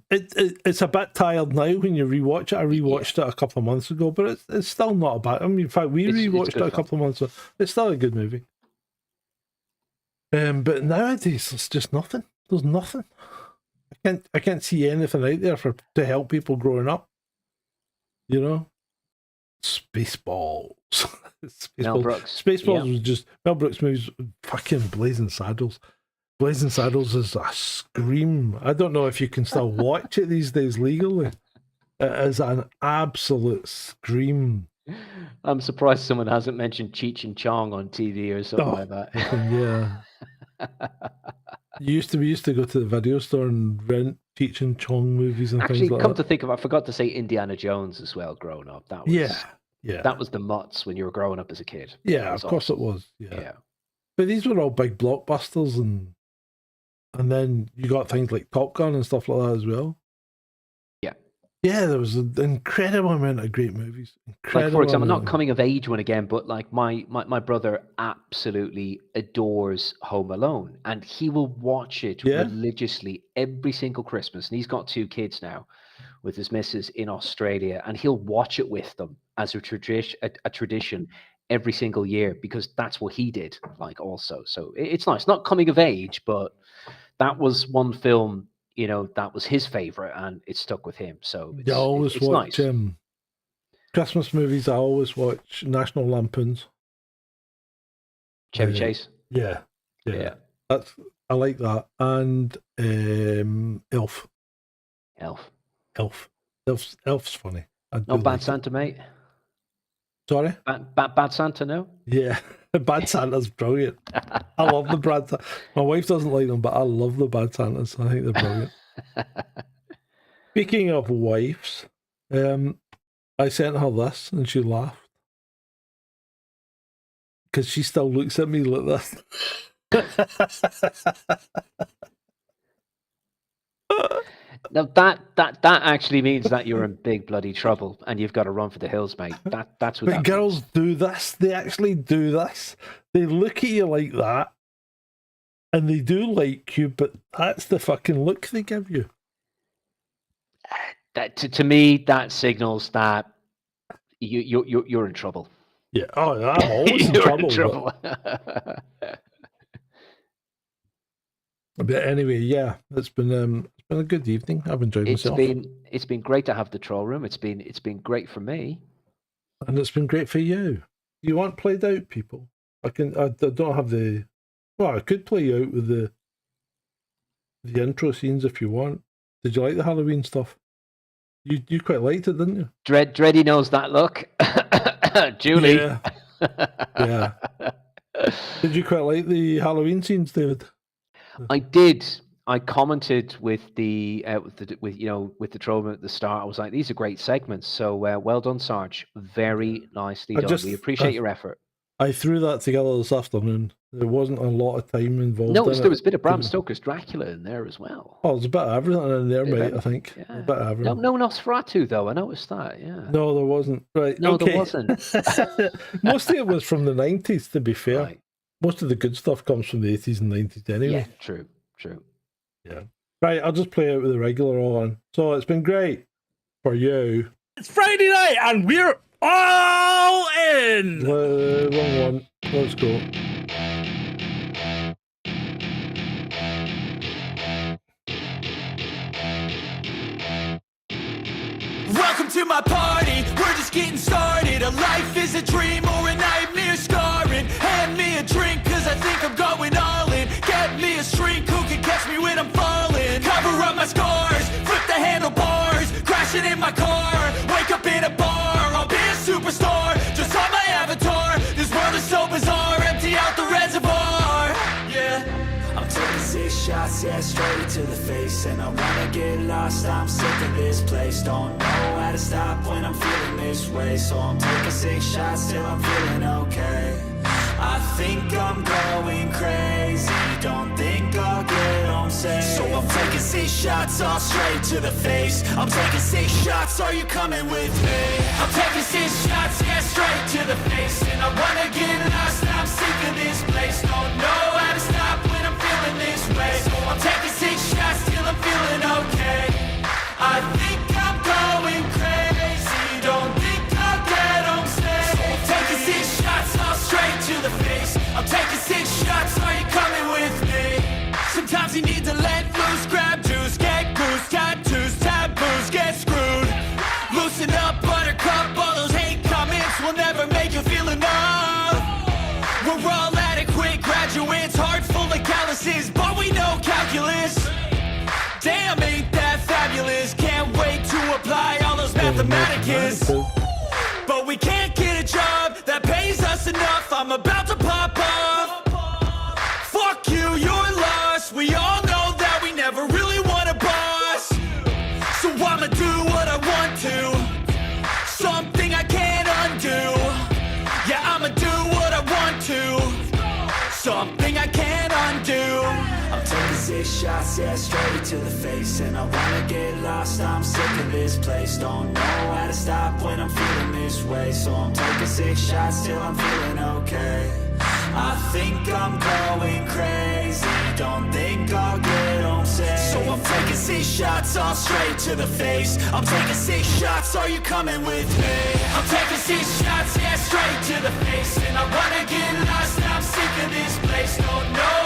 It's a bit tired now when you rewatch it. I rewatched it a couple of months ago, but it's still not a bad. I mean, in fact, we rewatched it a couple of months ago. It's still a good movie. But nowadays, it's just nothing. There's nothing. I can't see anything out there to help people growing up. You know, Spaceballs. Mel Brooks. Spaceballs was just Mel Brooks movies. Fucking Blazing Saddles. Blazing Saddles is a scream. I don't know if you can still watch it these days legally. It is an absolute scream. I'm surprised someone hasn't mentioned Cheech and Chong on TV or something like that. Yeah. We used to go to the video store and rent Cheech and Chong movies and things like that. Actually, come to think of it, I forgot to say Indiana Jones as well growing up. That was that was the mutts when you were growing up as a kid. Yeah, of course it was. Yeah. But these were all big blockbusters, and then you got things like Top Gun and stuff like that as well. Yeah, there was an incredible amount of great movies. Like, for example, not coming of age one again, but like my brother absolutely adores Home Alone, and he will watch it religiously every single Christmas. And he's got 2 kids now with his missus in Australia, and he'll watch it with them as a tradition every single year, because that's what he did, like, also. So it's nice. Not coming of age, but that was one film, you know, that was his favorite, and it stuck with him. So I always watch nice. Christmas movies. I always watch National Lampoons. Chevy Chase. Yeah. I like that, and Elf. Elf's funny. Not Bad Santa, mate. Sorry? Bad Santa, no? Yeah, Bad Santa's brilliant. I love the Bad Santa. My wife doesn't like them, but I love the Bad Santas. I think they're brilliant. Speaking of wives, I sent her this and she laughed. Because she still looks at me like this. Now that actually means that you're in big bloody trouble and you've got to run for the hills, mate. That's what. But girls do this. They actually do this. They look at you like that, and they do like you, but that's the fucking look they give you. That to me, that signals that you're in trouble. Yeah. Oh, I'm always in trouble. But anyway, yeah, it's been a good evening. I've enjoyed myself. It's been great to have the troll room. It's been great for me, and it's been great for you. You want played out, people? I don't have the. Well, I could play you out with the intro scenes if you want. Did you like the Halloween stuff? You quite liked it, didn't you? Dreddy knows that look. Julie. Yeah. Did you quite like the Halloween scenes, David? I did. I commented with the troll room at the start. I was like, "These are great segments." So well done, Sarge. Very nicely done. We appreciate your effort. I threw that together this afternoon. There wasn't a lot of time involved. No, there was a bit of Bram Stoker's Dracula in there as well. Oh, there's a bit of everything in there, mate. I think. Yeah. A bit of everything. No Nosferatu though. I noticed that. Yeah. No, there wasn't. Right. No, okay. There wasn't. Most of it was from the 90s. To be fair, right. Most of the good stuff comes from the 80s and 90s anyway. Yeah, true. Yeah. Right, I'll just play out with the regular on. So it's been great for you. It's Friday night and we're all in. Wrong one. Let's go. Welcome to my party. We're just getting started. A life is a dream or a nightmare scarring. shots, yeah, straight to the face. And I wanna get lost, I'm sick of this place. Don't know how to stop when I'm feeling this way. So I'm taking 6 shots till I'm feeling okay. I think I'm going crazy, don't think I'll get home safe. So I'm taking 6 shots all straight to the face. I'm taking 6 shots, are you coming with me? I'm taking 6 shots, yeah, straight to the face. And I wanna get lost, I'm sick of this place. Don't know how to stop when I'm feeling this way. So I'm taking 6 shots till I'm feeling okay. I think I'm going crazy, don't think I'll get home safe. So I'm taking 6 shots all straight to the face. I'm taking 6 shots, are you coming with me? Sometimes you need to let loose, grab juice, get goose, tattoos, taboos, get screwed. Loosen up, buttercup, all those hate comments will never make you feel enough. We're all adequate graduates, heart full of calluses, but we know calculus. Damn, ain't that fabulous? Can't wait to apply all those mathematicus. But we can't get a job that pays us enough. I'm about to pop off. Fuck you, you're lost. We all know that we never really want a boss. So I'ma do what I want to, something I can't undo. Yeah, I'ma do what I want to, something I can't undo. I'm taking 6 shots, yeah, straight to the face. And I wanna get lost, I'm sick of this place. Don't know how to stop when I'm feeling this way. So I'm taking 6 shots till I'm feeling okay. I think I'm going crazy, don't think I'll get home safe. So I'm taking 6 shots all straight to the face. I'm taking 6 shots, are you coming with me? I'm taking 6 shots, yeah, straight to the face. And I wanna get lost, I'm sick of this place. Don't know